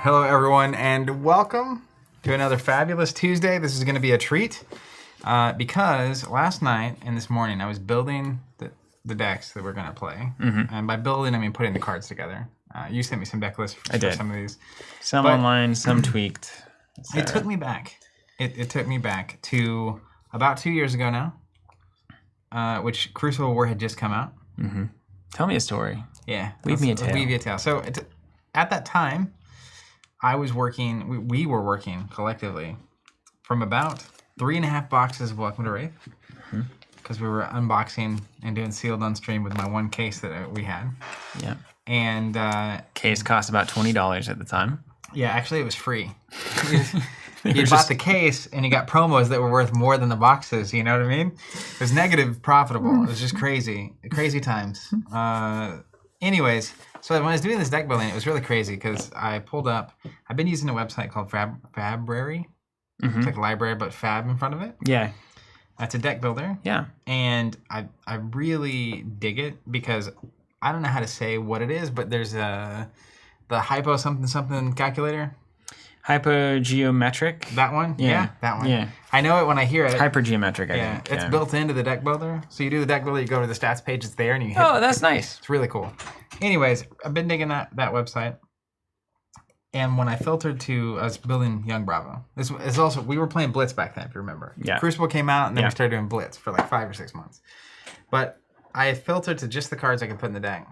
Hello, everyone, and welcome to another fabulous Tuesday. This is going to be a treat because last night and this morning I was building the decks that we're going to play. Mm-hmm. And by building, I mean putting the cards together. You sent me some deck lists for some of these. Some online, some tweaked. It took me back. It took me back to about 2 years ago now, which Crucible War had just come out. Mm-hmm. Tell me a story. Yeah. Weave me a tale. Weave you a tale. So at that time, I was working, we were working collectively from about 3.5 boxes of Welcome to Wraith, because we were unboxing and doing sealed on stream with my one case that we had. Yeah. And case cost about $20 at the time. Yeah, actually it was free. You bought the case and you got promos that were worth more than the boxes, you know what I mean? It was negative profitable. It was just crazy times. Anyways, so when I was doing this deck building, it was really crazy because I pulled up, I've been using a website called Fabrary. Mm-hmm. It's like a library, but Fab in front of it. Yeah. That's a deck builder. Yeah. And I really dig it because I don't know how to say what it is, but there's the hypo something calculator. Hypergeometric? That one? Yeah, that one. Yeah. I know it when I hear it. Hypergeometric, I think. It's built into the deck builder. So you do the deck builder, you go to the stats page, it's there, and you hit Oh, that's nice. It's really cool. Anyways, I've been digging that website. And when I filtered to, I was building Young Bravo. This is also, we were playing Blitz back then, if you remember. Yeah. Crucible came out, and then we started doing Blitz for like 5 or 6 months. But I filtered to just the cards I could put in the deck.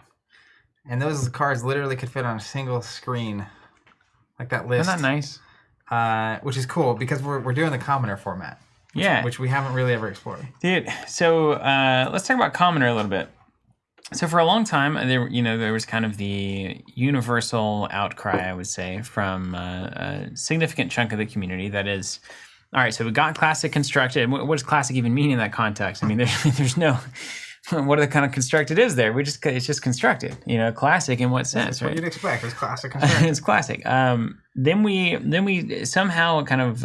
And those cards literally could fit on a single screen. Like that list. Isn't that nice? Which is cool because we're doing the commoner format. Which we haven't really ever explored. Dude, so let's talk about commoner a little bit. So for a long time, there was kind of the universal outcry, I would say, from a significant chunk of the community that is, all right, so we got classic constructed. What does classic even mean in that context? I mean, there's no... What are the kind of constructed is there? It's just constructed, classic in what sense, That's right? what you'd expect. It's classic constructed. It's classic. Then we somehow kind of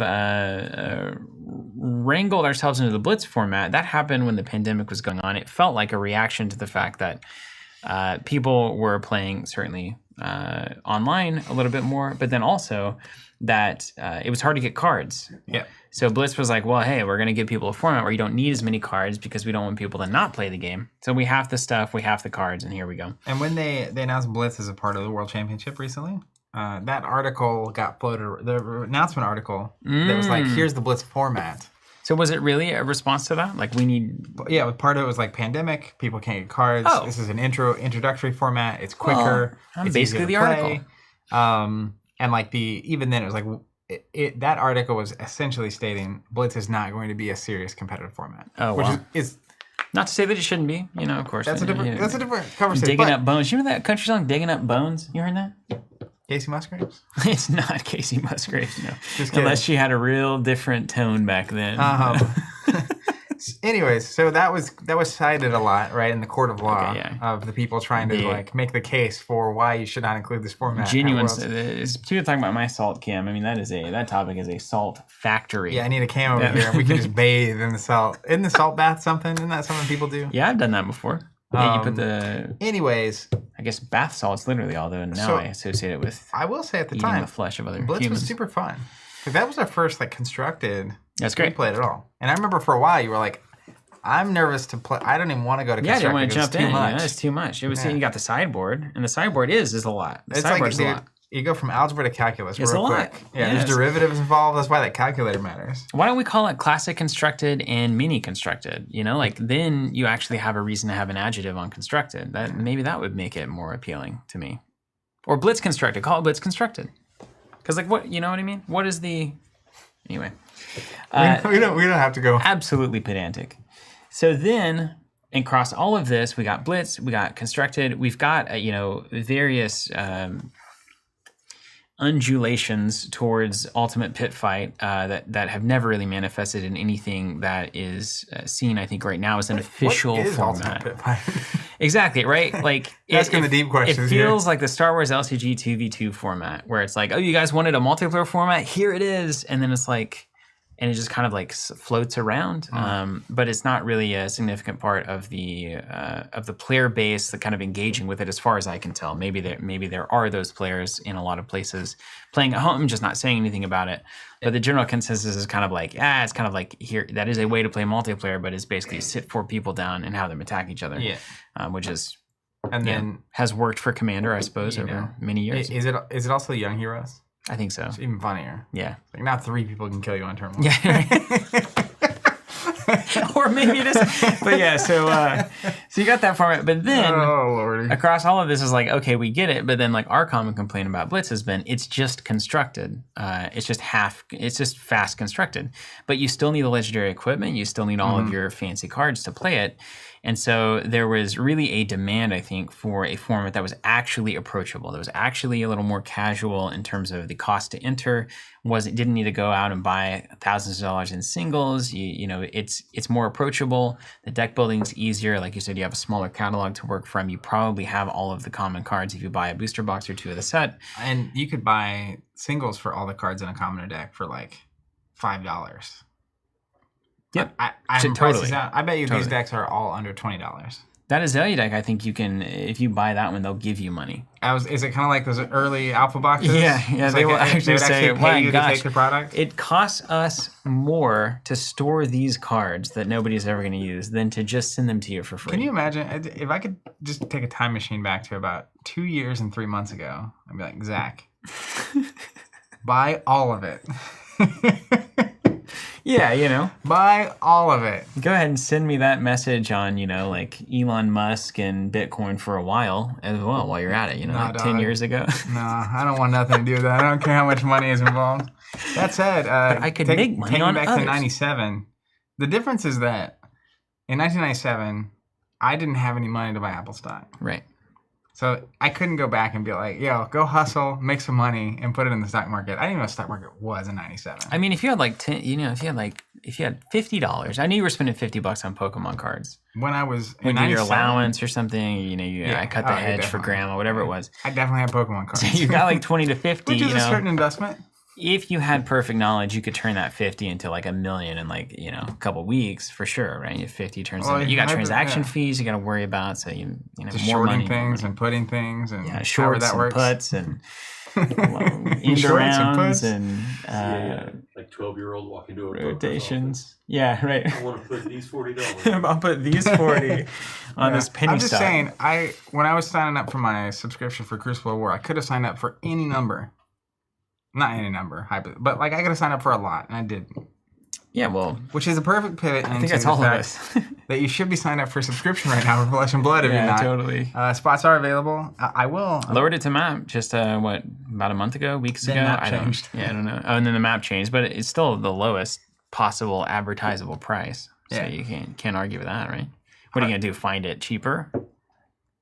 wrangled ourselves into the Blitz format. That happened when the pandemic was going on. It felt like a reaction to the fact that people were playing certainly online a little bit more, but then also that it was hard to get cards. Yeah. So Blitz was like, well, hey, we're going to give people a format where you don't need as many cards because we don't want people to not play the game. So we have the stuff, we have the cards, and here we go. And when they announced Blitz as a part of the World Championship recently, that article got floated, the announcement article that was like, here's the Blitz format. So was it really a response to that? Like we need... Yeah, part of it was like pandemic, people can't get cards. Oh. This is an introductory format. It's quicker. Well, it's basically the article. And like even then it was like... that article was essentially stating Blitz is not going to be a serious competitive format. Oh, which wow. is not to say that it shouldn't be, of course. That's a different conversation. Digging up bones. You remember that country song, Digging Up Bones? You heard that? Casey Musgraves? It's not Casey Musgraves, no. Just kidding. Unless she had a real different tone back then. Anyways, so that was cited a lot, right, in the court of law of the people trying to make the case for why you should not include this format. Genuine. You're talking about my salt cam. I mean, that topic is a salt factory. Yeah, I need a cam over here. We can just bathe in the salt. Isn't the salt bath something? Isn't that something people do? Yeah, I've done that before. Yeah, you put the... Anyways... I guess bath salts, literally, although now I associate it with... I will say at the eating time... the flesh of other Blitz humans. was super fun. That was our first constructed... That's great. Gameplay at all. And I remember for a while you were like, I'm nervous to play. I don't even want to go to constructed. Yeah, I didn't want to jump in. Yeah, it's too much. It was you got the sideboard, and the sideboard is a lot. The sideboard's a lot. You go from algebra to calculus it's real a lot. quick. Yeah, there's derivatives involved. That's why that calculator matters. Why don't we call it classic constructed and mini constructed? Then you actually have a reason to have an adjective on constructed. Maybe that would make it more appealing to me. Or blitz constructed. Call it blitz constructed. Because what, you know what I mean? What is the... Anyway. We don't have to go. Absolutely pedantic. So then, across all of this, we got blitz, we got constructed, we've got various undulations towards ultimate pit fight that have never really manifested in anything that is seen, I think, right now as an official what is format. Ultimate pit fight? Exactly, right? Like asking the deep questions. It feels like the Star Wars LCG 2v2 format, where it's like, oh, you guys wanted a multiplayer format? Here it is, and then it's like, and it just kind of like floats around. But it's not really a significant part of the player base that kind of engaging with it, as far as I can tell. Maybe there are those players in a lot of places playing at home, just not saying anything about it. But the general consensus is kind of like, it's kind of like here, that is a way to play multiplayer, but it's basically sit 4 people down and have them attack each other. Yeah. Which is, and then has worked for Commander, I suppose, over many years. Is it also Young Heroes? I think so. It's even funnier. Yeah. Like now 3 people can kill you on turn 1. Yeah. Or maybe it is. But yeah, so you got that format. But then across all of this is like, okay, we get it. But then like our common complaint about Blitz has been it's just constructed. It's just fast constructed. But you still need the legendary equipment. You still need all of your fancy cards to play it. And so there was really a demand, I think, for a format that was actually approachable, that was actually a little more casual in terms of the cost to enter. It didn't need to go out and buy thousands of dollars in singles. You know, it's more approachable. The deck building's easier. Like you said, you have a smaller catalog to work from. You probably have all of the common cards if you buy a booster box or 2 of the set. And you could buy singles for all the cards in a commoner deck for like $5. Yep. I totally. I bet you these decks are all under $20. That Azalea deck, I think you can, if you buy that one, they'll give you money. Is it kind of like those early alpha boxes? Yeah. They will actually say, pay you to take the product? It costs us more to store these cards that nobody's ever going to use than to just send them to you for free. Can you imagine if I could just take a time machine back to about 2 years and 3 months ago? I'd be like, Zach, buy all of it. Yeah, you know. Buy all of it. Go ahead and send me that message on, you know, like Elon Musk and Bitcoin for a while as well while you're at it, you know, like 10 years ago. No, I don't want nothing to do with that. I don't care how much money is involved. That said, I could make money on back others. to 97, the difference is that in 1997, I didn't have any money to buy Apple stock. Right. So I couldn't go back and be like, yo, go hustle, make some money, and put it in the stock market. I didn't even know what the stock market was in 97. I mean, if you had like if you had $50, I knew you were spending $50 on Pokemon cards. When I was in your allowance or something, you know, I cut the hedge for grandma, whatever it was. I definitely had Pokemon cards. So you got like 20 to 50, which is a certain investment. If you had perfect knowledge, you could turn that 50 into like $1 million in like, you know, a couple weeks for sure, right? If 50 turns into, you got transaction fees you got to worry about, so you know, just more money. Things and putting things and shorts that and works. Puts and end rounds and like 12-year-old walking to a rotations. Yeah, right. I want to put these $40. I'll put these 40 on this penny stock. I'm just saying, when I was signing up for my subscription for Crucible of War, I could have signed up for any number. Not any number, but like I could have signed up for a lot, and I didn't. Yeah, well, which is a perfect pivot. I think that's all of us. That you should be signed up for subscription right now for Flesh and Blood if you're not. Totally. Spots are available. I will. Lowered it to map just about a month ago, weeks ago. Map changed. I don't know. Oh, and then the map changed, but it's still the lowest possible advertisable price. So you can't argue with that, right? What are you gonna do? Find it cheaper?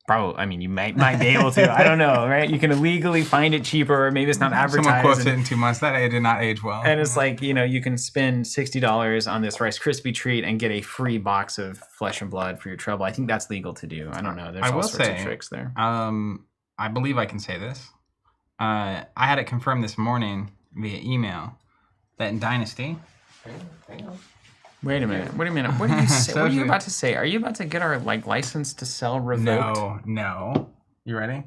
Probably. I mean, you might be able to. I don't know, right? You can illegally find it cheaper. Maybe it's not advertised. Someone quotes it in 2 months. That did not age well. And it's like, you know, you can spend $60 on this Rice Krispie treat and get a free box of Flesh and Blood for your trouble. I think that's legal to do. I don't know. There's all sorts of tricks there. I believe I can say this. I had it confirmed this morning via email that in Dynasty. Hang on. Wait a minute. What did you say? What are you about to say? Are you about to get our license to sell revoked? No. You ready?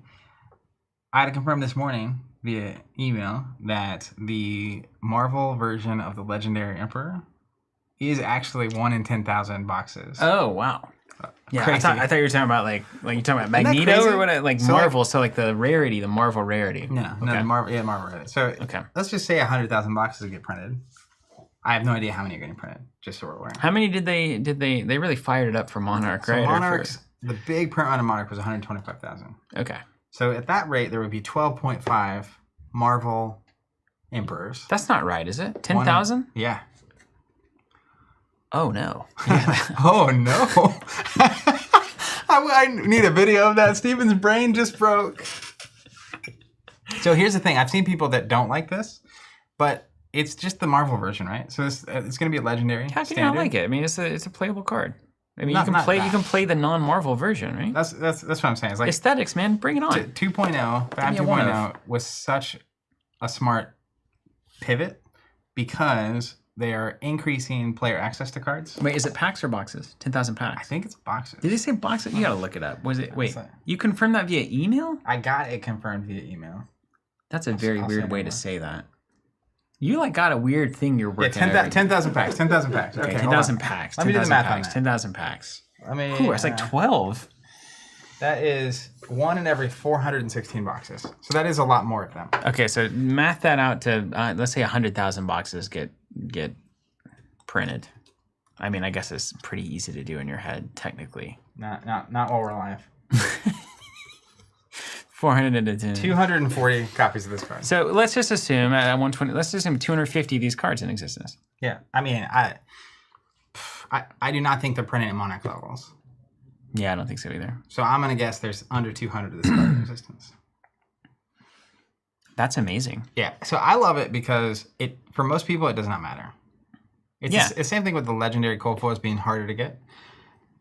I had to confirm this morning via email that the Marvel version of the Legendary Emperor is actually 1 in 10,000 boxes. Oh wow! Yeah, crazy. I thought you were talking about like you're talking about Magneto or what? Like so Marvel. So like the rarity, the Marvel rarity. No, the Marvel rarity. So let's just say 100,000 boxes get printed. I have no idea how many are getting printed, just so we're aware. How many did they really fired it up for Monarch, right? So Monarchs, the big print run of Monarch was 125,000. Okay. So at that rate, there would be 12.5 Marvel Emperors. That's not right, is it? 10,000? Yeah. Oh, no. Oh, no. I need a video of that. Steven's brain just broke. So here's the thing. I've seen people that don't like this, but it's just the Marvel version, right? So it's going to be a legendary. How can you not like it? I mean, it's a playable card. I mean, you can play the non-Marvel version, right? That's what I'm saying. It's like aesthetics, man. Bring it on. 2.0, Fab 2.0 was such a smart pivot because they are increasing player access to cards. Wait, is it packs or boxes? 10,000 I packs. think it's boxes. Did they say boxes? You gotta look it up. Was it? Wait, that? you confirmed that via email? I got it confirmed via email. That's a very I'll weird send way it to more. say that. You like got a weird thing you're Yeah, working 10,000 packs. 10,000 packs. Okay, 10,000 packs. Let me do the 10,000 math on packs. that. 10,000 packs. I mean, Ooh, it's like 12. that is 1 in every 416 boxes. So that is a lot more of them. Okay, so math that out to let's say 100,000 boxes get printed. I mean, I guess it's pretty easy to do in your head, technically. Not while we're live. 410. 240 copies of this card. So let's just assume at 120. Let's assume 250 of these cards in existence. Yeah, I mean, I do not think they're printing at Monarch levels. Yeah, I don't think so either. So I'm gonna guess there's under 200 of this card in existence. That's amazing. Yeah, so I love it because for most people it does not matter. It's the same thing with the legendary cold foils being harder to get.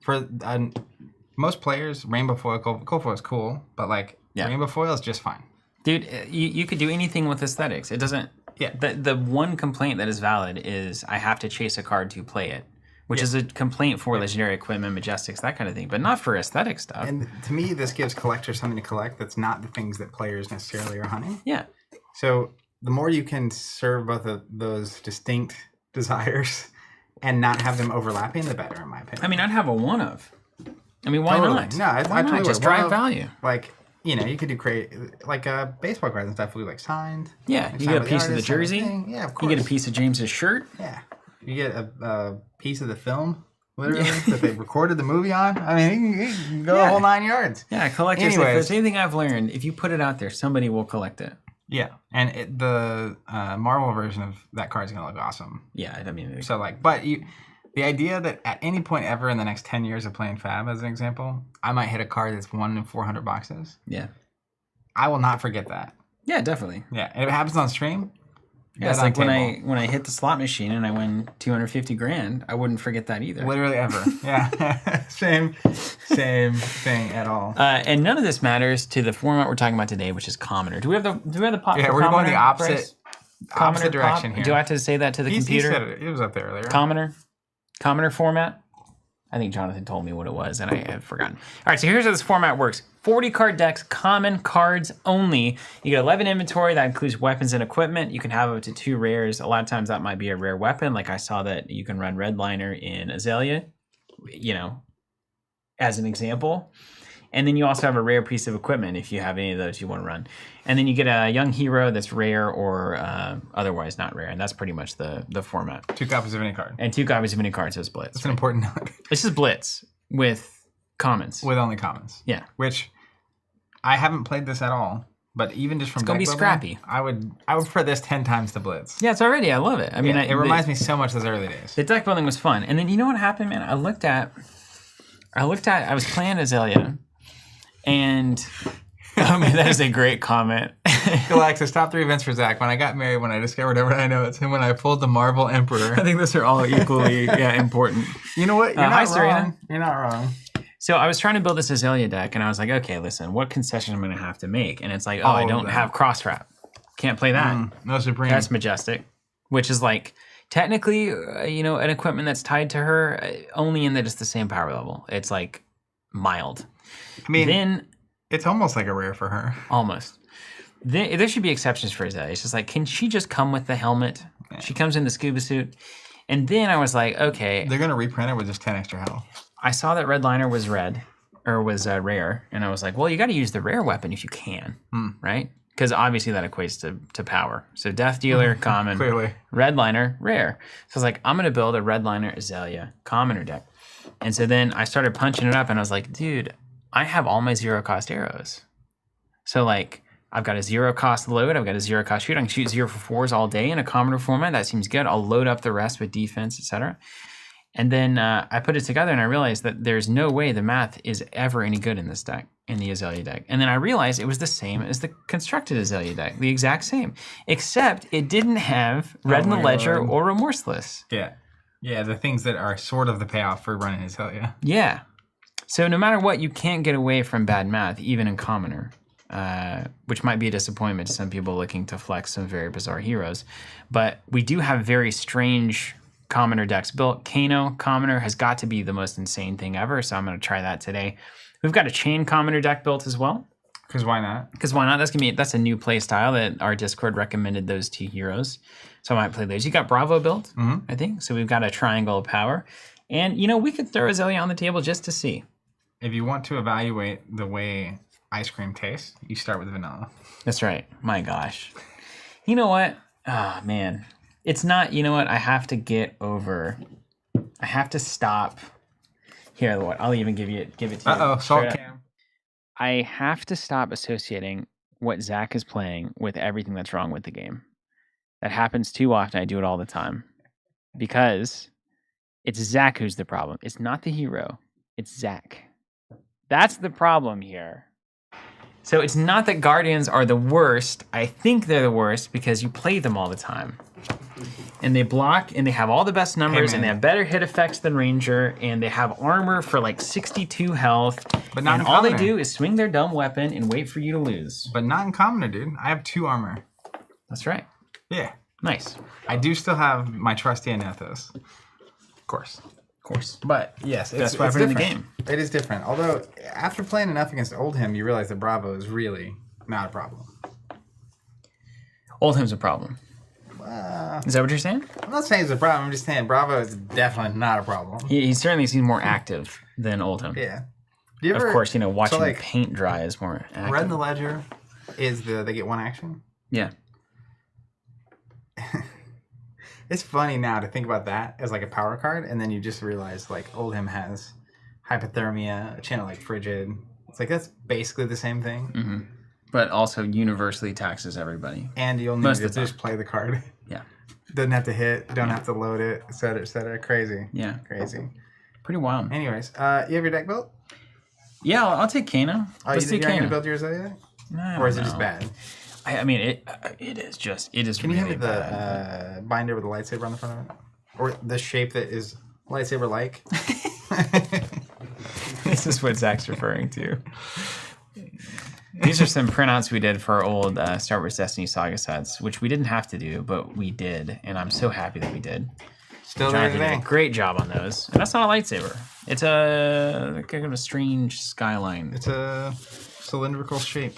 For most players, rainbow foil, cold foil is cool, but like rainbow foil is just fine. Dude, you could do anything with aesthetics. It doesn't. Yeah. The one complaint that is valid is I have to chase a card to play it, which is a complaint for legendary equipment, majestics, that kind of thing, but not for aesthetic stuff. And to me, this gives collectors something to collect that's not the things that players necessarily are hunting. Yeah. So the more you can serve both of those distinct desires and not have them overlapping, the better, in my opinion. I mean, I'd have a one of. I mean, why not? No, I why totally not? Just would. drive One of, value. Like, you could do like baseball cards and stuff we like signed. Yeah, you get a piece of the jersey. Yeah, of course. You get a piece of James's shirt. Yeah, you get a piece of the film, literally, that they recorded the movie on. I mean, you can go the whole 9 yards. Yeah, collectors. Anyways. If there's anything I've learned, if you put it out there, somebody will collect it. Yeah, and the Marvel version of that card is gonna look awesome. Yeah, I mean, So like, but the idea that at any point ever in the next 10 years of playing Fab, as an example, I might hit a card that's 1 in 400 boxes. yeah, I will not forget that. yeah, definitely. Yeah, and if it happens on stream, Yeah, it's like when I hit the slot machine and I win 250 grand, I wouldn't forget that either. literally ever. Yeah, same thing at all. And none of this matters to the format we're talking about today, which is Commoner. Do we have the pop? Yeah, for we're going Commoner, the opposite Bryce? Commoner direction pop? here. Do I have to say that to the He computer? said it. It was up there earlier. Commoner format. I think Jonathan told me what it was, and I have forgotten. All right, so here's how this format works. 40 card decks, common cards only. You get 11 inventory. That includes weapons and equipment. You can have up to 2 rares. A lot of times that might be a rare weapon. Like I saw that you can run Redliner in Azalea, as an example. And then you also have a rare piece of equipment if you have any of those you want to run. And then you get a young hero that's rare or otherwise not rare. And that's pretty much the format. 2 copies of any card. And 2 copies of any card, so it's Blitz. That's an important note. It's just Blitz with commons. With only commons. Yeah. Which I haven't played this at all, but even just from It's gonna deck be building, scrappy. I would prefer this 10 times to Blitz. Yeah, it's already. I love it. I mean, it reminds me so much of those early days. The deck building was fun. And then you know what happened, man? I was playing Azalea, and oh man, that is a great comment. Galactus, top 3 events for Zach. When I got married, when I discovered everyone I know, it's him when I pulled the Marvel Emperor. I think those are all equally important. You know what? You're hi, not Serena. wrong. You're not wrong. So I was trying to build this Azalea deck, and I was like, okay, listen, what concession am I going to have to make? And it's like, I don't have cross trap. Can't play that. No Supreme. That's Majestic, which is like technically, an equipment that's tied to her, only in that it's the same power level. It's like mild. I mean, Then it's almost like a rare for her. almost. There should be exceptions for Azalea. It's just like, can she just come with the helmet? Yeah. She comes in the scuba suit. And then I was like, okay. They're going to reprint it with just 10 extra health. I saw that Redliner was rare. And I was like, well, you got to use the rare weapon if you can, right? Because obviously that equates to power. So Death Dealer, common. Clearly. Redliner, rare. So I was like, I'm going to build a Redliner Azalea commoner deck. And so then I started punching it up, and I was like, dude, I have all my 0-cost arrows. So like, I've got a 0-cost load. I've got a 0-cost shoot. I can shoot 0 for 4s all day in a commoner format. That seems good. I'll load up the rest with defense, etc. And then I put it together, and I realized that there's no way the math is ever any good in this deck, in the Azalea deck. And then I realized it was the same as the constructed Azalea deck, the exact same, except it didn't have Red in the Ledger or Remorseless. Yeah. Yeah, the things that are sort of the payoff for running Azalea. Yeah. So no matter what, you can't get away from bad math, even in commoner. which might be a disappointment to some people looking to flex some very bizarre heroes. But we do have very strange commoner decks built. Kano commoner has got to be the most insane thing ever, so I'm going to try that today. We've got a chain commoner deck built as well. Because why not? Because why not? That's a new play style that our Discord recommended those 2 heroes. So I might play those. You got Bravo built, I think. So we've got a triangle of power. And, we could throw Azalea on the table just to see. If you want to evaluate the way ice cream tastes, you start with vanilla. That's right. My gosh. You know what? Oh, man. It's not, I have to get over. I have to stop. Here, what? I'll even give it to you. Uh-oh, salt cam. I have to stop associating what Zach is playing with everything that's wrong with the game. That happens too often. I do it all the time. Because it's Zach who's the problem. It's not the hero. It's Zach. That's the problem here. So it's not that Guardians are the worst. I think they're the worst because you play them all the time. And they block, and they have all the best numbers, and they have better hit effects than Ranger, and they have armor for like 62 health. But not and all they do is swing their dumb weapon and wait for you to lose. But not in commoner, dude. I have 2 armor. That's right. Yeah. Nice. I do still have my trusty Anethos. Of course. But yes, best weapon in the game. It is different. Although, after playing enough against Oldhim, you realize that Bravo is really not a problem. Oldhim's a problem. Is that what you're saying? I'm not saying it's a problem. I'm just saying Bravo is definitely not a problem. He certainly seems more active than Oldhim. Yeah. Do you ever, of course, watching paint dry is more active. Red in the Ledger is they get 1 action? Yeah. It's funny now to think about that as like a power card, and then you just realize like Oldhim has hypothermia, a channel like Frigid. It's like that's basically the same thing. Mm-hmm. But also universally taxes everybody. And you'll need to just play the card. Yeah. Doesn't have to hit, don't have to load it, et cetera, et cetera. Crazy. Yeah. Crazy. Pretty wild. Anyways, you have your deck built? Yeah, I'll take Kano. Let's do Kano. You're not going to build yours yet? Or is it just bad? I mean, it is Can really you hand me bad. the binder with the lightsaber on the front of it? Or the shape that is lightsaber-like? This is what Zach's referring to. These are some printouts we did for our old Star Wars Destiny Saga sets, which we didn't have to do, but we did, and I'm so happy that we did. Still there today. Did a great job on those. And that's not a lightsaber. It's a kind of a strange skyline. It's a cylindrical shape.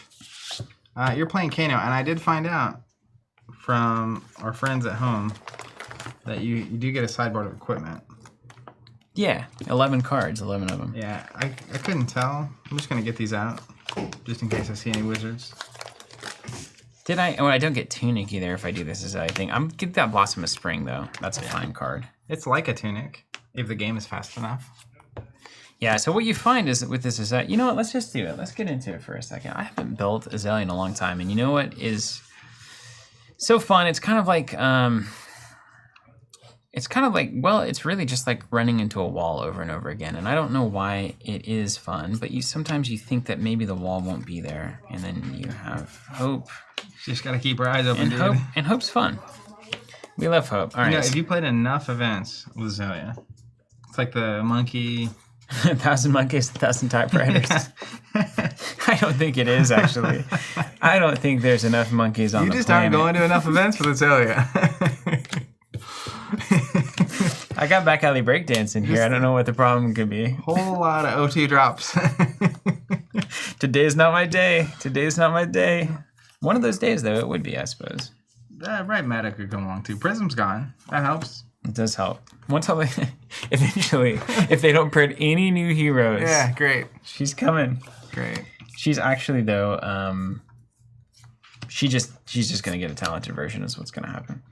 You're playing Kano, and I did find out from our friends at home that you do get a sideboard of equipment. Yeah, 11 cards, 11 of them. Yeah, I couldn't tell. I'm just going to get these out, just in case I see any wizards. Did I? Oh, I don't get Tunic either if I do this as I think. I'm get that Blossom of Spring, though. That's a fine card. It's like a Tunic, if the game is fast enough. Yeah, so what you find is with this is that, you know what, let's just do it. Let's get into it for a second. I haven't built Azalea in a long time, and you know what is so fun? It's kind of like, well, it's really just like running into a wall over and over again, and I don't know why it is fun, but sometimes you think that maybe the wall won't be there, and then you have hope. You just gotta keep our eyes open, dude. And hope's fun. We love hope. All right. If you played enough events with Azalea, it's like the monkey... 1,000 monkeys, 1,000 typewriters. I don't think it is, actually. I don't think there's enough monkeys on the planet. You just aren't going to enough events with Azalea. I got back alley breakdancing here. I don't know what the problem could be. Whole lot of OT drops. Today's not my day. Today's not my day. One of those days, though, it would be, I suppose. Right, Meta could come along, too. Prism's gone. That helps. It does help. Eventually, if they don't print any new heroes. Yeah, great. She's coming. Great. She's actually, though, she's just going to get a talented version is what's going to happen.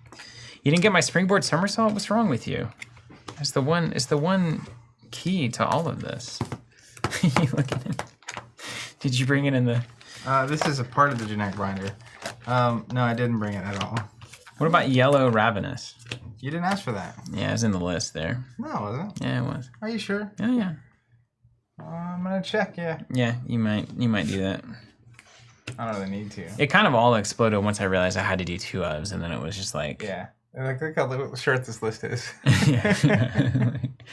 You didn't get my springboard somersault? What's wrong with you? It's the one key to all of this. You look at it. Did you bring it in the... This is a part of the generic binder. No, I didn't bring it at all. What about Yellow Ravenous? You didn't ask for that. Yeah, it was in the list there. No, it wasn't. Yeah, it was. Are you sure? Oh, yeah. I'm gonna check. Yeah. Yeah, you might do that. I don't really need to. It kind of all exploded once I realized I had to do 2 ofs, and then it was just like... Yeah. Look how little short this list is. Yeah,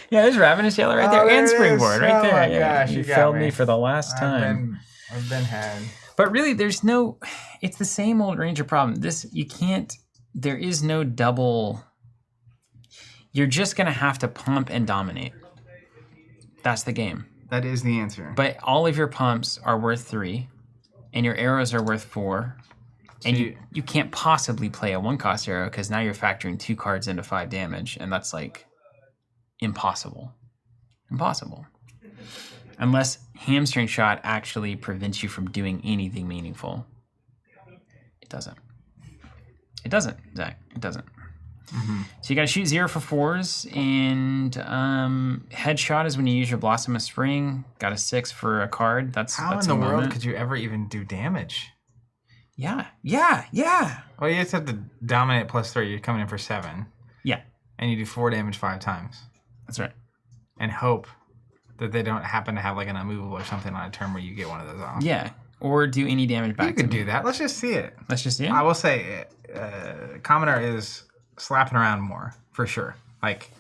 there's Ravenous Yellow right there, and Springboard right there. Oh my gosh, you failed me for the last time. I've been had. But really, there's no. It's the same old Ranger problem. You can't. There is no double. You're just gonna have to pump and dominate. That's the game. That is the answer. But all of your pumps are worth 3, and your arrows are worth 4. And you can't possibly play a 1-cost arrow because now you're factoring 2 cards into 5 damage, and that's like impossible. Impossible. Unless hamstring shot actually prevents you from doing anything meaningful. It doesn't. It doesn't, Zach. It doesn't. Mm-hmm. So you got to shoot 0 for 4s, and headshot is when you use your Blossom of Spring. Got a 6 for a card. That's How in the world could you ever even do damage? Yeah. Well, you just have to dominate +3. You're coming in for 7. Yeah. And you do 4 damage 5 times. That's right. And hope that they don't happen to have like an unmovable or something on a turn where you get one of those off. Yeah. Or do any damage back. You could do that. Let's just see it. Let's just see it. I will say, Commoner is slapping around more for sure. Like,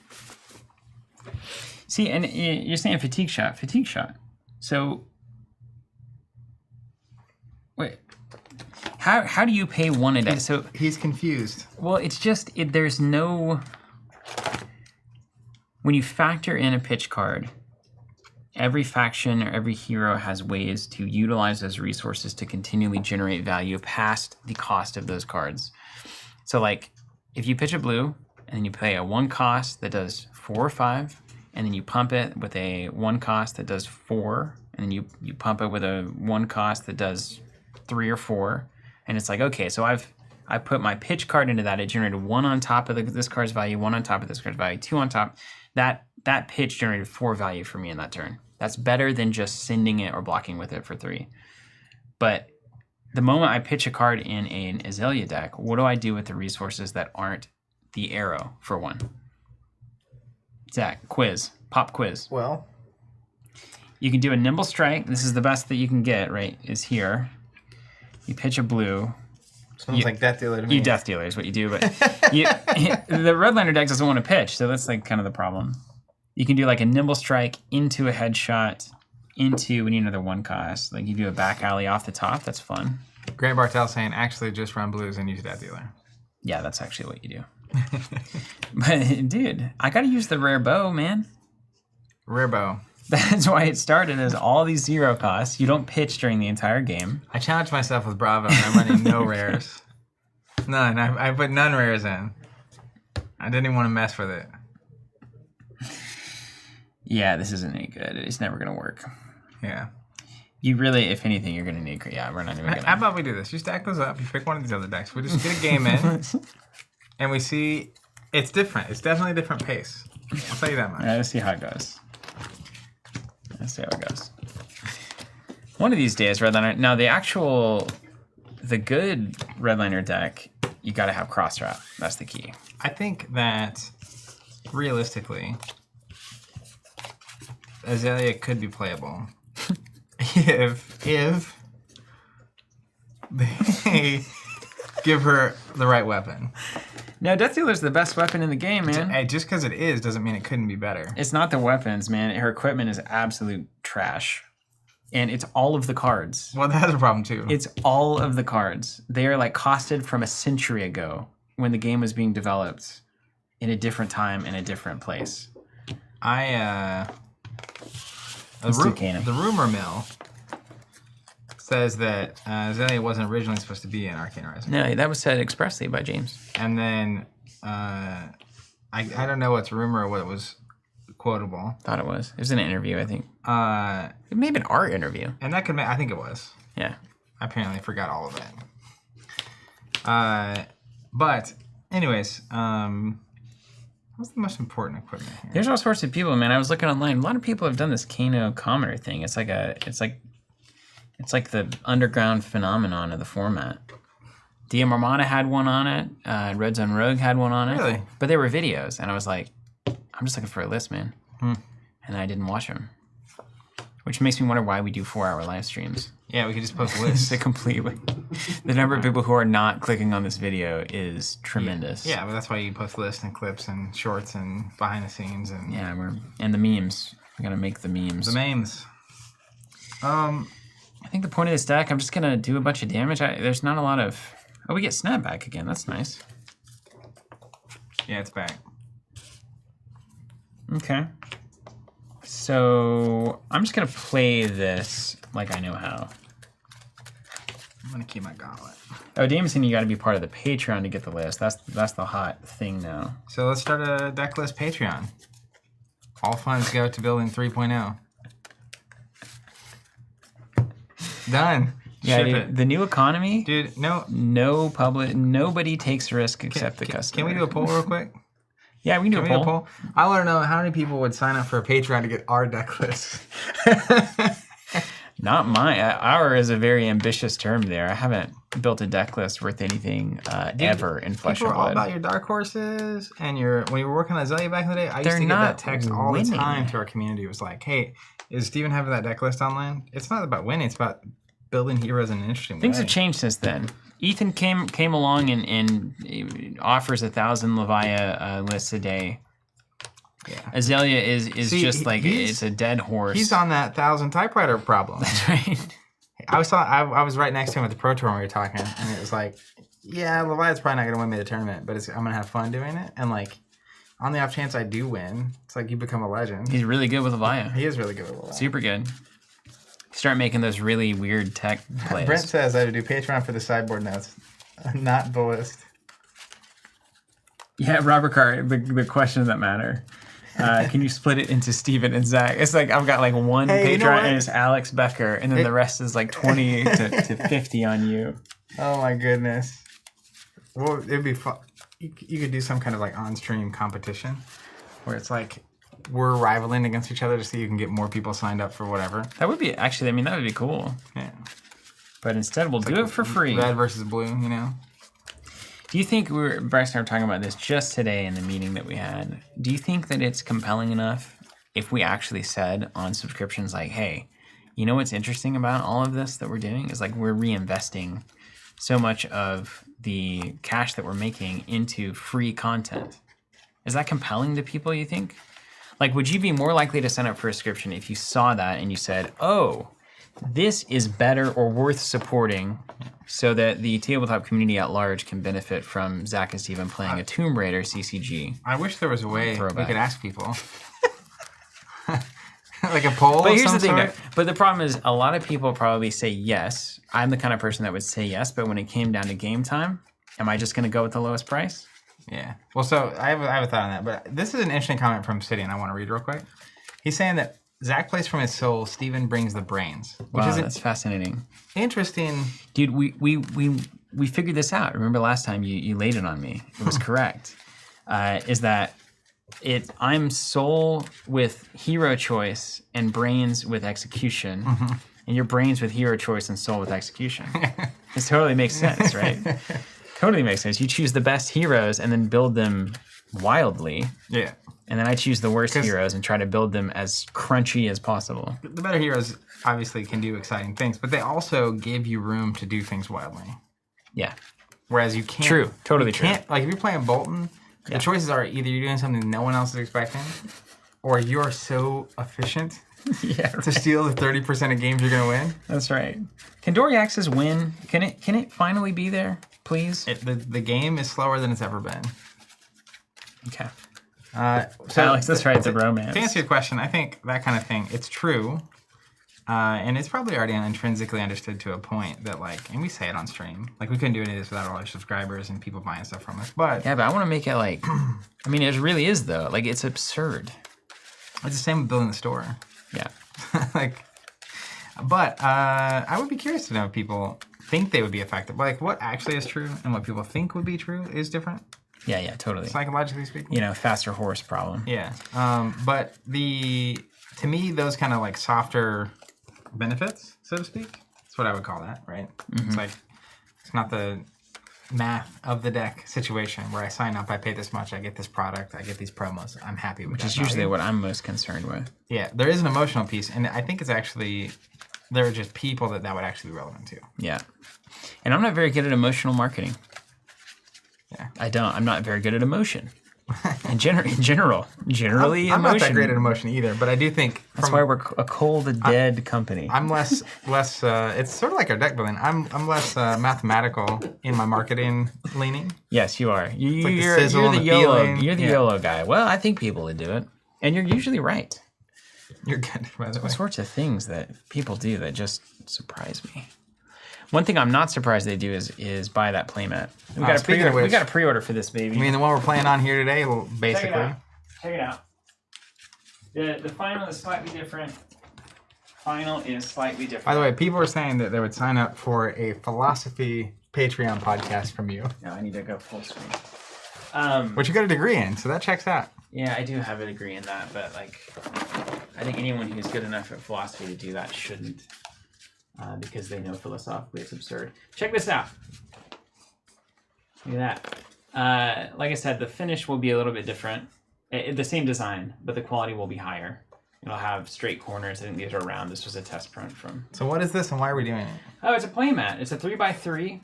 see, and you're saying fatigue shot. So, wait, how do you pay 1 a day? So he's confused. Well, it's just there's no. When you factor in a pitch card, every faction or every hero has ways to utilize those resources to continually generate value past the cost of those cards. So, like, if you pitch a blue and then you play a 1 cost that does 4 or 5, and then you pump it with a 1 cost that does 4, and then you pump it with a 1 cost that does 3 or 4, and it's like, okay, so I put my pitch card into that. It generated 1 on top of this card's value, 1 on top of this card's value, 2 on top. That pitch generated 4 value for me in that turn. That's better than just sending it or blocking with it for 3. But the moment I pitch a card in an Azalea deck, what do I do with the resources that aren't the arrow for 1? Zach, pop quiz. Well, you can do a Nimble Strike. This is the best that you can get, right, is here. You pitch a blue. Sounds like Death Dealer to me. You Death Dealer is what you do, but the Redliner deck doesn't want to pitch, so that's like kind of the problem. You can do like a Nimble Strike into a headshot, into another 1 cost. Like you do a back alley off the top. That's fun. Grant Bartel saying actually just run blues and use Death Dealer. Yeah, that's actually what you do. But dude, I gotta use the rare bow, man. Rare bow. That's why it started as all these 0 costs. You don't pitch during the entire game. I challenged myself with Bravo and I'm running no rares. None. I put none rares in. I didn't even want to mess with it. Yeah, this isn't any good. It's never gonna work. Yeah. You really, if anything, you're gonna need. Yeah, we're not even gonna. How about we do this? You stack those up. You pick one of these other decks. We just get a game in, and we see it's different. It's definitely a different pace. I'll tell you that much. All right, let's see how it goes. Let's see how it goes. One of these days, Redliner. Now, the good Redliner deck, you got to have cross wrap. That's the key. I think that realistically, Azalea could be playable if they give her the right weapon. Now, Death Dealer's the best weapon in the game, man. Hey, just because it is doesn't mean it couldn't be better. It's not the weapons, man. Her equipment is absolute trash. And it's all of the cards. Well, that's a problem, too. It's all of the cards. They are, like, costed from a century ago when the game was being developed in a different time in a different place. The rumor mill says that Azalea wasn't originally supposed to be in Arcane Rising. No, that was said expressly by James. And then I don't know what's rumor or what was quotable. Thought it was. It was in an interview, I think. It may have been our interview. And that could I think it was. Yeah. I apparently forgot all of it. But anyways, what's the most important equipment here? There's all sorts of people, man. I was looking online. A lot of people have done this Kano Commoner thing. It's like the underground phenomenon of the format. DM Armada had one on it. Red Zone Rogue had one on it. Really? But they were videos, and I was like, I'm just looking for a list, man. And I didn't watch them. Which makes me wonder why we do 4-hour live streams. Yeah, we could just post lists. The number of people who are not clicking on this video is tremendous. Yeah, but that's why you post lists and clips and shorts and behind the scenes and and the memes. We gotta make the memes. The memes. I think the point of this deck, I'm just going to do a bunch of damage. There's not a lot of... Oh, we get snapback again. That's nice. Yeah, it's back. Okay. So I'm just going to play this like I know how. I'm going to keep my gauntlet. Oh, Damon, you got to be part of the Patreon to get the list. That's the hot thing now. So let's start a deck list Patreon. All funds go to building 3.0. Done. Yeah, Ship dude, it. the new economy. Dude, no. Nobody takes risk except the customer. Can we do a poll real quick? Yeah, we can do a poll. I want to know how many people would sign up for a Patreon to get our deck list. Not mine. Our is a very ambitious term there. I haven't built a deck list worth anything ever in Flesh and People are all Blood. about your dark horses and when you were working on Azalea back in the day, I used They're to get that not text all winning. the time to our community. It was like, hey, is Steven having that deck list online? It's not about winning. It's about building heroes in an interesting Things way. have changed since then. Ethan came along and offers 1,000 Levia lists a day. Yeah. Azalea is just like it's a dead horse. He's on that 1,000 typewriter problem. That's right. I was right next to him at the Pro Tour when we were talking, and it was like, yeah, Leviathan's probably not going to win me the tournament, but I'm going to have fun doing it. And like, on the off chance I do win, it's like you become a legend. He's really good with Levia. He is really good with Leviathan. Super good. Start making those really weird tech plays. Brent says I would do Patreon for the sideboard notes, not the list. Yeah, Robert Carr, the questions that matter. Can you split it into Steven and Zach? It's like I've got like one Hey, you know Patreon what? and it's Alex Becker, and then the rest is like 20 to 50 on you. Oh my goodness. Well, it'd be fun. You could do some kind of like on-stream competition where it's like we're rivaling against each other to see who can get more people signed up for whatever. That would be actually. I mean, that would be cool. Yeah. But instead, we'll do it for free. Red versus blue, you know. Do you think Bryce and I were talking about this just today in the meeting that we had? Do you think that it's compelling enough if we actually said on subscriptions like, hey, you know what's interesting about all of this that we're doing is like we're reinvesting so much of the cash that we're making into free content. Is that compelling to people, you think? Like, would you be more likely to sign up for a subscription if you saw that and you said, oh, this is better or worth supporting so that the tabletop community at large can benefit from Zach and Steven playing a Tomb Raider CCG? I wish there was a way we Throwback. could ask people. Like a poll. But of here's some the thing, sort? though. But the problem is a lot of people probably say yes. I'm the kind of person that would say yes, but when it came down to game time, am I just going to go with the lowest price? Yeah. Well, so I have a thought on that, but this is an interesting comment from City, and I want to read real quick. He's saying that Zach plays from his soul, Steven brings the brains, which Wow, is that's fascinating. interesting. Dude, we figured this out. Remember last time you laid it on me. It was correct. Is that I'm soul with hero choice and brains with execution, and your brains with hero choice and soul with execution. This totally makes sense, right? Totally makes sense. You choose the best heroes and then build them wildly. Yeah. And then I choose the worst heroes and try to build them as crunchy as possible. The better heroes obviously can do exciting things, but they also give you room to do things wildly. Yeah. Whereas you can't. True. Totally you true. Can't, like if you're playing Bolton, the choices are either you're doing something no one else is expecting, or you're so efficient Yeah. to steal the 30% of games you're gonna win. That's right. Can Doriax's win? Can it finally be there, please? The game is slower than it's ever been. Okay. So Alex, that's right. It's a romance. To answer your question, I think that kind of thing, it's true. And it's probably already intrinsically understood to a point that, like, and we say it on stream, like, we couldn't do any of this without all our subscribers and people buying stuff from us. But Yeah, but I want to make it like, I mean, it really is though. Like, it's absurd. it's the same with building the store. Yeah. Like, but I would be curious to know if people think they would be effective. Like, what actually is true and what people think would be true is different, Yeah, totally. psychologically speaking. You know, faster horse problem. Yeah. But to me, those kind of like softer benefits, so to speak, that's what I would call that, right? It's like, it's not the math of the deck situation where I sign up, I pay this much, I get this product, I get these promos, I'm happy with that. Which is usually what I'm most concerned with. Yeah, there is an emotional piece, and I think it's actually, there are just people that would actually be relevant to. Yeah. And I'm not very good at emotional marketing. Yeah. I'm not very good at emotion. Generally, I'm not that emotion. great at emotion either, but I do think That's why we're a cold, dead company. I'm less. It's sort of like our deck building. I'm less mathematical in my marketing leaning. Yes, you are. like the You're sizzle and the the YOLO. feeling. You're the Yeah. YOLO guy. Well, I think people would do it, and you're usually right. You're good, by the way. All sorts of things that people do that just surprise me. One thing I'm not surprised they do is buy that playmat. We got a speaking of pre-order. We which- got a pre-order for this baby. I mean, the one we're playing on here today, Check basically. it out. Check it out. The final is slightly different. Final is slightly different. By the way, people were saying that they would sign up for a philosophy Patreon podcast from you, Now I need to go full screen. which you got a degree in, so that checks out. Yeah, I do have a degree in that, but like, I think anyone who's good enough at philosophy to do that shouldn't, because they know philosophically it's absurd. Check this out. Look at that. Like I said, the finish will be a little bit different. The same design, but the quality will be higher. It'll have straight corners. I think these are round. This was a test print from. So what is this, and why are we doing it? Oh, it's a playmat. It's a 3x3.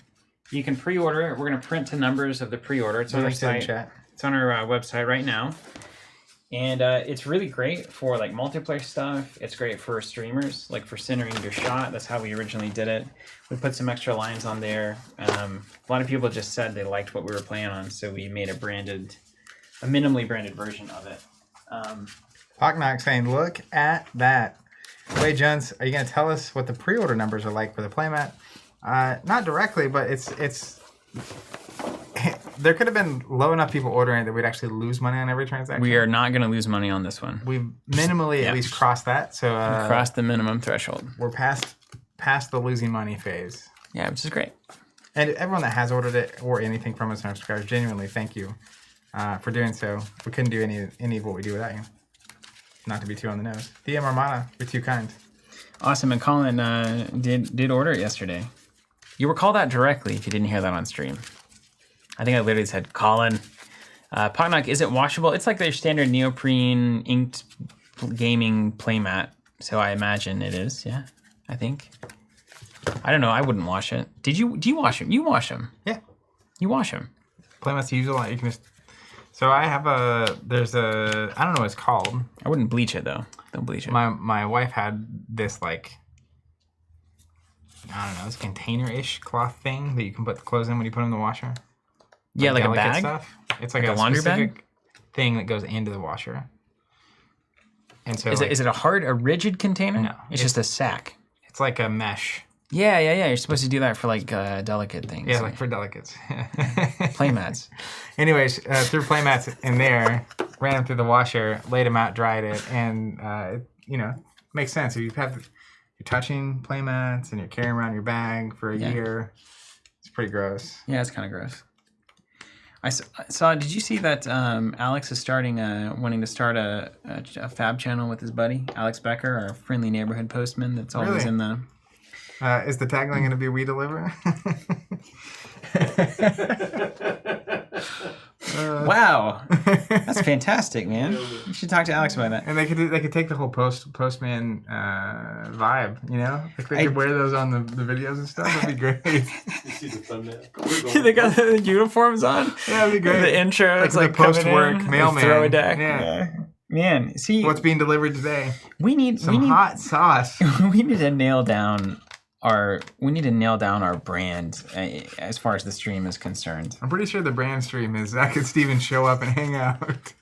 You can pre-order it. We're going to print the numbers of the pre-order. It's on our Links in the site. chat. It's on our website right now. And it's really great for like multiplayer stuff. It's great for streamers, like for centering your shot. That's how we originally did it. We put some extra lines on there. A lot of people just said they liked what we were playing on, so we made a minimally branded version of it. Pocknock saying, "Look at that." Wait, Jones, are you going to tell us what the pre-order numbers are like for the playmat? Not directly, but it's. There could have been low enough people ordering that we'd actually lose money on every transaction. We are not going to lose money on this one. We've minimally at least crossed that, so Crossed the minimum threshold. we're past the losing money phase. Yeah, which is great. And everyone that has ordered it or anything from us, our subscribers, genuinely thank you for doing so. We couldn't do any of what we do without you. Not to be too on the nose. DM Armana, you're too kind. Awesome. And Colin did order it yesterday. You recall that directly if you didn't hear that on stream. I think I literally said, Colin, Pocknock, is it washable? It's like their standard neoprene inked gaming playmat. So I imagine it is. Yeah, I think. I don't know. I wouldn't wash it. Do you wash them? You wash them. Yeah. You wash them. Playmats use a lot. You can just. So I have I don't know what it's called. I wouldn't bleach it though. Don't bleach it. My wife had this like, I don't know, this container-ish cloth thing that you can put the clothes in when you put them in the washer. Yeah, like a delicate bag? Stuff. It's like Like a a laundry specific bag? thing that goes into the washer. And so Is it a rigid container? No. It's just a sack. it's like a mesh. Yeah. You're supposed to do that for like delicate things. Yeah, like for delicates. Playmats. Anyways, threw playmats in there, ran them through the washer, laid them out, dried it, and makes sense. If you're touching playmats and you're carrying around your bag for a year, it's pretty gross. Yeah, it's kind of gross. I saw. Did you see that Alex is wanting to start a fab channel with his buddy Alex Becker, our friendly neighborhood postman that's always Really? in the. Is the tagline going to be "We deliver"? Wow, that's fantastic, man. You should talk to Alex about that. And they could take the whole postman vibe, Like they could wear those on the videos and stuff. That'd be great. You see the thumbnail? They got the uniforms on. Yeah, that'd be great. The intro, it's the like coming post-work in, mailman. throw a deck. Yeah. Man, see, What's being delivered today? we need Hot sauce. we need to nail down our brand as far as the stream is concerned. I'm pretty sure the brand stream is Zach and Steven show up and hang out.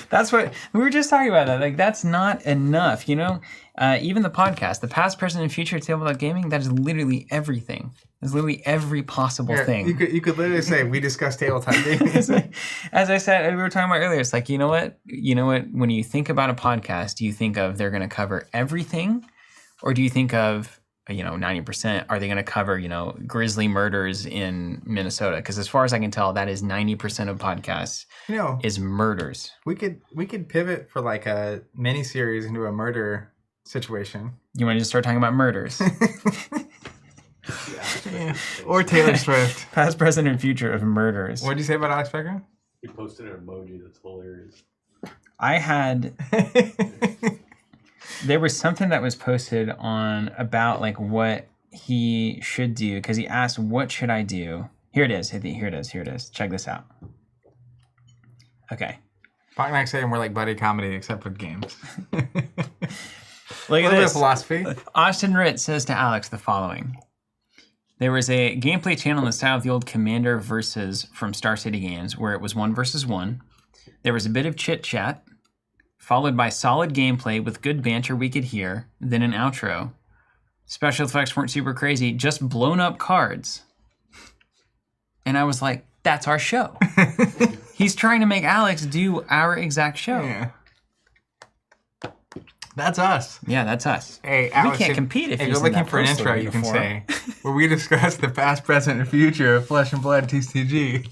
That's what we were just talking about. That like that's not enough, Even the podcast, the past, present, and future tabletop gaming. That is literally everything. It's literally every possible thing. You could literally say we discuss tabletop gaming. As I said, we were talking about earlier. It's like you know what? When you think about a podcast, do you think of they're going to cover everything, or do you think of 90%, are they going to cover, grisly murders in Minnesota? Because as far as I can tell, that is 90% of podcasts is murders. We could pivot for like a mini series into a murder situation. You want to just start talking about murders? Yeah. Or Taylor Swift. Past, present, and future of murders. What did you say about Alex Becker? He posted an emoji that's hilarious. I had... There was something that was posted about like what he should do because he asked, "What should I do?" Here it is. Check this out. Okay. Bach and I say we're like buddy comedy except with games. Look A at little bit of this. philosophy. Austin Ritt says to Alex the following. There was a gameplay channel in the style of the old Commander versus from Star City Games where it was 1 versus 1. There was a bit of chit-chat, followed by solid gameplay with good banter we could hear, then an outro. Special effects weren't super crazy, just blown up cards. And I was like, that's our show. He's trying to make Alex do our exact show. Yeah. That's us. Yeah, that's us. Hey, Alex, we can't compete if you're he's in looking that for an poster intro, you can uniform. say, where we discuss the past, present, and future of Flesh and Blood TCG.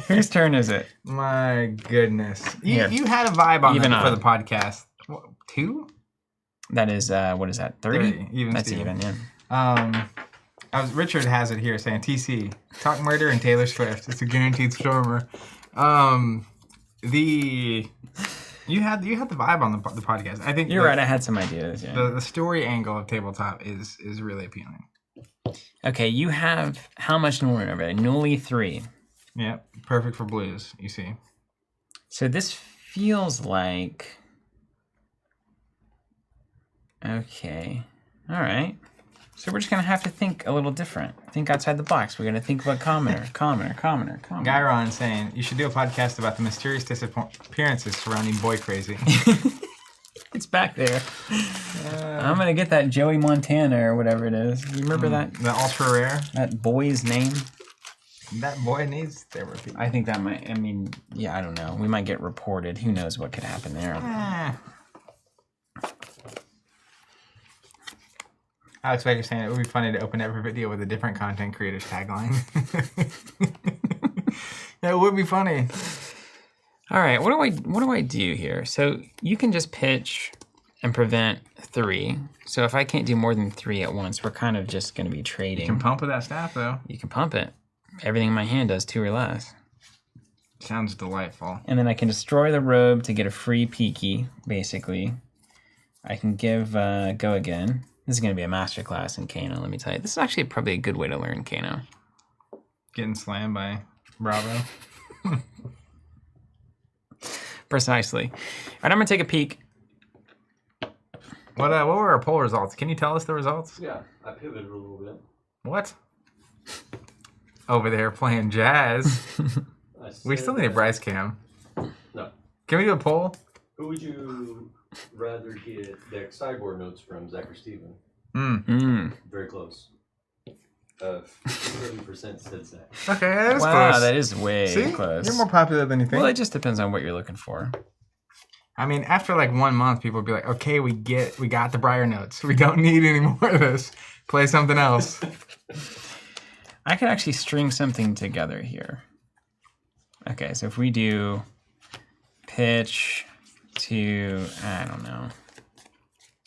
Whose turn is it? My goodness. Here. You had a vibe on Even that for on. the podcast. What, 2? That is, what is that, 30? 30, even That's Steven. even, yeah. Richard has it here saying TC, talk murder and Taylor Swift. It's a guaranteed stormer. You had the vibe on the podcast. I think You're right, I had some ideas, yeah. the story angle of tabletop is really appealing. Okay, you have how much Nully over there? Nully 3. Yep, perfect for blues. You see. So this feels like... Okay. All right. So we're just going to have to think a little different. Think outside the box. We're going to think about commoner. Gyron saying you should do a podcast about the mysterious disappearances surrounding Boy Crazy. It's back there. I'm going to get that Joey Montana or whatever it is. You remember that? The ultra rare. That boy's name? That boy needs therapy. I think that might, I mean, yeah, I don't know. We might get reported. Who knows what could happen there. Alex Baker saying it would be funny to open every video with a different content creator's tagline. That would be funny. All right, what do I do here? So you can just pitch and prevent 3. So if I can't do more than 3 at once, we're kind of just going to be trading. You can pump with that staff though. You can pump it. Everything in my hand does 2 or less. Sounds delightful. And then I can destroy the robe to get a free peaky, basically. I can give go again. This is going to be a masterclass in Kano, let me tell you. This is actually probably a good way to learn Kano. Getting slammed by Bravo. Precisely. All right, I'm going to take a peek. What were our poll results? Can you tell us the results? Yeah, I pivoted a little bit. What? Over there playing jazz. We still need a Bryce cam. No. Can we do a poll? Who would you rather get deck sideboard notes from, Zach or Steven? Very close. 30% said Zach. Okay, that is Wow, close. that is way See? close. You're more popular than you think. Well, it just depends on what you're looking for. I mean, after like 1 month, people would be like, okay, we got the Briar notes. We don't need any more of this. Play something else. I could actually string something together here. Okay, so if we do pitch to, I don't know.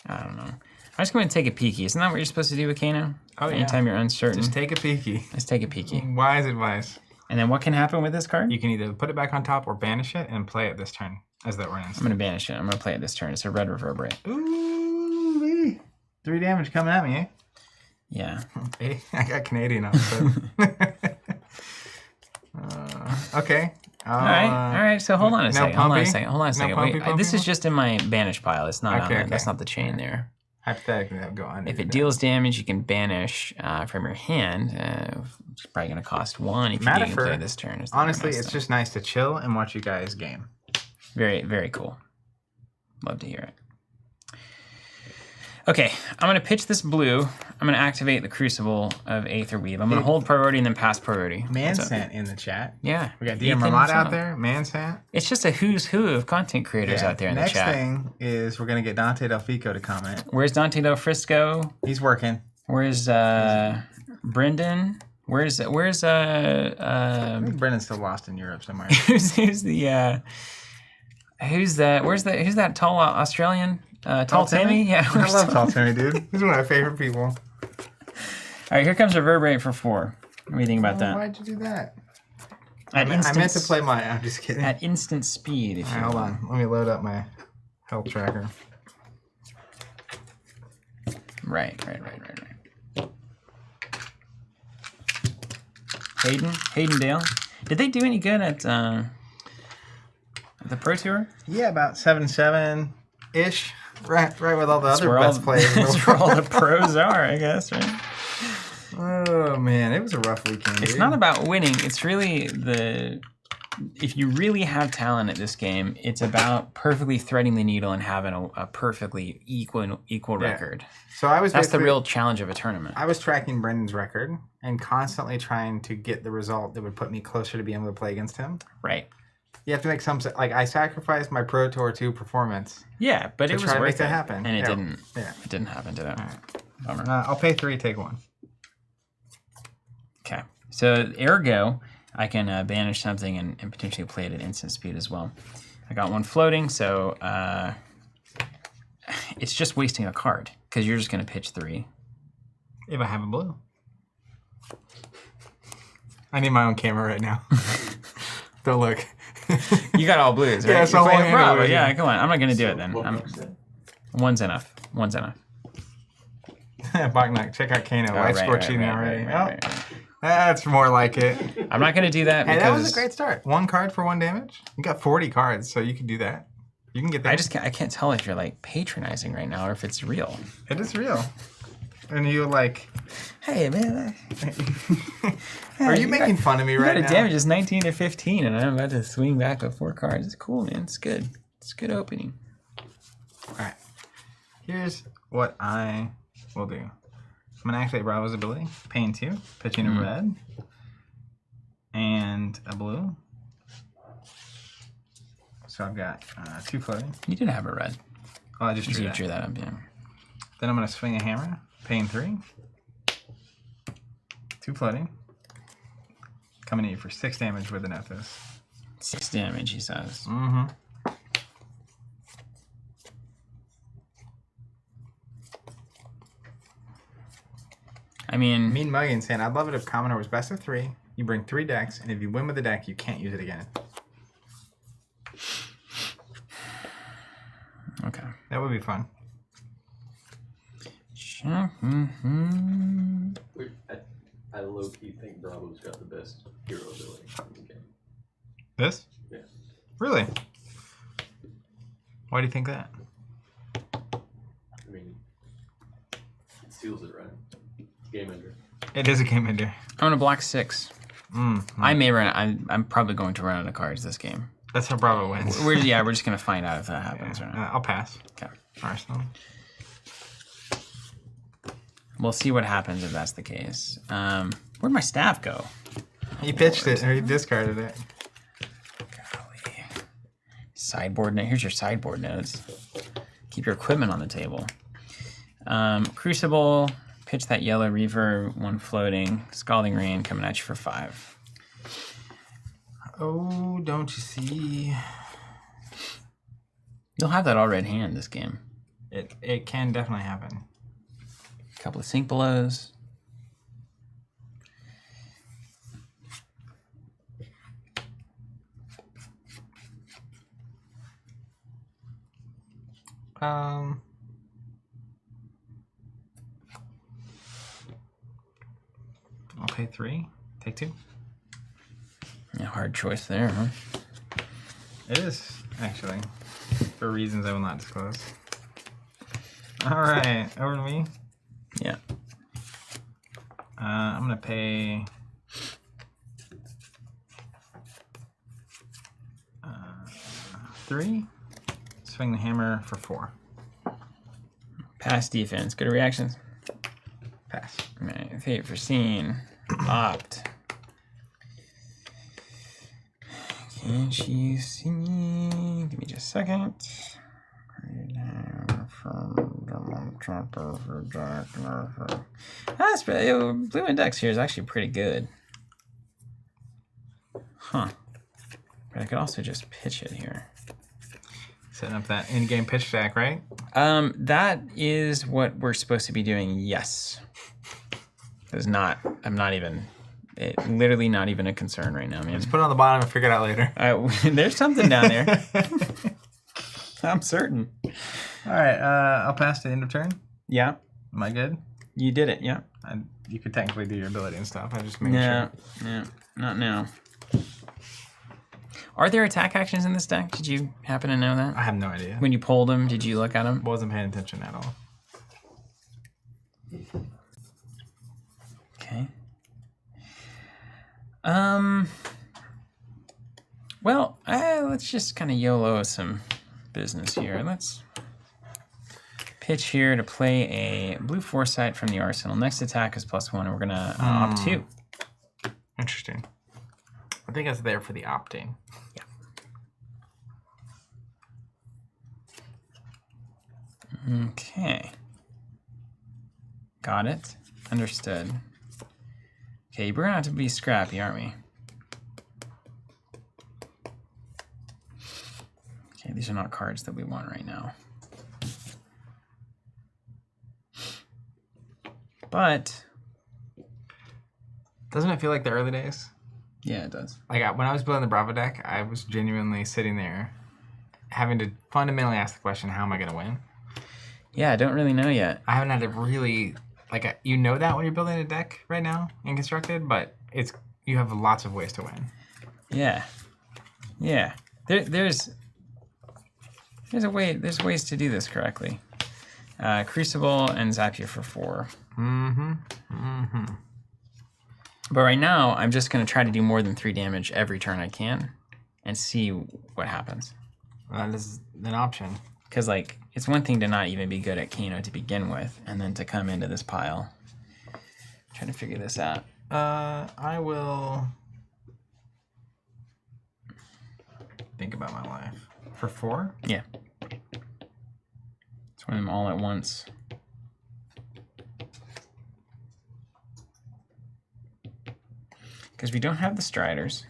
I'm just going to take a peeky. Isn't that what you're supposed to do with Kano? Oh, yeah. Anytime you're uncertain. Just take a peeky. Let's take a peeky. Wise advice. And then what can happen with this card? You can either put it back on top or banish it and play it this turn as that runs. I'm going to banish it. I'm going to play it this turn. It's a red reverberate. Ooh, 3 damage coming at me, eh? Yeah. Hey, I got Canadian on it. Okay. All right. So hold on a second. Hold on a second. pumpy, Wait, pumpy this is mode? just in my banish pile. It's not Okay, on okay. That's not the chain there. Hypothetically, that would go under. If it deals damage, you can banish from your hand. It's probably going to cost 1 if you do play this turn. is the Honestly, nice it's thing. just nice to chill and watch you guys game. Very, very cool. Love to hear it. Okay, I'm going to pitch this blue. I'm going to activate the Crucible of Aether Weave. I'm going to hold priority and then pass priority. Mansant in the chat. Yeah. We got Ethan DM Ramad out himself. there. Mansant. It's just a who's who of content creators out there in the chat. Next thing is we're going to get Dante Delfico to comment. Where's Dante Del Frisco? He's working. Where's Brendan? Where's I think Brendan's still lost in Europe somewhere. who's that tall Australian? Tall Timmy? Yeah. I love Tall Timmy, dude. He's one of my favorite people. All right, here comes Reverberate for 4. What do you think about that? Why'd you do that? I meant to play my... I'm just kidding. At instant speed, if All you right, hold will. on. Let me load up my health tracker. Right. Hayden Dale. Did they do any good at the Pro Tour? Yeah, about 7-7-ish. Right with all the other all, best players. That's where all the pros are, I guess, right? Oh, man. It was a rough weekend, It's not about winning. It's really if you really have talent at this game, it's about perfectly threading the needle and having a perfectly equal record. So that's the real challenge of a tournament. I was tracking Brendan's record and constantly trying to get the result that would put me closer to being able to play against him. Right. You have to make some, like, I sacrificed my Pro Tour 2 performance. Yeah, but it was worth to make it. that happen. And it didn't. Yeah. It didn't happen today. All right. Bummer. I'll pay 3, take 1. Okay. So, ergo, I can banish something and potentially play it at instant speed as well. I got 1 floating, so it's just wasting a card because you're just going to pitch 3. If I have a blue. I need my own camera right now. Don't look. You got all blues, right? Yeah, so Bravo. Yeah, come on. I'm not going to do it then. One's enough. Bachnak, check out Kano. I scored cheating already. Right. That's more like it. I'm not going to do that Hey, because... that was a great start. 1 card for 1 damage. You got 40 cards, so you can do that. You can get that. I can't tell if you're like patronizing right now or if it's real. It is real. And you like... Hey, man. Are you making fun of me right now? The damage is 19 to 15, and I'm about to swing back with 4 cards. It's cool, man. It's good. It's a good opening. All right. Here's what I will do. I'm going to activate Bravo's ability. Paying 2. Pitching a red. And a blue. So I've got 2 floating. You did have a red. Oh, I just drew that up, yeah. Then I'm going to swing a hammer. Paying 3. 2 floating. Coming at you for 6 damage with an Ethos. 6 damage, he says. Mm-hmm. I mean... Mean Muggin saying, I'd love it if Commoner was best of 3. You bring 3 decks, and if you win with the deck, you can't use it again. Okay. That would be fun. I low-key think Bravo's got the best hero ability in the game. This? Yeah. Really? Why do you think that? I mean, it seals it, right? Game ender. It is a game ender. I'm going to block 6. I may run... I'm probably going to run out of cards this game. That's how Bravo wins. We're just going to find out if that happens or not. I'll pass. Okay. Arsenal. We'll see what happens if that's the case. Where'd my staff go? He pitched it, or he discarded it. Golly. Sideboard note. Here's your sideboard notes. Keep your equipment on the table. Crucible. Pitch that yellow Reaver. 1 floating. Scalding Rain coming at you for 5. Oh, don't you see? You'll have that all red hand this game. It can definitely happen. Couple of sink belows. I'll pay 3. Take 2. Yeah, hard choice there, huh? It is, actually. For reasons I will not disclose. Alright, over to me. Yeah. I'm going to pay... 3. Swing the hammer for 4. Pass defense. Good reactions. Pass. Right, fate for scene. Opt. Can't you see? Give me just a second. That's blue index here is actually pretty good. Huh. But I could also just pitch it here. Setting up that in-game pitch stack, right? That is what we're supposed to be doing, yes. It's not, literally not even a concern right now, man. Just put it on the bottom and figure it out later. There's something down there. I'm certain. All right, I'll pass to end of turn. Yeah. Am I good? You did it, yeah. You could technically do your ability and stuff. I just made sure. Yeah, not now. Are there attack actions in this deck? Did you happen to know that? I have no idea. When you pulled them, did you look at them? Wasn't paying attention at all. Okay. Well, let's just kind of YOLO some business here. Let's pitch here to play a blue foresight from the arsenal. Next attack is +1, and we're gonna opt 2. Interesting. I think it's there for the opting. Yeah. Okay. Got it. Understood. Okay, we're gonna have to be scrappy, aren't we? Okay, these are not cards that we want right now. But doesn't it feel like the early days? Yeah, it does. Like when I was building the Bravo deck, I was genuinely sitting there having to fundamentally ask the question, how am I going to win? Yeah, I don't really know yet. I haven't had to really, like, you know that when you're building a deck right now in Constructed, but you have lots of ways to win. Yeah. Yeah. There's ways to do this correctly. Crucible and zap you for 4. But right now, I'm just going to try to do more than 3 damage every turn I can and see what happens. That is an option. Because, like, it's one thing to not even be good at Kano to begin with, and then to come into this pile. Trying to figure this out. I will think about my life. For 4? Yeah. Swing them all at once. Because we don't have the Striders.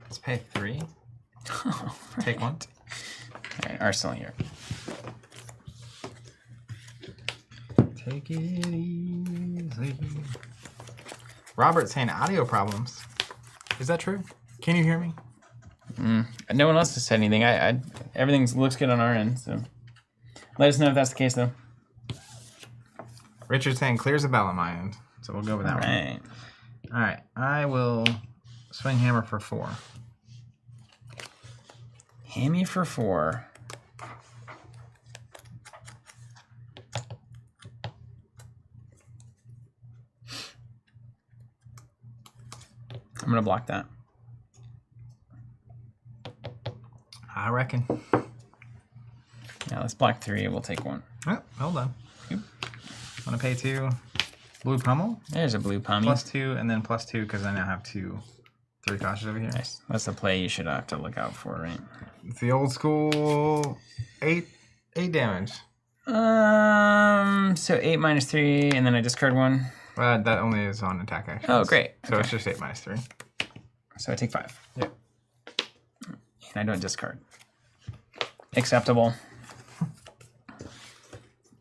Let's pay 3. Oh, right. Take 1. All right, Arsenal here. Take it easy. Robert's saying audio problems. Is that true? Can you hear me? No one else has said anything. Everything looks good on our end, so let us know if that's the case, though. Richard's saying clears a bell on my end, so we'll go with that one. All right, I will swing hammer for 4. Hammy for 4. I'm gonna block that. I reckon. Yeah, let's block 3. We'll take 1. Oh, hold on. Yep. Want to pay 2. Blue pummel. There's a blue pummel. +2, and then +2 because I now have 3 cautious over here. Nice. That's the play you should have to look out for, right? It's the old school 8 damage. So 8 minus 3, and then I discard 1. That only is on attack actions. Oh, great. So it's just 8 minus 3. So I take 5. Yep. And I don't discard. Acceptable.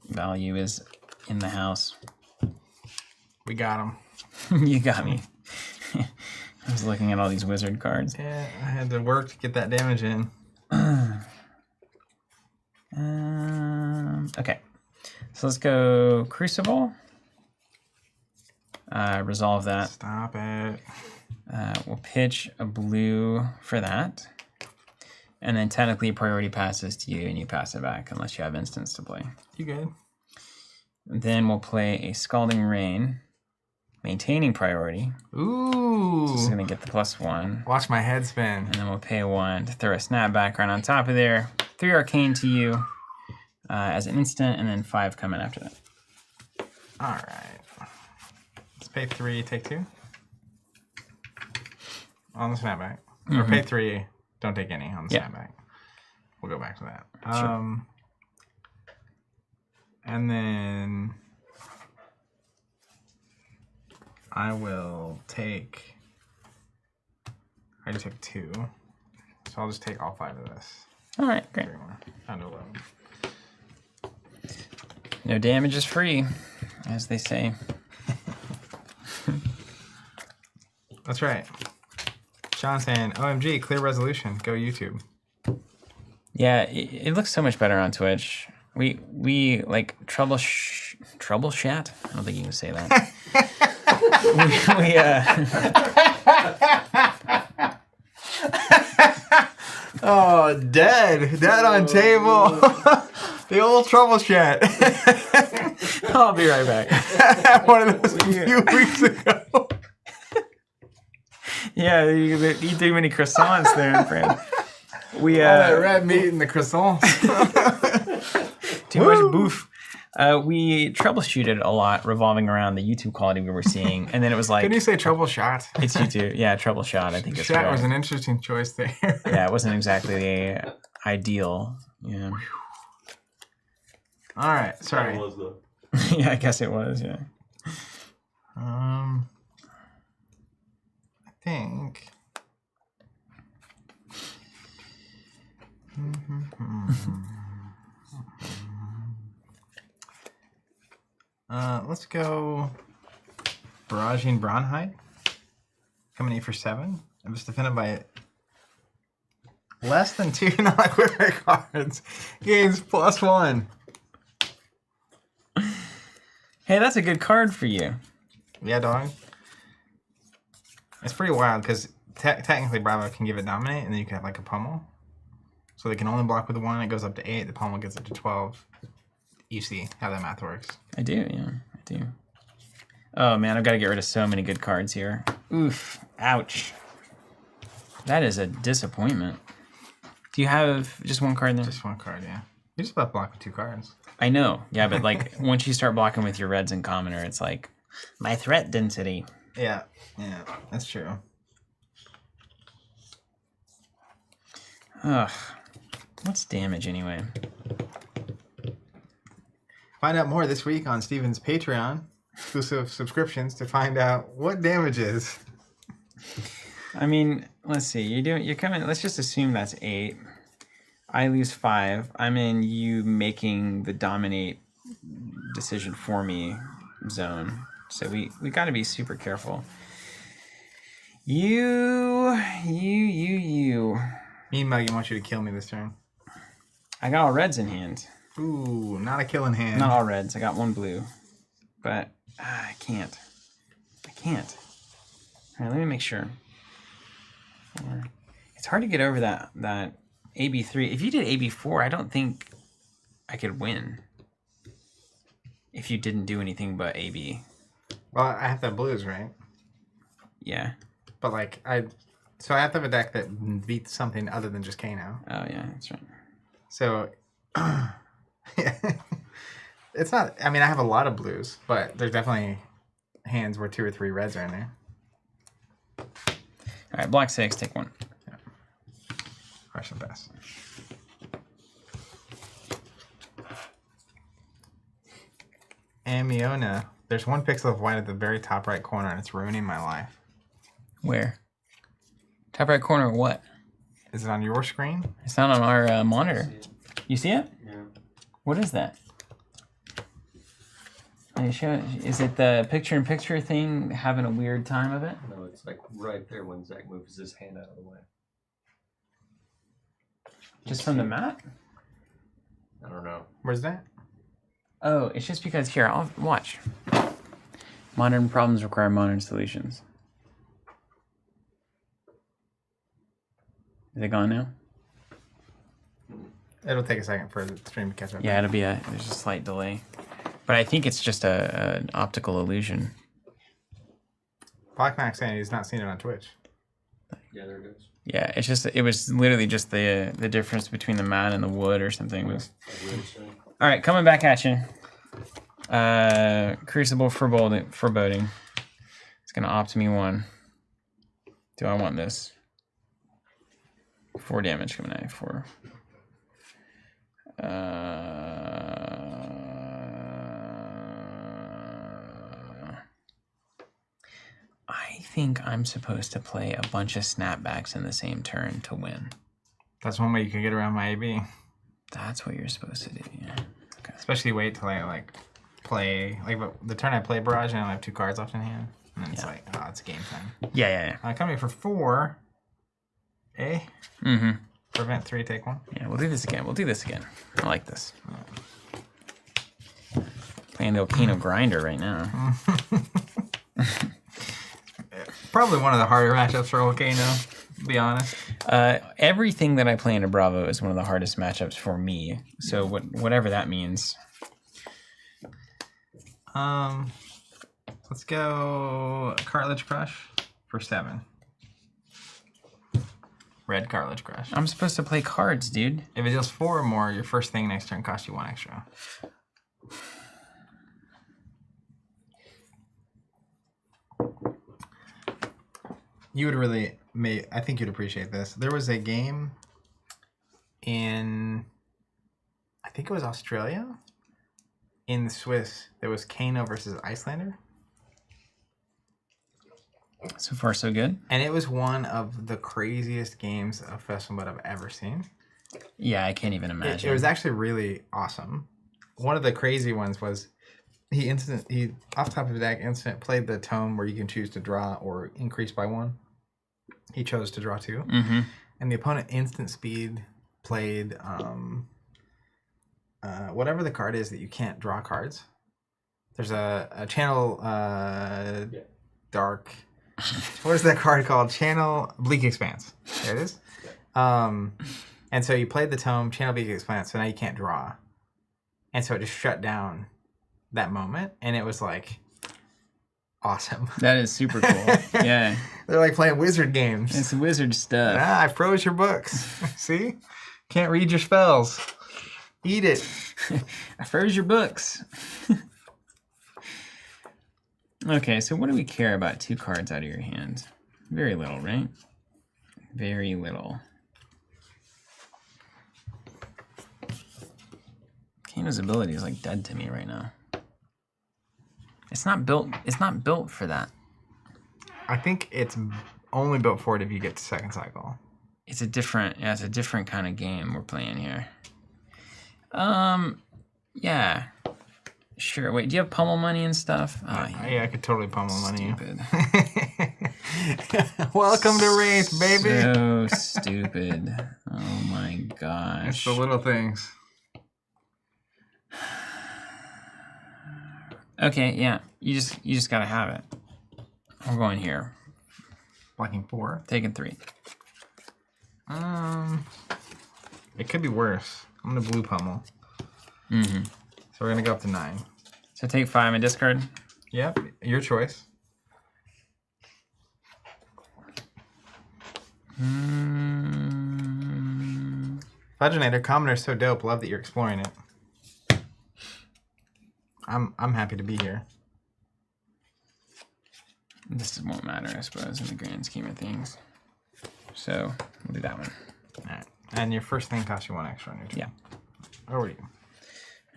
Value is in the house. We got him. You got me. I was looking at all these wizard cards. Yeah, I had to work to get that damage in. Okay. So let's go Crucible. Resolve that. Stop it. We'll pitch a blue for that. And then technically priority passes to you and you pass it back unless you have instants to play. You good? And then we'll play a Scalding Rain, maintaining priority. Ooh. This is going to get the +1. Watch my head spin. And then we'll pay 1 to throw a Snapback right on top of there. 3 Arcane to you as an instant, and then 5 coming after that. All right. Let's pay 3, take 2. On the Snapback. Or pay 3, don't take any on the Snapback. We'll go back to that. Sure. And then I will take, I just took 2. So I'll just take all 5 of this. All right, great. 3 more. Down to 11. No damage is free, as they say. That's right. Sean saying, OMG, clear resolution. Go YouTube. Yeah, it looks so much better on Twitch. We like troubleshoot. I don't think you can say that. Oh, dead on table. The old trouble chat. I'll be right back. One of those a few weeks ago. Yeah, you eat too many croissants there, friend. All that red meat and the croissants. Too much boof. We troubleshooted a lot revolving around the YouTube quality we were seeing, and then it was like... Couldn't you say troubleshot? It's YouTube. Yeah, troubleshot. I think it's Shot was an interesting choice there. Yeah, it wasn't exactly the ideal. Yeah. All right, sorry. Was though. Yeah, I guess it was, yeah. I think... let's go Barraging Braunheit. Coming 8 for 7. It was defended by less than 2 non-equivalent cards. Gains +1. Hey, that's a good card for you. Yeah, dog. It's pretty wild because technically Bravo can give it Dominate, and then you can have like a Pummel. So they can only block with 1. It goes up to 8. The Pummel gets it to 12. You see how that math works. I do, yeah. I do. Oh, man, I've got to get rid of so many good cards here. Oof. Ouch. That is a disappointment. Do you have just one card there? Just one card, yeah. You just about block with 2 cards. I know. Yeah, but like once you start blocking with your reds and commoner, it's like my threat density. Yeah, that's true. Ugh. What's damage anyway? Find out more this week on Steven's Patreon. Exclusive subscriptions to find out what damage is. I mean, let's see. You're coming. Let's just assume that's 8. I lose 5. I'm in you making the dominate decision for me zone. So we got to be super careful. You. Mean Muggy wants you to kill me this turn. I got all reds in hand. Ooh, not a killing hand. Not all reds. I got 1 blue. But I can't. All right, let me make sure. It's hard to get over that AB3. If you did AB4, I don't think I could win. If you didn't do anything but AB. Well, I have to have blues, right? Yeah. But like so I have to have a deck that beats something other than just Kano. Oh yeah, that's right. So it's not. I mean, I have a lot of blues, but there's definitely hands where 2 or 3 reds are in there. All right, block 6, take 1. Yeah. Crush the best. Amiona. There's 1 pixel of white at the very top right corner, and it's ruining my life. Where? Top right corner, what? Is it on your screen? It's not on our monitor. You see it? Yeah. What is that? Is it the picture-in-picture thing having a weird time of it? No, it's like right there when Zach moves his hand out of the way. Just from the map? I don't know. Where's that? Oh, it's just because, here, I'll watch. Modern problems require modern solutions. Is it gone now? It'll take a second for the stream to catch up. Yeah, there's a slight delay. But I think it's just an optical illusion. Black Max saying he's not seen it on Twitch. Yeah, there it goes. Yeah, it was literally just the difference between the mat and the wood or something. All right, coming back at you. Crucible Foreboding. It's going to opt me 1. Do I want this? 4 damage coming at you. 4. I think I'm supposed to play a bunch of snapbacks in the same turn to win. That's one way you can get around my AB. That's what you're supposed to do, yeah. Okay. Especially wait till I play the turn I play Barrage and I only have 2 cards left in hand. And then it's like, oh, it's game time. Yeah. I come here for 4. Eh? Mm-hmm. Prevent 3, take 1. Yeah, we'll do this again. I like this. Playing the Okino Grinder right now. Probably one of the harder matchups for Volcano, to be honest. Everything that I play into Bravo is one of the hardest matchups for me. So whatever that means. Let's go Cartilage Crush for 7. Red Cartilage Crush. I'm supposed to play cards, dude. If it deals 4 or more, your first thing next turn costs you 1 extra. You would really, I think you'd appreciate this. There was a game in, I think it was Australia, in the Swiss. There was Kano versus Icelander. So far, so good. And it was one of the craziest games of Flesh and Blood I've ever seen. Yeah, I can't even imagine. It was actually really awesome. One of the crazy ones was he off the top of his deck played the tome where you can choose to draw or increase by 1. He chose to draw 2. Mm-hmm. And the opponent instant speed played whatever the card is that you can't draw cards. There's a channel dark. What is that card called? Channel Bleak Expanse. There it is. And so you played the tome, Channel Bleak Expanse, so now you can't draw. And so it just shut down that moment, and it was like awesome. That is super cool. Yeah. They're like playing wizard games. It's wizard stuff. I froze your books. See? Can't read your spells. Eat it. I froze your books. Okay, so what do we care about 2 cards out of your hand? Very little, right? Very little. Kano's ability is like dead to me right now. It's not built for that. I think it's only built for it if you get to second cycle. It's a different kind of game we're playing here. Yeah. Sure. Wait, do you have pummel money and stuff? Oh, yeah, I could totally pummel money. Stupid. Welcome to Wraith, baby. So stupid. Oh my gosh. It's the little things. Okay, yeah. You just gotta have it. I'm going here. Blocking 4. Taking 3. It could be worse. I'm gonna blue pummel. Mm-hmm. So we're gonna go up to 9. So take 5 and discard. Yep, your choice. Vaginator, Commoner is so dope. Love that you're exploring it. I'm happy to be here. This won't matter, I suppose, in the grand scheme of things. So we'll do that one. All right, and your first thing costs you 1 extra on your turn. Yeah. Over to you.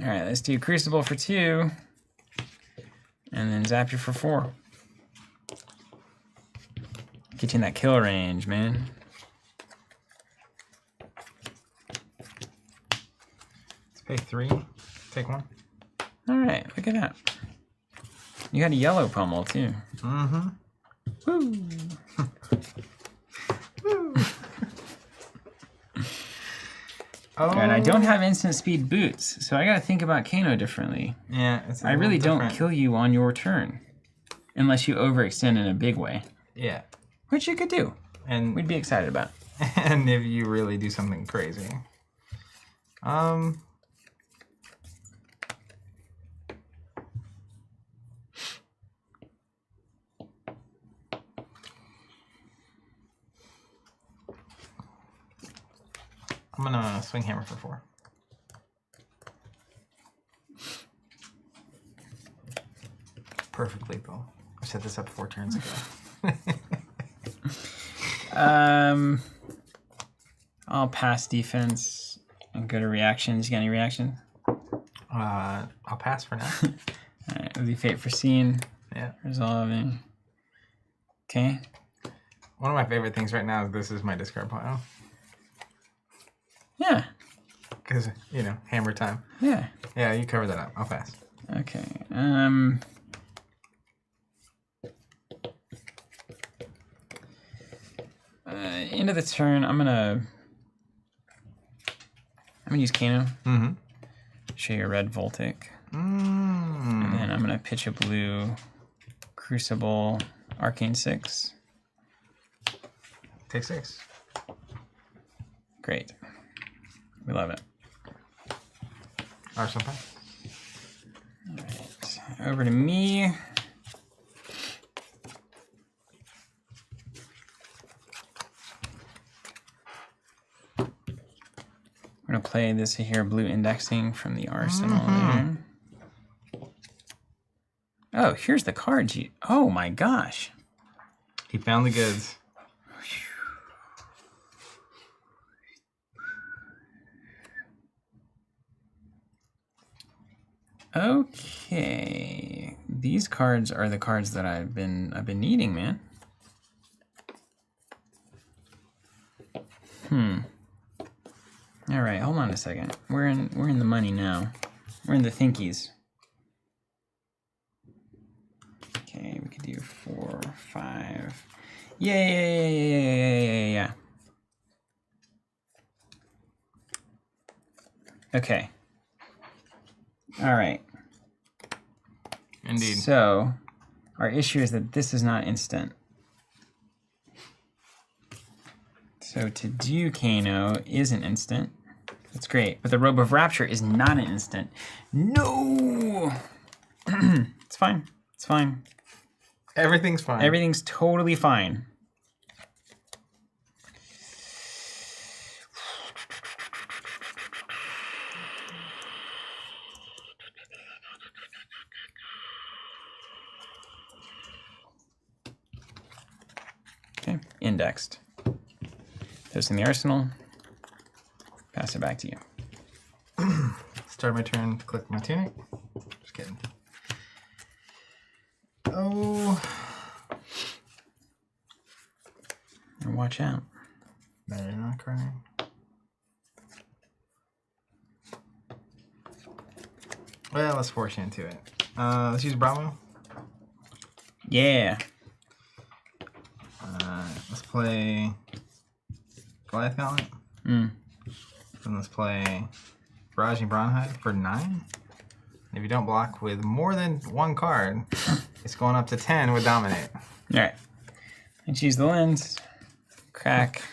All right, let's do Crucible for 2, and then Zap you for 4. Get you in that kill range, man. Let's pay 3. Take 1. All right, look at that. You had a yellow pummel too. Mm-hmm. Woo! Woo. Oh. And I don't have instant speed boots, so I gotta think about Kano differently. Yeah, I really don't kill you on your turn, unless you overextend in a big way. Yeah, which you could do, and we'd be excited about. And if you really do something crazy, I'm gonna swing hammer for 4. Perfect lethal. I set this up 4 turns ago. I'll pass defense and go to reactions. You got any reaction? I'll pass for now. All right, it'll be Fate Foreseen. Yeah. Resolving. Okay. One of my favorite things right now is this is my discard pile. Yeah. Because, you know, hammer time. Yeah. Yeah, you cover that up. I'll pass. Okay. End of the turn, I'm gonna use Kano. Mm-hmm. Show you a red Voltic. Mm. And then I'm gonna pitch a blue Crucible Arcane 6. Take 6. Great. We love it. Arsenal pass. All right. Over to me. We're going to play this here, blue indexing from the arsenal there. Oh, here's the cards. Oh my gosh. He found the goods. Okay. These cards are the cards that I've been needing, man. All right, hold on a second. We're in the money now. We're in the thinkies. Okay, we could do 4, 5. Yeah. Okay. All right. Indeed. So, our issue is that this is not instant. So to do Kano isn't instant. That's great. But the Robe of Rapture is not an instant. No! It's fine. It's fine. Everything's fine. Everything's totally fine. Okay, indexed. Those in the arsenal. Pass it back to you. Start my turn to click my tunic. Just kidding. Oh. And watch out. Better not cry. Well, let's force you into it. Let's use Bravo. Yeah. Let's play Goliath Gauntlet. And let's play Barraging Braunhide for 9. And if you don't block with more than 1 card, it's going up to 10 with Dominate. All right. And choose the lens. Crack.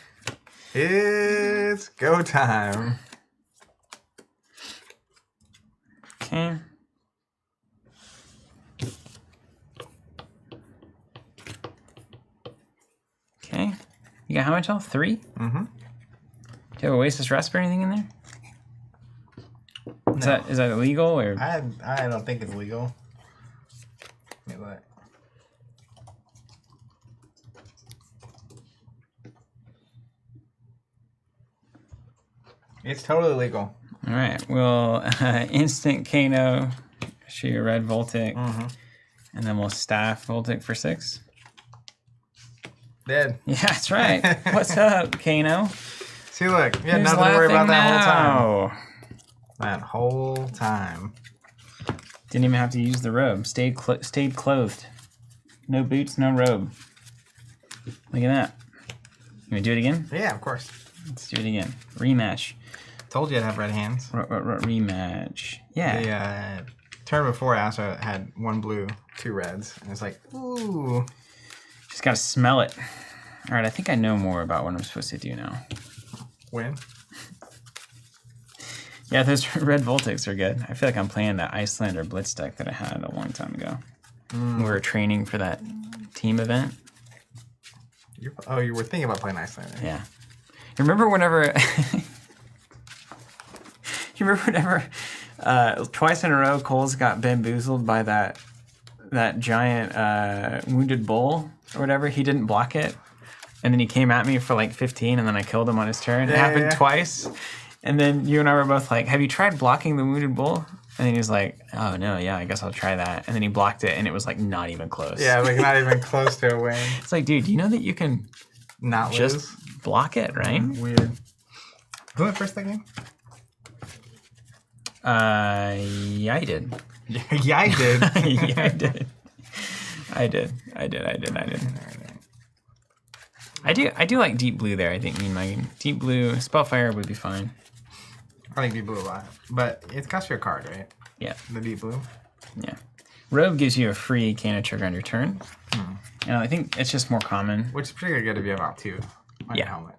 It's go time. Okay. Okay. You got how much health? 3? Mm-hmm. Do you have Oasis Resp or anything in there? Is that illegal or? I don't think it's legal. Let me look. It's totally legal. All right. We'll instant Kano, shoot your red Voltic, and then we'll staff Voltic for 6. Dead. Yeah, that's right. What's up, Kano? See, look, you had Who's nothing to worry about laughing that whole time. now? That whole time. Didn't even have to use the robe. Stayed clothed. No boots, no robe. Look at that. You want to do it again? Yeah, of course. Let's do it again. Rematch. Told you I'd have red hands. Rematch. Yeah. The turn before I also had 1 blue, 2 reds. And it's like, ooh. Just got to smell it. All right, I think I know more about what I'm supposed to do now. Win. Yeah, those red Voltics are good. I feel like I'm playing that Icelander Blitz deck that I had a long time ago. We were training for that team event. You were thinking about playing Icelander. Yeah. You remember whenever... twice in a row Coles got bamboozled by that giant wounded bull or whatever? He didn't block it. And then he came at me for like 15 and then I killed him on his turn. It happened twice. And then you and I were both like, have you tried blocking the wounded bull? And then he was like, oh no, yeah, I guess I'll try that. And then he blocked it and it was like not even close. Yeah, like not even close to a win. It's like, dude, you know that you can Not just lose. block it, right? Weird. Who went first that game? Yeah, I did. Yeah, I did. Yeah, I did. I do like deep blue there. I think me and my deep blue Spellfire would be fine. I think deep blue a lot. But it costs you a card, right? Yeah. The deep blue. Yeah. Robe gives you a free Kano trigger on your turn. And I think it's just more common. Which is particularly good if you have out 2. Like a helmet.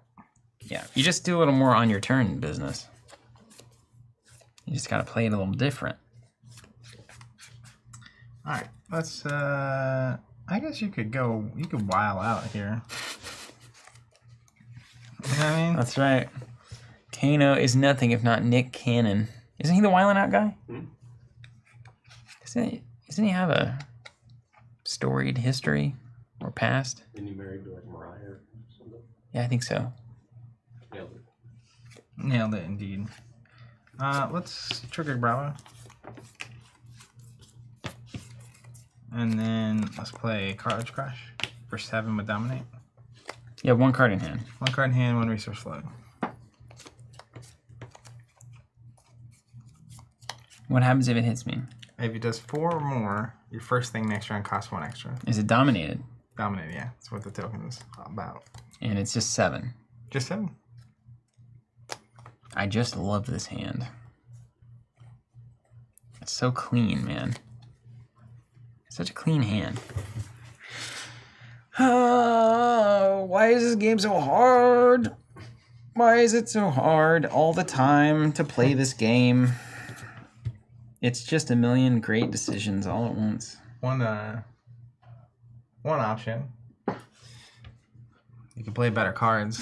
Yeah, you just do a little more on your turn business. You just gotta play it a little different. All right, let's. I guess you could while out here. You know what I mean? That's right. Kano is nothing if not Nick Cannon. Isn't he the Wiling Out guy? Hmm? Doesn't he have a storied history or past? Isn't he married to like Mariah or something? Yeah, I think so. Nailed it. Nailed it, indeed. Let's trigger Bravo. And then let's play Cartilage Crash for 7 with Dominate. You have 1 card in hand. 1 card in hand, 1 resource flood. What happens if it hits me? If it does 4 or more, your first thing next round costs 1 extra. Is it dominated? Dominate, yeah. That's what the token is about. And it's just 7. Just 7. I just love this hand. It's so clean, man. It's such a clean hand. Why is this game so hard? Why is it so hard all the time to play this game? It's just a million great decisions all at once. One option. You can play better cards.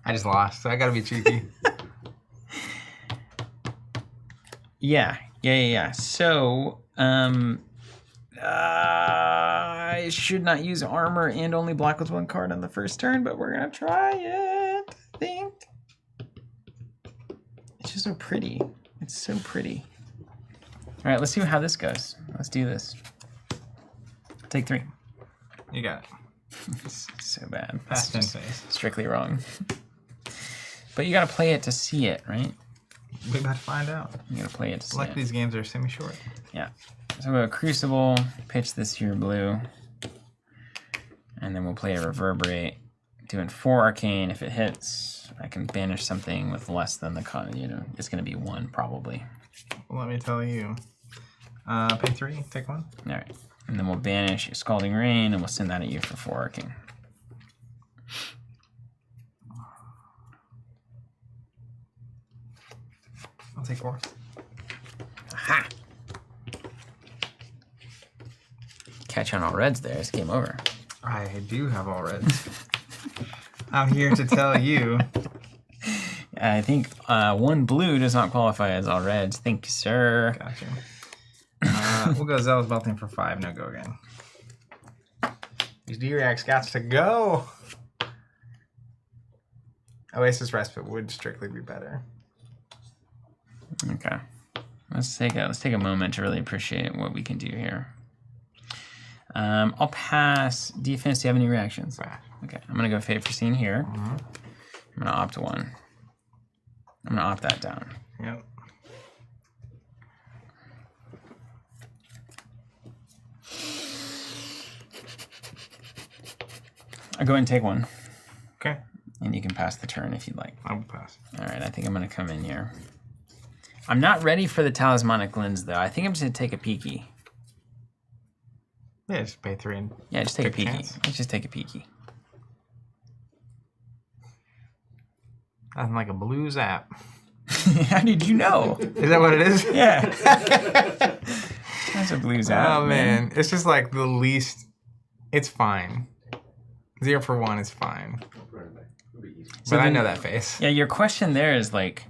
I just lost, so I gotta be cheeky. Yeah. So, I should not use armor and only block with 1 card on the first turn, but we're gonna try it, I think. It's just so pretty. It's so pretty. All right, let's see how this goes. Let's do this. Take 3. You got it. It's so bad. Fast It's in just face. strictly wrong. But you gotta play it to see it, right? We about to find out. You gotta play it to see Like it. these games are semi-short. Yeah. So we'll go Crucible, pitch this here blue, and then we'll play a Reverberate, doing 4 Arcane. If it hits, I can banish something with less than the con. It's gonna be 1 probably. Well, let me tell you. Pay 3, take 1. All right, and then we'll banish Scalding Rain, and we'll send that at you for 4 Arcane. I'll take 4. Aha! Catch on all reds there. It's game over. I do have all reds. I'm here to tell you. I think 1 blue does not qualify as all reds. Thank you, sir. Gotcha. We'll go Zealous Belting for 5. No go again. These D-Reacts got to go. Oasis Respite would strictly be better. Okay. Let's take a moment to really appreciate what we can do here. I'll pass defense. Do you have any reactions? Okay, I'm gonna go Fate Foreseen here. I'm gonna opt 1. I'm gonna opt that down. Yep. I'll go ahead and take 1. Okay. And you can pass the turn if you'd like. I will pass. All right, I think I'm gonna come in here. I'm not ready for the Talismanic Lens though. I think I'm just gonna take a peeky. Yeah, just pay 3 and Yeah, just take a Take a peeky. chance. Let's just take a peeky. nothing like a blue zap. How did you know? Is that what it is? Yeah. That's a blues out. Oh man, it's just like the least. It's fine. 0 for 1 is fine. It'll be easy. But I know that face. Yeah, your question there is like,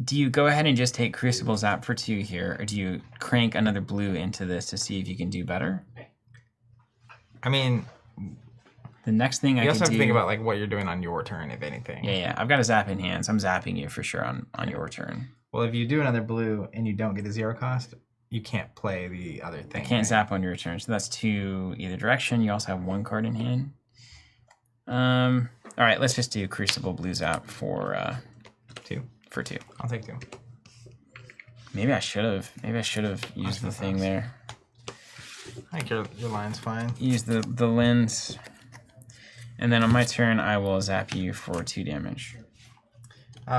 do you go ahead and just take Crucible Zap for 2 here, or do you crank another blue into this to see if you can do better? I mean, The next thing I you could also have do, to think about like what you're doing on your turn, if anything. yeah, I've got a Zap in hand, so I'm zapping you for sure on your turn. Well, if you do another blue and you don't get a 0 cost, you can't play the other thing. I can't right? zap on your turn, so that's 2 either direction. You also have 1 card in hand. All right, let's just do Crucible Blue Zap for 2. 2. I'll take 2. Maybe I should have used the thing there. I think your line's fine. Use the lens. And then on my turn, I will zap you for 2 damage.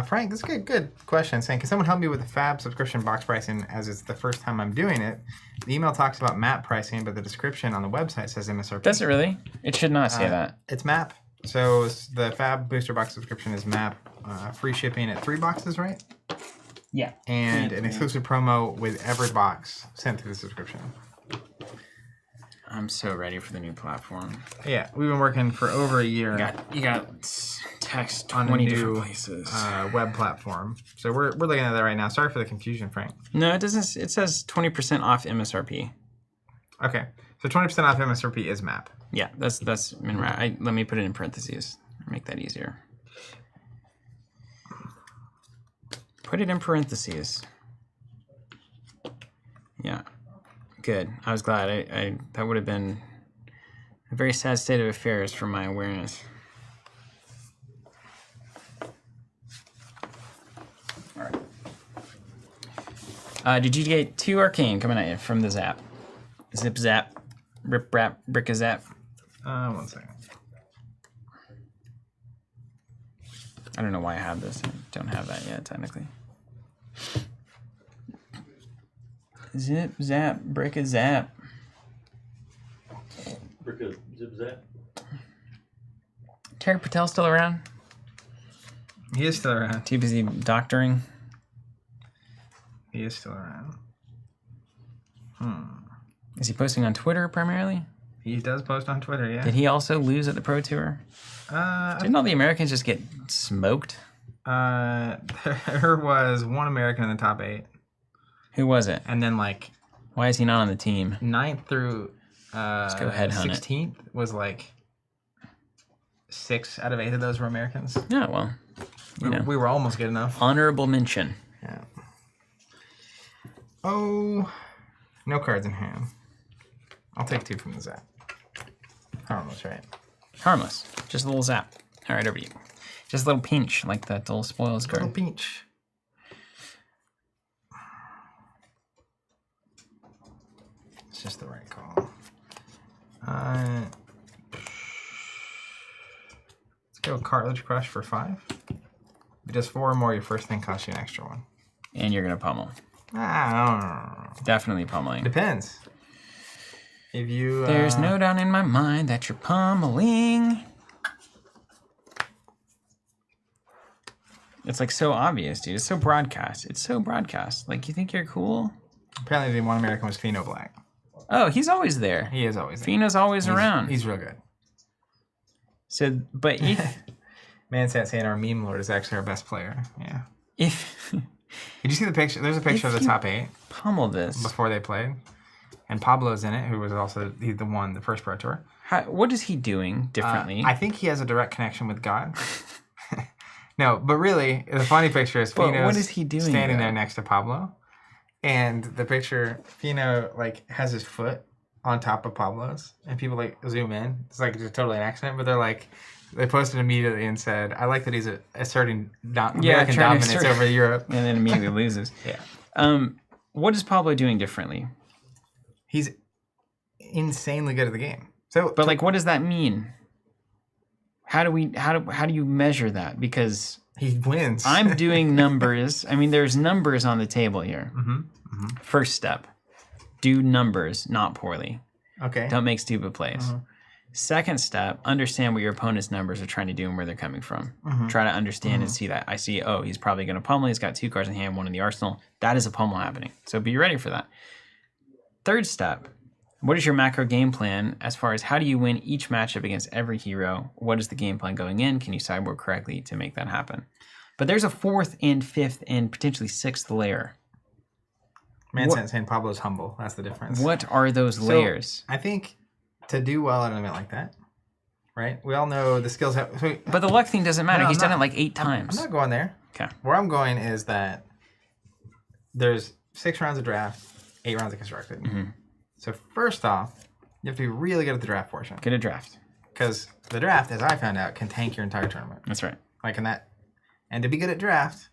Frank, this is a good question. Saying, can someone help me with the Fab subscription box pricing as it's the first time I'm doing it? The email talks about MAP pricing, but the description on the website says MSRP. Does it really? It should not say that. It's MAP. So the Fab booster box subscription is MAP. Free shipping at 3 boxes, right? Yeah. And an exclusive promo with every box sent through the subscription. I'm so ready for the new platform. Yeah, we've been working for over a year. You got text on 20 a new different places. Web platform. So we're looking at that right now. Sorry for the confusion, Frank. No, it doesn't. It says 20% off MSRP. Okay, so 20% off MSRP is MAP. Yeah, that's let me put it in parentheses. Make that easier. Put it in parentheses. Yeah. Good. I was glad. I that would have been a very sad state of affairs for my awareness. All right. Did you get 2 arcane coming at you from the zap? Zip zap, rip rap, brick a zap. 1 second. I don't know why I have this. I don't have that yet, technically. Zip, zap, brick a zap. Brick a zip zap. Terry Patel still around? He is still around. Too busy doctoring? He is still around. Is he posting on Twitter primarily? He does post on Twitter, yeah. Did he also lose at the Pro Tour? Didn't all the Americans just get smoked? There was 1 American in the top 8. Who was it? And then Why is he not on the team? 9th through Let's go headhunt 16th was 6 out of 8 of those were Americans. Yeah, well, We were almost good enough. Honorable mention. Yeah. Oh, no cards in hand. I'll take 2 from the zap. Harmless, right? Harmless. Just a little zap. All right, over to you. Just a little pinch, like that little spoils card. Little pinch. It's just the right call. Let's go Cartilage Crush for 5. If it does 4 or more, your first thing costs you an extra 1. And you're going to pummel. I don't know. Definitely pummeling. Depends. If you... There's no doubt in my mind that you're pummeling. It's so obvious, dude. It's so broadcast. It's so broadcast. You think you're cool? Apparently the 1 American was Pheno Black. Oh, he's always there. He is always there. Pheno's always around. He's real good. So, but if... Mansat saying our meme lord is actually our best player. Yeah. If... Did you see the picture? There's a picture of the top 8. Pummel this. Before they played. And Pablo's in it, who was also the first Pro Tour. What is he doing differently? I think he has a direct connection with God. No, but really, the funny picture is Pheno's what is he doing standing there next to Pablo. And the picture, Pheno, has his foot on top of Pablo's. And people, zoom in. It's, just totally an accident. But they're they posted immediately and said, I like that he's asserting American dominance over Europe. And then immediately loses. Yeah. What is Pablo doing differently? He's insanely good at the game. So, but what does that mean? How do you measure that? Because he wins. I'm doing numbers. I mean, there's numbers on the table here. First step, do numbers, not poorly. Okay. Don't make stupid plays. Second step, understand what your opponent's numbers are trying to do and where they're coming from. Try to understand and see that. I see, he's probably going to pummel. He's got 2 cards in hand, 1 in the arsenal. That is a pummel happening. So be ready for that. Third step, what is your macro game plan as far as how do you win each matchup against every hero? What is the game plan going in? Can you sideboard correctly to make that happen? But there's a 4th and 5th and potentially 6th layer. Mansat saying Pablo's humble. That's the difference. What are those layers? I think to do well at an event like that, right? We all know the skills have... But the luck thing doesn't matter. He's done it 8 times. I'm not going there. Okay. Where I'm going is that there's 6 rounds of draft, 8 rounds of constructed. So first off, you have to be really good at the draft portion. Get a draft. Because the draft, as I found out, can tank your entire tournament. That's right. And to be good at draft,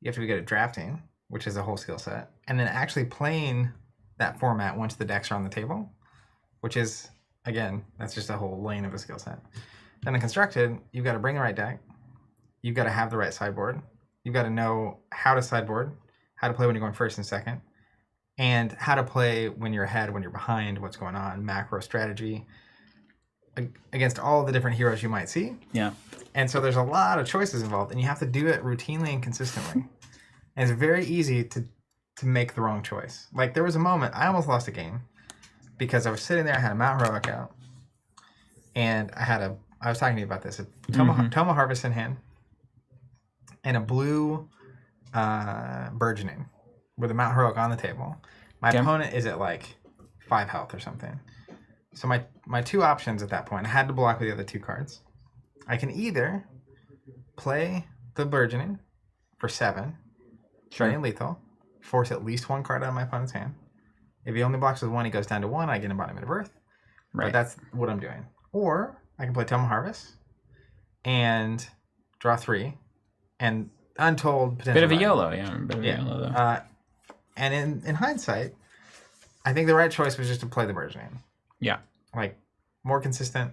you have to be good at drafting, which is a whole skill set, and then actually playing that format once the decks are on the table, which is, again, that's just a whole lane of a skill set. Then in constructed, you've got to bring the right deck, you've got to have the right sideboard, You've got to know how to sideboard, how to play when you're going first and second, and how to play when you're ahead, when you're behind, what's going on, macro strategy, against all the different heroes you might see. Yeah. And so there's a lot of choices involved, and you have to do it routinely and consistently. And it's very easy to make the wrong choice. Like, there was a moment, I almost lost a game, because I was sitting there, I had a Mount Heroic out, and I was talking to you about this, a Toma Harvest in hand, and a blue Burgeoning with a Mount Heroic on the table. My opponent is at like 5 health or something. So my two options at that point, I had to block with the other 2 cards. I can either play the Burgeoning for 7, sure, lethal, force at least 1 card out of my opponent's hand. If he only blocks with 1, he goes down to 1, I get Embodiment of Earth. Right. But that's what I'm doing. Or I can play Toma Harvest and draw 3 and untold potential. Bit of a YOLO, yeah. Bit of a YOLO, though. And in hindsight, I think the right choice was just to play the Burgeoning. Yeah. Like, more consistent.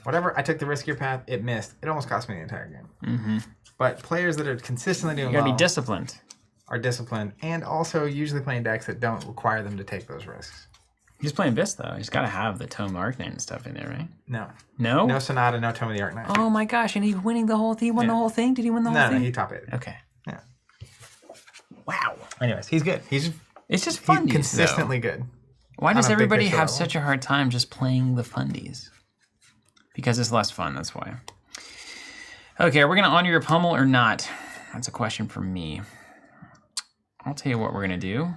Whatever, I took the riskier path, it missed. It almost cost me the entire game. Mm-hmm. But players that are consistently doing well... You gotta be disciplined. Are disciplined, and also usually playing decks that don't require them to take those risks. He's playing Vis, though. He's got to have the Tome Arknight and stuff in there, right? No. No? No Sonata, no Tome of the Arknight. Oh my gosh, and he's winning the whole thing? He won the whole thing? Did he win the whole thing? No, he top 8. Okay. Yeah. Wow. Anyways, he's good. It's just fundies, he's consistently good. Why does everybody have such a hard time just playing the fundies? Because it's less fun, that's why. Okay, are we going to honor your pummel or not? That's a question for me. I'll tell you what we're going to do.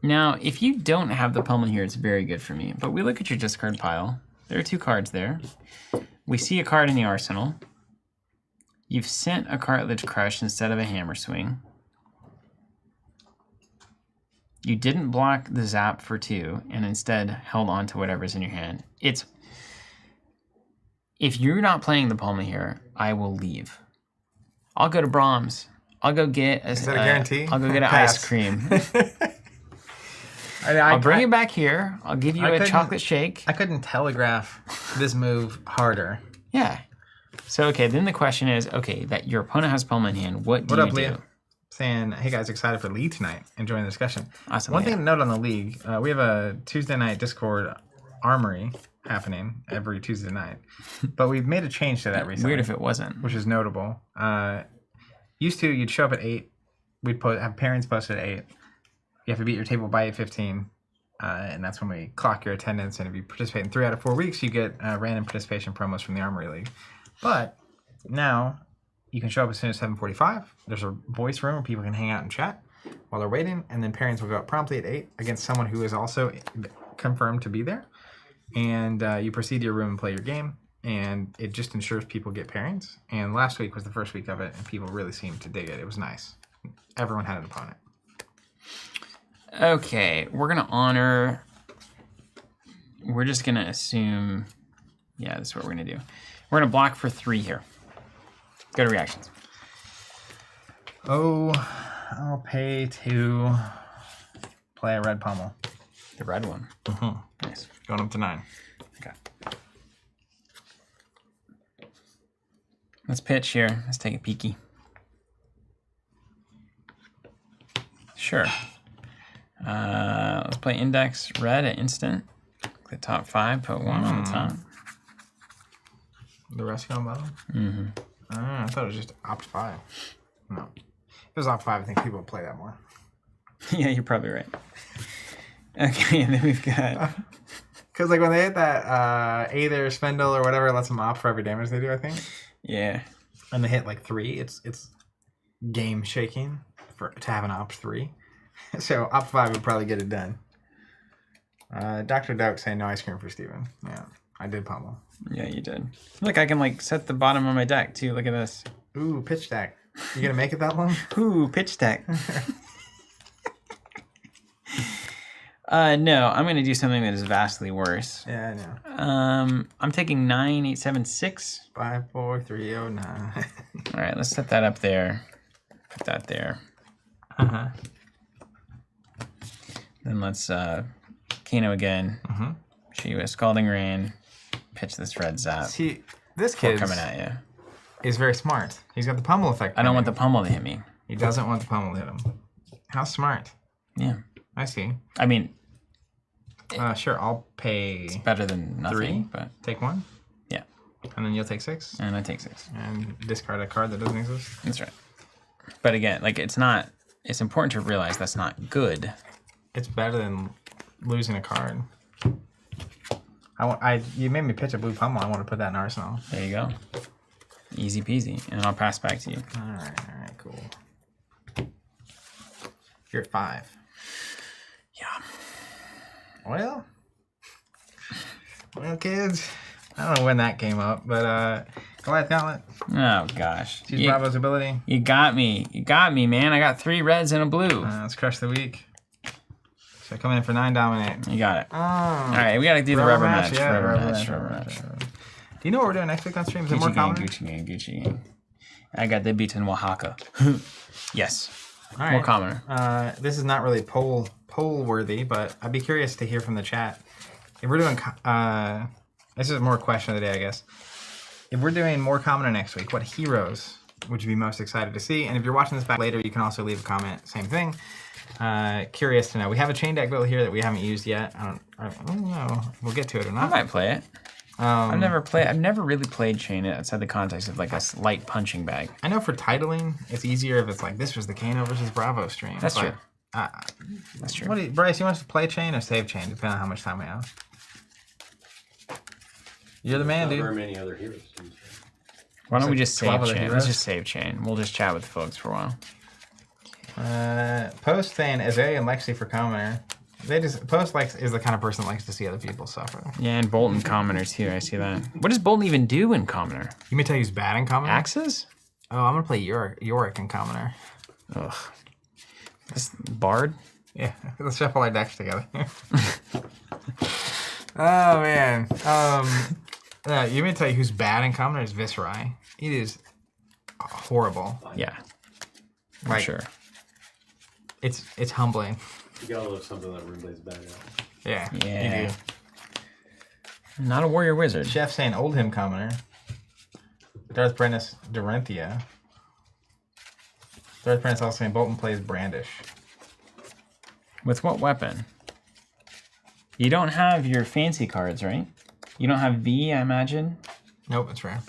Now, if you don't have the pummel here, it's very good for me. But we look at your discard pile. There are 2 cards there. We see a card in the arsenal. You've sent a Cartilage Crush instead of a Hammer Swing. You didn't block the Zap for 2 and instead held on to whatever's in your hand. If you're not playing the pummel here, I will leave. I'll go to Brahms. I'll go get Is that a guarantee? I'll go get an ice cream. I'll bring it back here. I'll give you a chocolate shake. I couldn't telegraph this move harder. Yeah. So, okay, then the question is, okay, that your opponent has pummel in hand. What do you do? Leah? Saying, hey guys, excited for League tonight. Enjoying the discussion. Awesome. One thing to note on the League, we have a Tuesday night Discord armory happening every Tuesday night. But we've made a change to that recently. Weird if it wasn't. Which is notable. Used to, you'd show up at 8. We'd have pairings posted at 8. You have to be at your table by 8:15. And that's when we clock your attendance. And if you participate in 3 out of 4 weeks, you get random participation promos from the Armory League. But now you can show up as soon as 7:45. There's a voice room where people can hang out and chat while they're waiting. And then pairings will go up promptly at 8 against someone who is also confirmed to be there. And you proceed to your room and play your game. And it just ensures people get pairings. And last week was the first week of it, and people really seemed to dig it. It was nice. Everyone had an opponent. Okay, we're going to honor... We're just going to assume... Yeah, this is what we're going to do. We're going to block for 3 here. Go to reactions. Oh, I'll pay to play a red pummel. The red one. Mm-hmm. Nice. Going up to 9. Okay. Let's pitch here. Let's take a peeky. Sure. Let's play Index Red at instant. The top 5, put 1 on the top. The rest go on bottom? Mm-hmm. I thought it was just opt 5. No. If it was opt 5, I think people would play that more. Yeah, you're probably right. Okay, and then we've got... Because like when they hit that either Spindle or whatever, it lets them opt for every damage they do, I think. Yeah. And they hit like 3, it's game shaking to have an opt 3. So opt 5 would probably get it done. Dr. Doak saying no ice cream for Steven. Yeah, I did pummel. Yeah, you did. Look, I can like set the bottom of my deck too. Look at this. Ooh, pitch deck. You gonna make it that long? Ooh, pitch deck. No, I'm gonna do something that is vastly worse. Yeah, I know. I'm taking 9, 8, 7, 6. 5, 4, 3, 0, 9. All right, let's set that up there. Put that there. Then let's Kano again. Show you a Scalding Rain. Pitch this red zap. See, this kid's coming at you. is very smart. He's got the pummel effect. I don't want the pummel to hit me. He doesn't want the pummel to hit him. How smart. Yeah. I see. I mean, sure, I'll pay it's better than nothing. 3. But Take 1. yeah. And then you'll take 6. And I take 6. And discard a card that doesn't exist. That's right. But again, like it's important to realize that's not good. It's better than losing a card. You made me pitch a blue pummel. I want to put that in Arsenal. There you go. Easy peasy. And I'll pass back to you. All right, cool. You're at 5. Yeah. Well, kids. I don't know when that came up, but Goliath Gauntlet. Oh gosh. Choose Bravo's ability. You got me. You got me, man. I got 3 reds and a blue. Let's crush the week. So come in for 9 dominate. You got it. Oh. All right, we got to do the rubber match. Yeah, Rubber match. Do you know what we're doing next week on stream? Is it more common? Gucci gang. I got the beat in Oaxaca. Yes. All right. More commoner. This is not really poll worthy, but I'd be curious to hear from the chat. If we're doing, this is more question of the day, I guess. If we're doing more commoner next week, what heroes would you be most excited to see? And if you're watching this back later, you can also leave a comment. Same thing. Curious to know. We have a chain deck build here that we haven't used yet. I don't know. We'll get to it or not. I might play it. I've never really played chain outside the context of like a light punching bag. I know for titling, it's easier if it's like this was the Kano versus Bravo stream. That's true. That's true. Bryce, you want us to play chain or save chain, depending on how much time we have? You're the man, dude. There are many other heroes. Why don't we just save chain? heroes? Let's just save chain. We'll just chat with folks for a while. Post saying Azay and Lexi for commoner. Post is the kind of person that likes to see other people suffer. Yeah, and Bolton commoner too. I see that. What does Bolton even do in commoner? You may tell you he's bad in commoner? Axes? Oh, I'm gonna play Yorick in commoner. Ugh. This Bard? Yeah, let's shuffle our decks together. Oh man. You may tell you who's bad in commoner is Viscerai. It is horrible. Yeah. I'm Like, sure. It's humbling. You gotta love something that Runeblades bad at. Yeah. Yeah. You do. Not a warrior wizard. Chef saying old him commoner. Darth Prentice Dorenthia. Darth Prentice also saying Bolton plays Brandish. With what weapon? You don't have your fancy cards, right? You don't have V, I imagine. Nope, it's rare.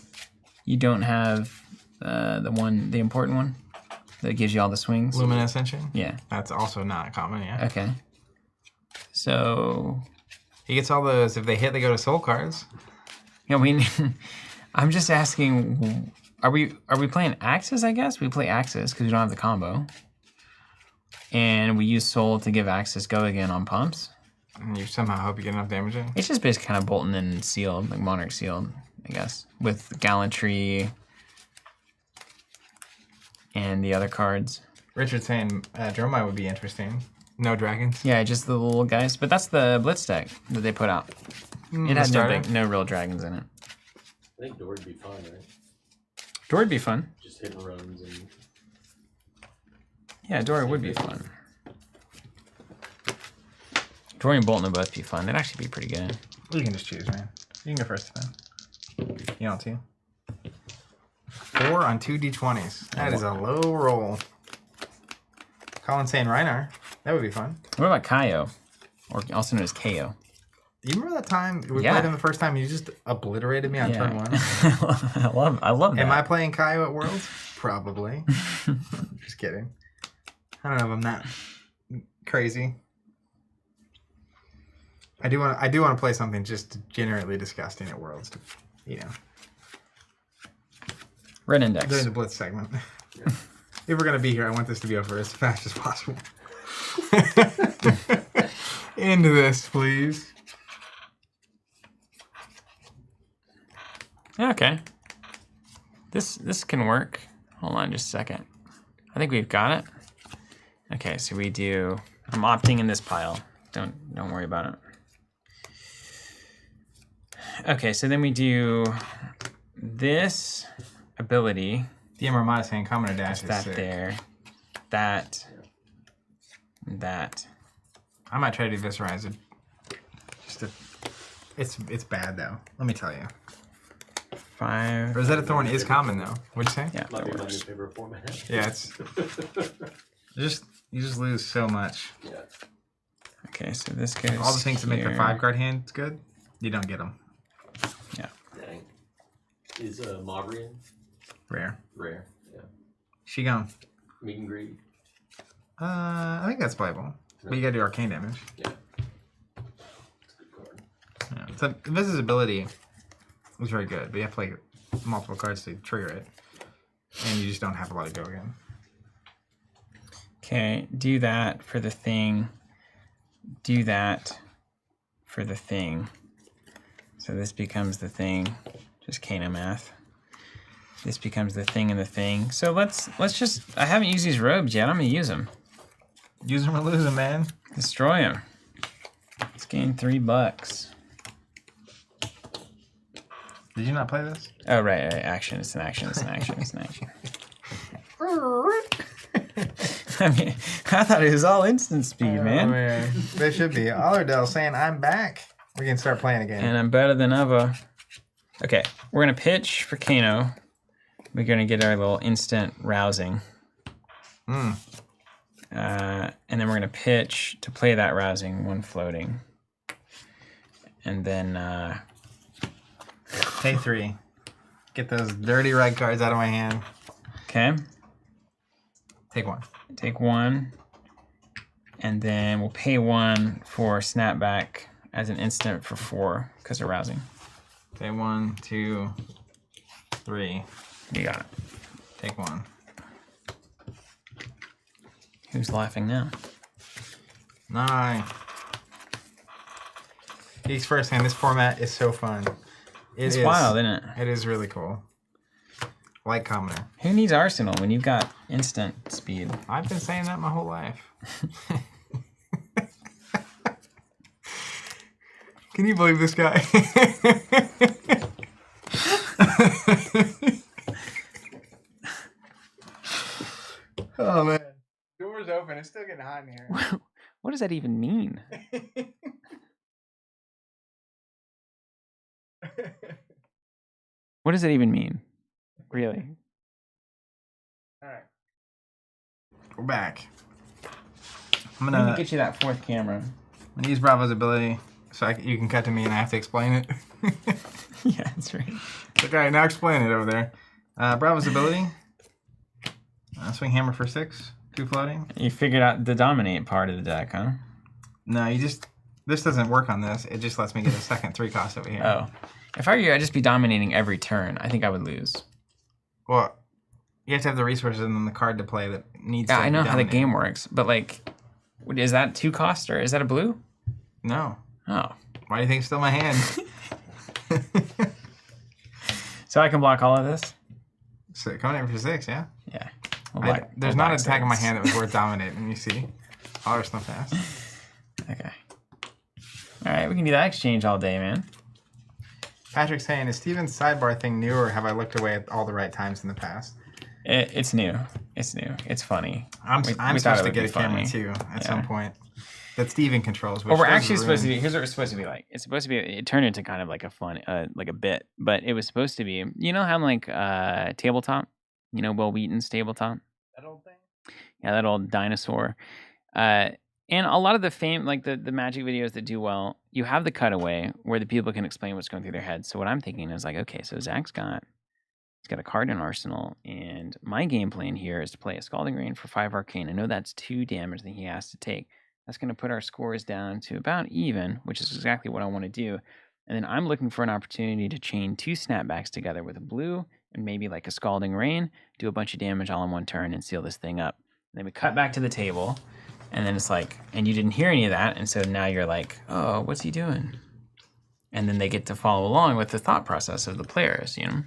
You don't have the important one that gives you all the swings. Luminous Ascension? Yeah. That's also not common, yeah. Okay. So He gets all those, if they hit, they go to soul cards. I mean, I'm just asking, are we playing Axes, I guess? We play Axes because we don't have the combo. And we use Soul to give Axis go again on pumps. And you somehow hope you get enough damage in. It's just basically kind of Bolton and Sealed, like Monarch Sealed, I guess, with Gallantry and the other cards. Richard's saying Dromai would be interesting. No dragons. Yeah, just the little guys. But that's the Blitz deck that they put out. It had no real dragons in it. I think Door would be fun, right? Door would be fun. Just hit and runs and... Yeah, Dory would be fun. Dory and Bolton would both be fun. They'd actually be pretty good. You can just choose, man. You can go first then. You want to? 4 on 2 d20s. That is a low roll. Colin saying Reinar. That would be fun. What about Kaio? Or also known as KO. You remember that time we played him the first time? You just obliterated me on turn 1. I love that. Am I playing Kaio at Worlds? Probably. Just kidding. I don't know if I'm that crazy. I do want to play something just generally disgusting at Worlds. You know. Red Index. During the Blitz segment. Yeah. If we're gonna be here, I want this to be over as fast as possible. Into this, please. Okay. This can work. Hold on just a second. I think we've got it. Okay, so we do... I'm opting in this pile. Don't worry about it. Okay, so then we do this ability. DM Armada saying Commoner Dash is that sick. there. That. I might try to do Viscerize it. It's bad though. Let me tell you. 5. Rosetta Thorn is common though. What'd you say? Yeah, Might that be my new works. favorite format. Yeah, it's you just lose so much. Yeah. Okay, so this goes All the things that make the here. 5-card hand good, you don't get them. Yeah. Dang. Is Maurian Rare. rare? Yeah. She gone. Meet and greet. I think that's playable, but you gotta do arcane damage. Yeah. It's a good card. Yeah. So invisibility is very good, but you have to play multiple cards to trigger it, and you just don't have to let it go again. Okay, do that for the thing. Do that for the thing. So this becomes the thing. Just Kano math. This becomes the thing and the thing. So let's just. I haven't used these robes yet. I'm gonna use them. Use them or lose them, man. Destroy them. Let's gain $3. Did you not play this? Oh right. Action. It's an action. It's an action. It's an action. I mean, I thought it was all instant speed, man. They should be. Allerdale saying, I'm back. We can start playing again. And I'm better than ever. Okay, we're gonna pitch for Kano. We're gonna get our little instant rousing. And then we're gonna pitch to play that rousing, 1 floating. And then Pay 3. Get those dirty red cards out of my hand. okay, Take 1. take 1. And then we'll pay 1 for snapback as an instant for 4 because of rousing. Take 1, 2, 3. You got it. Take 1. Who's laughing now? 9. Geeks first hand. This format is so fun. It's wild, isn't it? It is really cool. Like commoner. Who needs Arsenal when you've got instant speed? I've been saying that my whole life. Can you believe this guy? Oh man. Door's open. It's still getting hot in here. What does that even mean? What does it even mean? Really? Alright. We're back. I'm I'm gonna gonna get you that 4th camera. I'm gonna use Bravo's ability so you can cut to me and I have to explain it. Yeah, that's right. Okay, now explain it over there. Bravo's ability. Swing hammer for 6. 2 floating. You figured out the dominate part of the deck, huh? No, this doesn't work on this. It just lets me get a second 3 cost over here. Oh. If I were you, I'd just be dominating every turn. I think I would lose. Well, you have to have the resources and then the card to play that needs Yeah, to I know be how the dominated. game works, but like, is that 2 cost or is that a blue? No. Oh. Why do you think it's still my hand? So I can block all of this? So coming in for 6, yeah? Yeah. There's not an attack in my hand that was worth dominating, you see. Oh, there's no fast. Okay. All right, we can do that exchange all day, man. Patrick's saying, is Steven's sidebar thing new or have I looked away at all the right times in the past? It's new. It's new. It's funny. I'm We supposed thought it to would get be a camera funny. too at Yeah. some point that Steven controls. Well, which we're does actually supposed to ruin- be. Here's what it's supposed to be like. It's supposed to be. It turned into kind of like a fun, like a bit, but it was supposed to be. You know how like tabletop. You know Will Wheaton's tabletop. That old thing? Yeah, that old dinosaur. And a lot of the like the Magic videos that do well, you have the cutaway where the people can explain what's going through their heads. So what I'm thinking is like, okay, so Zach's got a card in Arsenal, and my game plan here is to play a Scalding Rain for 5 Arcane. I know that's 2 damage that he has to take. That's going to put our scores down to about even, which is exactly what I want to do. And then I'm looking for an opportunity to chain 2 snapbacks together with a blue and maybe like a Scalding Rain, do a bunch of damage all in one turn and seal this thing up. And then we cut back to the table, and then it's like, and you didn't hear any of that, and so now you're like, oh, what's he doing? And then they get to follow along with the thought process of the players, you know?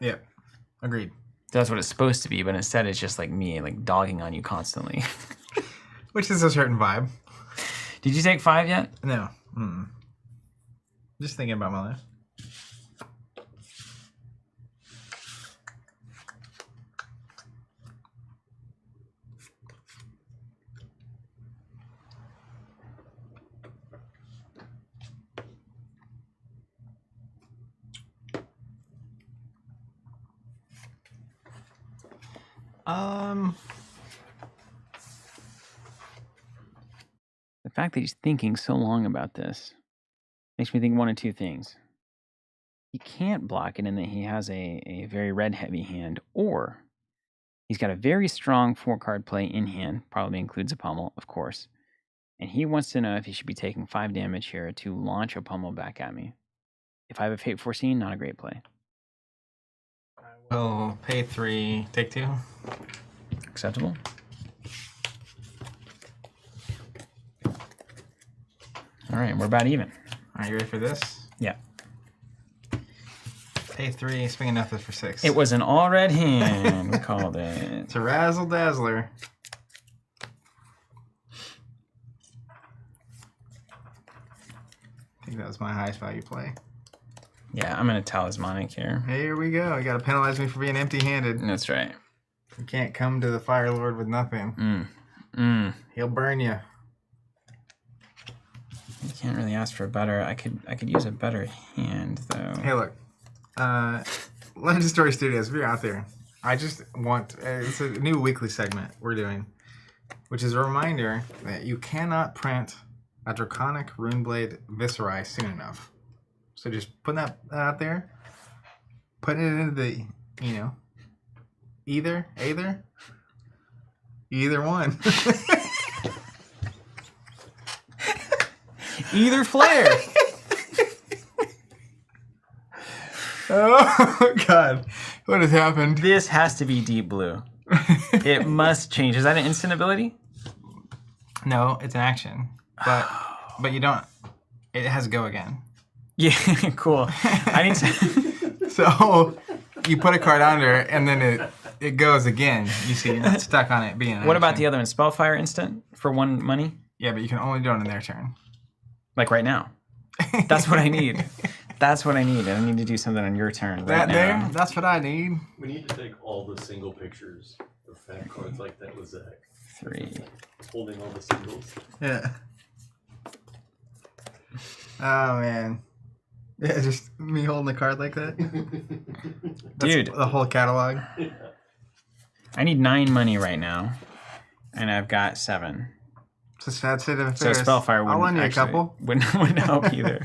Yep. Agreed. That's what it's supposed to be, but instead it's just like me, like dogging on you constantly. Which is a certain vibe. Did you take 5 yet? No. Just thinking about my life. The fact that he's thinking so long about this makes me think one of two things. He can't block it in that he has a very red heavy hand, or he's got a very strong 4-card play in hand, probably includes a pummel, of course. And he wants to know if he should be taking 5 damage here to launch a pummel back at me. If I have a Fate Foreseen, not a great play. We'll pay 3, take 2. Acceptable. All right, we're about even. Are you ready for this? Yeah. Pay 3, swing enough for 6. It was an all red hand. We called it. It's a razzle dazzler. I think that was my highest value play. Yeah, I'm gonna talismanic here. Here we go. You gotta penalize me for being empty-handed. That's right. You can't come to the Fire Lord with nothing. He'll burn you. You can't really ask for a better. I could use a better hand though. Hey, look. Legend Story Studios, if you're out there, I just want... it's a new weekly segment we're doing, which is a reminder that you cannot print a Draconic Runeblade Viscerai soon enough. So just putting that out there, putting it into the, you know, either one. Either flare. Oh, God. What has happened? This has to be deep blue. It must change. Is that an instant ability? No, it's an action. But you don't... It has to go again. Yeah, cool. I need to... So you put a card under, and then it goes again. You see, you're not stuck on it being an What about action. the other one? Spellfire instant for 1 money? Yeah, but you can only do it on their turn. Like right now. That's what I need. That's what I need. I need to do something on your turn right That now. there, that's what I need. We need to take all the single pictures of fat cards like that with Zach. 3. Holding all the singles. Yeah. Oh, man. Yeah, just me holding the card like that. That's Dude. the whole catalog. I need 9 money right now. And I've got 7. It's a sad state of So affairs. Spellfire I'll lend wouldn't you a actually... couple. Wouldn't help either.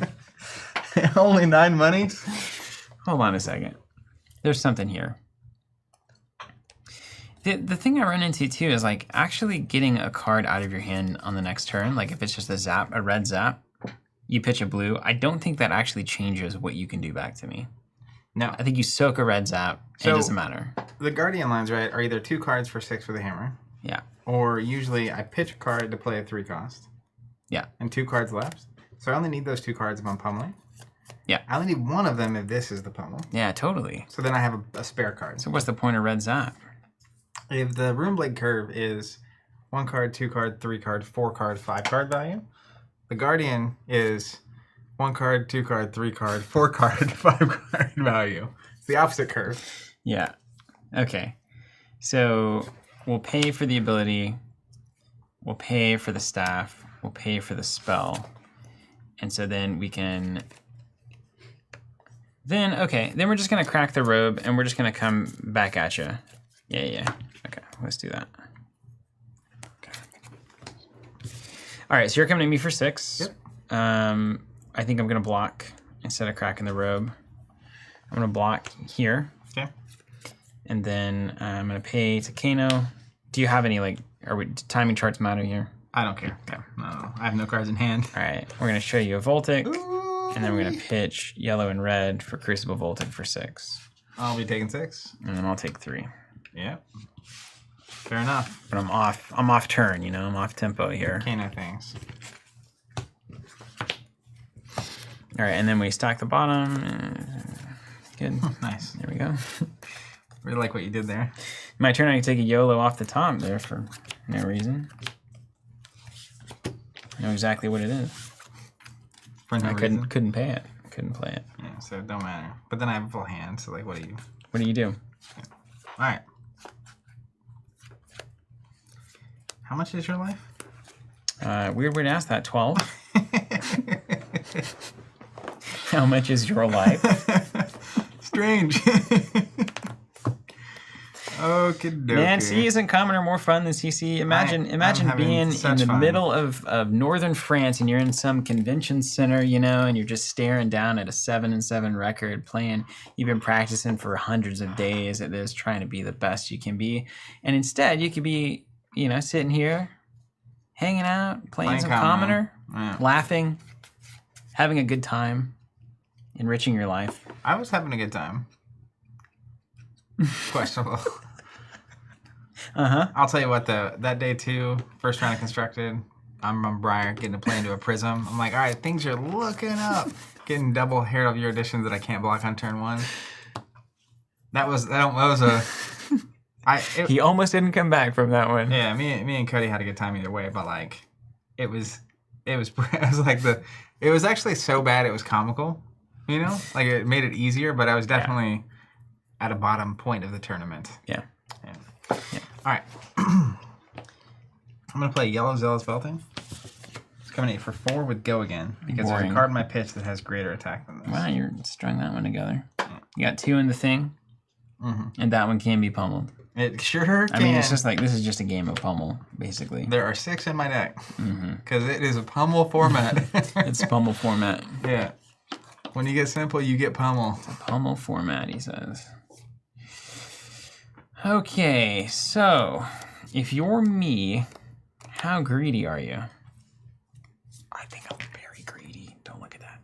Only 9 money? Hold on a second. There's something here. The thing I run into too is like actually getting a card out of your hand on the next turn. Like if it's just a red zap, you pitch a blue. I don't think that actually changes what you can do back to me. No. I think you soak a red zap. And it doesn't matter. The Guardian lines, right, are either 2 cards for 6 with a hammer. Yeah. Or usually I pitch a card to play a 3 cost. Yeah. And 2 cards left. So I only need those 2 cards if I'm pummeling. Yeah. I only need 1 of them if this is the pummel. Yeah, totally. So then I have a spare card. So what's the point of red zap? If the Runeblade curve is 1 card, 2 card, 3 card, 4 card, 5 card value, the Guardian is 1 card, 2 card, 3 card, 4 card, 5 card value. It's the opposite curve. Yeah. Okay. So we'll pay for the ability. We'll pay for the staff. We'll pay for the spell. And so then we can... Then we're just going to crack the robe and we're just going to come back at you. Yeah. Okay, let's do that. Okay. All right, so you're coming at me for 6. Yep. I think I'm going to block instead of cracking the robe. I'm going to block here. Okay. And then I'm going to pay to Kano. Do you have any, timing charts matter here? I don't care. Okay. No, I have no cards in hand. All right, we're going to show you a Voltic. Ooh. And then we're going to pitch yellow and red for Crucible Voltic for 6. I'll be taking 6. And then I'll take 3. Yeah. Fair enough. But I'm off turn, you know, I'm off tempo here. Kano things. All right, and then we stack the bottom. Good. Nice. There we go. Really like what you did there. My turn, I can take a YOLO off the top there for no reason. I know exactly what it is. For no I reason. couldn't pay it. Couldn't play it. Yeah, so it don't matter. But then I have a full hand, so what do you... What do you do? Alright. How much is your life? Weird way to ask that. 12. How much is your life? Strange. Okie dokie. Man, C isn't common or more fun than CC. Imagine I'm being in the fun. middle of northern France and you're in some convention center, you know, and you're just staring down at a 7-7 record playing. You've been practicing for hundreds of days at this, trying to be the best you can be. And instead, you could be, you know, sitting here, hanging out, playing some commoner, laughing, having a good time, enriching your life. I was having a good time. Questionable. I'll tell you what, though. That day, too, first round of Constructed, I'm on Briar getting to play into a Prism. I'm like, all right, things are looking up. Getting double Herald of Your Editions that I can't block on turn 1. That was a... He almost didn't come back from that one. Yeah, me and Cody had a good time either way, but like, it was like it was actually so bad it was comical, you know? Like it made it easier, but I was definitely at a bottom point of the tournament. Yeah. All right. I'm gonna play Yellow Zealous Belting. It's coming 8 for 4 with Go again because there's a card in my pitch that has greater attack than this. Wow, you're strung that one together. You got 2 in the thing, and that one can be pummeled. It sure can. I mean, it's just like, this is just a game of pummel, basically. There are 6 in my deck because it is a pummel format. It's a pummel format. Yeah. When you get simple, you get pummel. It's a pummel format, he says. Okay, so if you're me, how greedy are you? I think I'm very greedy. Don't look at that.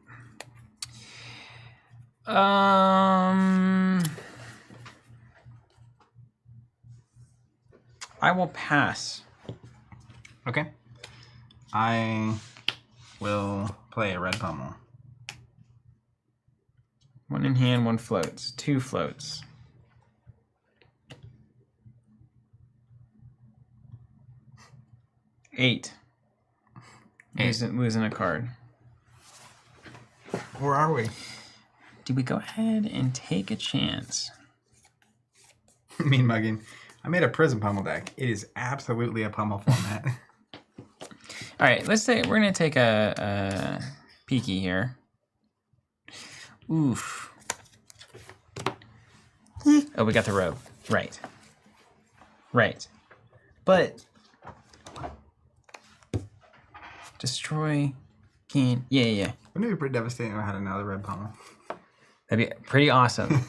I will pass. Okay. I will play a red pummel. 1 in hand, 1 floats. 2 floats. 8. Losing a card. Where are we? Do we go ahead and take a chance? Mean mugging. I made a Prism pummel deck. It is absolutely a pummel format. All right, let's say we're gonna take a peeky here. Oof. Oh, we got the rogue. Right. Right. But destroy can yeah. Wouldn't it be pretty devastating if I had another red pummel? That'd be pretty awesome.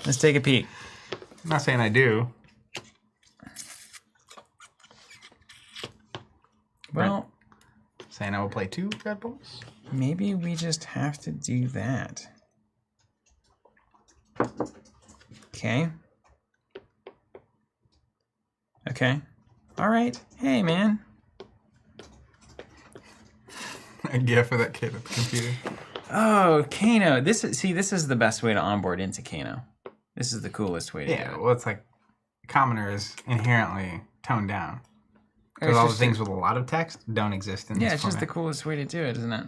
Let's take a peek. I'm not saying I do. Well, saying I will play 2 red pummels? Maybe we just have to do that. Okay. Okay. All right. Hey, man. A gift for that kid at the computer. Oh, Kano. This is the best way to onboard into Kano. This is the coolest way to do it. Well, it's like Commoner is inherently toned down. Because all the things with a lot of text don't exist in this format. Yeah, it's just the coolest way to do it, isn't it?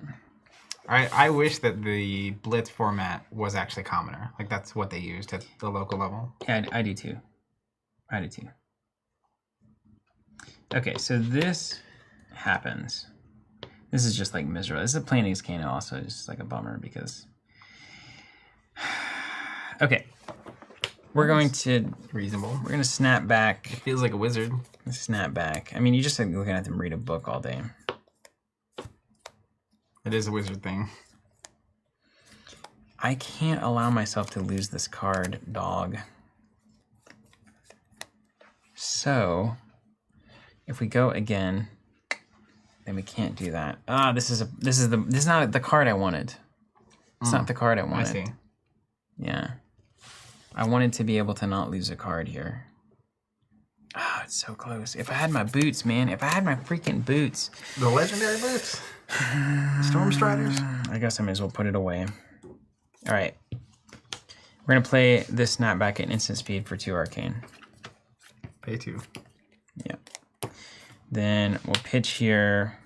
I wish that the Blitz format was actually Commoner. Like, that's what they used at the local level. Yeah, I do too. I do too. Okay, so this happens. This is just like miserable. This is a playing against Kano also. It's just like a bummer because... Okay. We're going to... Reasonable. We're going to snap back. It feels like a wizard. Snap back. I mean, you just like looking at them read a book all day. It is a wizard thing. I can't allow myself to lose this card, dog. So, if we go again, then we can't do that. Ah, this is not the card I wanted. It's not the card I wanted. I see. Yeah. I wanted to be able to not lose a card here. Ah, it's so close. If I had my boots, man. If I had my freaking boots. The legendary boots? Storm Striders? I guess I may as well put it away. All right. We're going to play this snapback at instant speed for 2 arcane. Pay 2. Yeah. Then we'll pitch here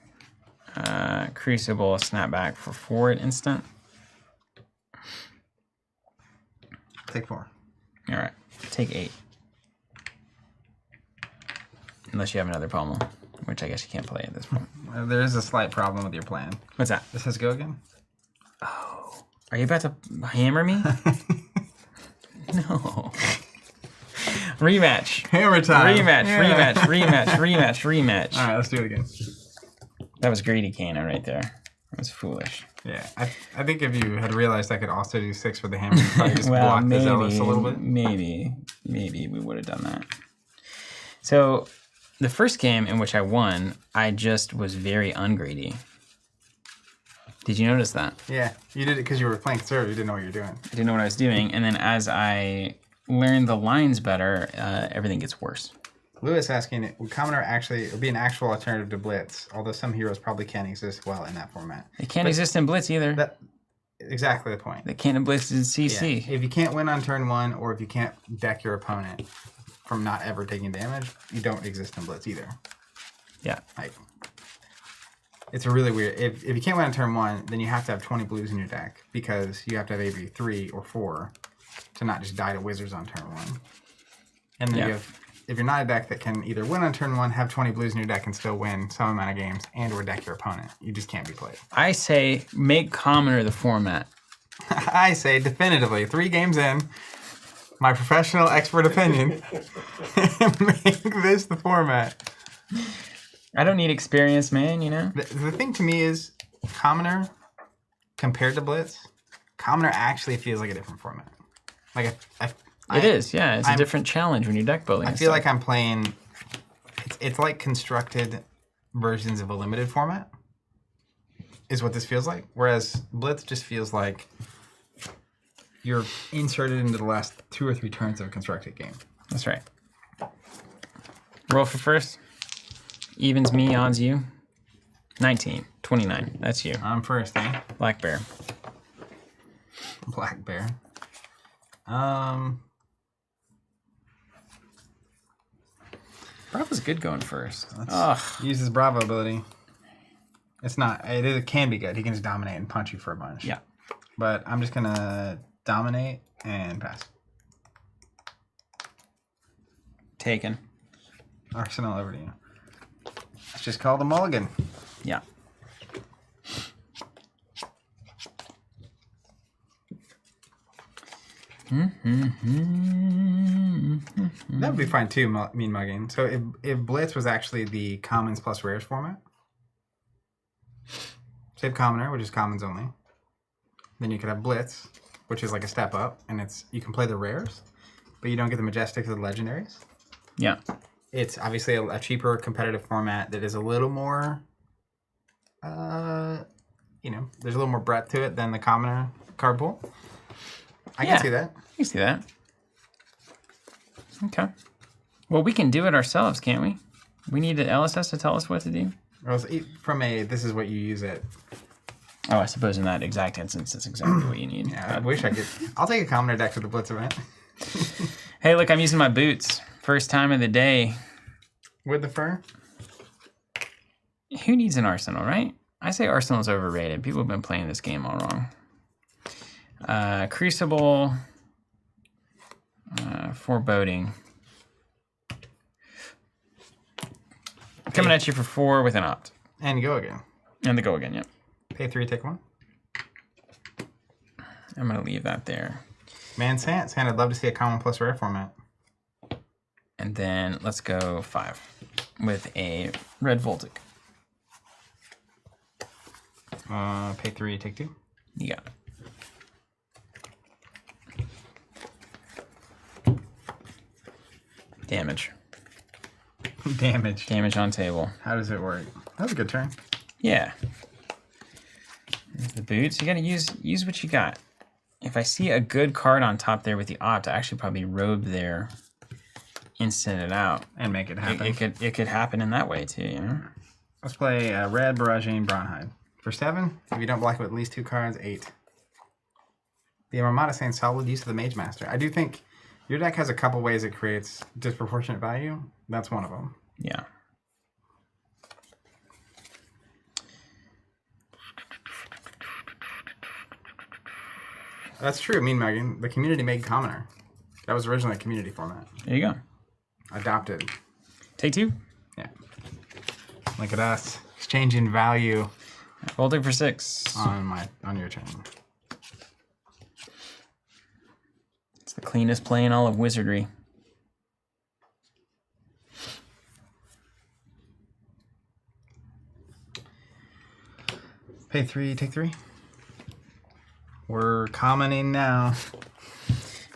Crucible snapback for 4 at instant. Take 4. All right. Take 8. Unless you have another pommel, which I guess you can't play at this point. There is a slight problem with your plan. What's that? This has Go again? Oh. Are you about to hammer me? No. Rematch. Hammer time. Rematch, Yeah. rematch. All right, let's do it again. That was greedy Kana right there. That was foolish. Yeah, I think if you had realized I could also do 6 with the hammer, you'd probably just block the Zealous a little bit. Maybe we would have done that. So, the first game in which I won, I just was very ungreedy. Did you notice that? Yeah, you did it because you were playing conservative. You didn't know what you were doing. I didn't know what I was doing, and then as I learned the lines better, everything gets worse. Lewis asking, would Commoner actually be an actual alternative to Blitz? Although some heroes probably can't exist well in that format. It can't exist in Blitz either. Exactly the point. They can't Blitz in CC. Yeah. If you can't win on turn 1, or if you can't deck your opponent from not ever taking damage, you don't exist in Blitz either. Yeah. Like, it's a really weird. If you can't win on turn 1, then you have to have 20 blues in your deck because you have to have maybe 3 or 4 to not just die to wizards on turn 1. And then you have, if you're not a deck that can either win on turn 1, have 20 blues in your deck, and still win some amount of games, and or deck your opponent, you just can't be played. I say make Commoner the format. I say definitively, 3 games in, my professional expert opinion, make this the format. I don't need experience, man, you know? The thing to me is, Commoner, compared to Blitz, Commoner actually feels like a different format. Like, It is, yeah. It's a different challenge when you're deck building. I feel like I'm playing, it's like constructed versions of a limited format, is what this feels like. Whereas Blitz just feels like you're inserted into the last 2 or 3 turns of a constructed game. That's right. Roll for first. Evens me, odds you. 19, 29. That's you. I'm first, eh? Black Bear. Black Bear. Bravo's good going first. Use his Bravo ability. It's not. It can be good. He can just dominate and punch you for a bunch. Yeah. But I'm just gonna dominate and pass. Taken. Arsenal over to you. It's just called a mulligan. Yeah. That would be fine too, mean mugging. So if Blitz was actually the commons plus rares format, save commoner, which is commons only, then you could have Blitz, which is like a step up, and you can play the rares, but you don't get the majestics or the legendaries. Yeah. It's obviously a cheaper competitive format that is a little more, there's a little more breadth to it than the commoner card pool. I can see that. I can see that. Okay. Well, we can do it ourselves, can't we? We need the LSS to tell us what to do. This is what you use it. Oh, I suppose in that exact instance, that's exactly what you need. Yeah, I wish I could. I'll take a commoner deck for the Blitz event. Hey, look, I'm using my boots. First time of the day. With the fur? Who needs an arsenal, right? I say arsenal's overrated. People have been playing this game all wrong. Crucible. Foreboding. Coming at you for 4 with an opt. And go again. And the go again, yep. Pay 3, take 1. I'm going to leave that there. Sand, I'd love to see a common plus rare format. And then let's go 5 with a red Voltic. Pay 3, take 2. You got it. Damage. Damage on table. How does it work? That was a good turn. Yeah. There's the boots. You gotta use what you got. If I see a good card on top there with the opt, I actually probably robe there, instant it out. And make it happen. It could happen in that way too, you know? Let's play red Barraging Brawnhide. For 7, if you don't block it with at least 2 cards, 8. The Armada saying solid use of the Mage Master. I do think your deck has a couple ways it creates disproportionate value. That's one of them. Yeah. That's true, Mean Mugging. The community made Commoner. That was originally a community format. There you go. Adopted. Take 2. Yeah. Look at us. Exchanging value. Voltic for 6. On your turn. It's the cleanest play in all of Wizardry. Pay 3, take 3. We're commenting now.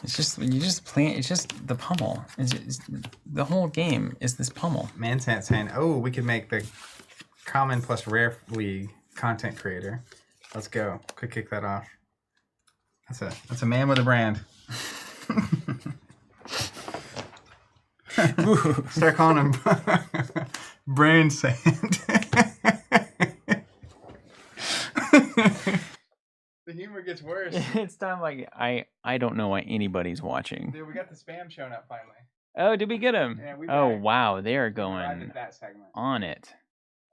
It's just you just play. It's just the pummel. It's the whole game is this pummel. Mansant saying, "Oh, we could make the common plus rare league content creator. Let's go. Quick kick that off. That's a man with a brand." Start calling him Brain Sand. The humor gets worse. It's time like I don't know why anybody's watching. Dude, we got the spam showing up finally. Oh, did we get him? Yeah, oh wow, they are going that segment. on it.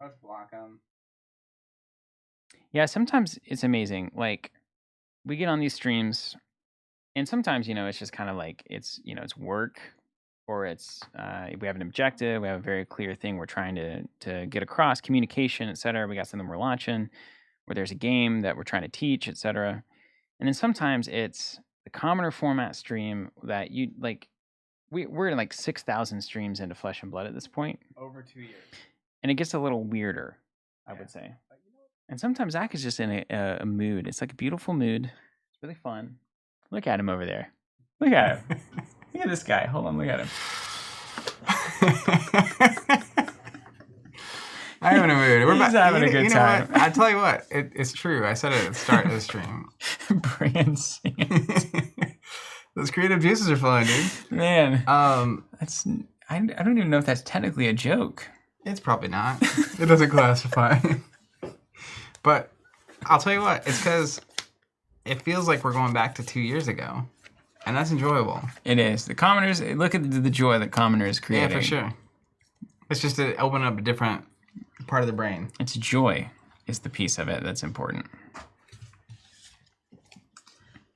Let's block them. Yeah, sometimes it's amazing. Like we get on these streams, and sometimes it's just kind of like it's work, or it's we have an objective, we have a very clear thing we're trying to get across, communication, etc. We got something we're launching, or there's a game that we're trying to teach, etc. And then sometimes it's the commoner format stream that you like. We're in like 6,000 streams into Flesh and Blood at this point. Over 2 years. And it gets a little weirder, I would say. And sometimes Zach is just in a mood. It's like a beautiful mood. It's really fun. Look at him over there. Look at him. Look at this guy. Hold on, look at him. I'm in a mood. He's having a good time. I tell you what, it's true. I said it at the start of the stream. Brand sand. Those creative juices are flowing, dude. Man, that's I don't even know if that's technically a joke. It's probably not. It doesn't classify. But I'll tell you what, it's because it feels like we're going back to 2 years ago, and that's enjoyable. It is. The commoners, look at the joy that commoner is creating. Yeah, for sure. It's just to open up a different part of the brain. It's joy is the piece of it that's important.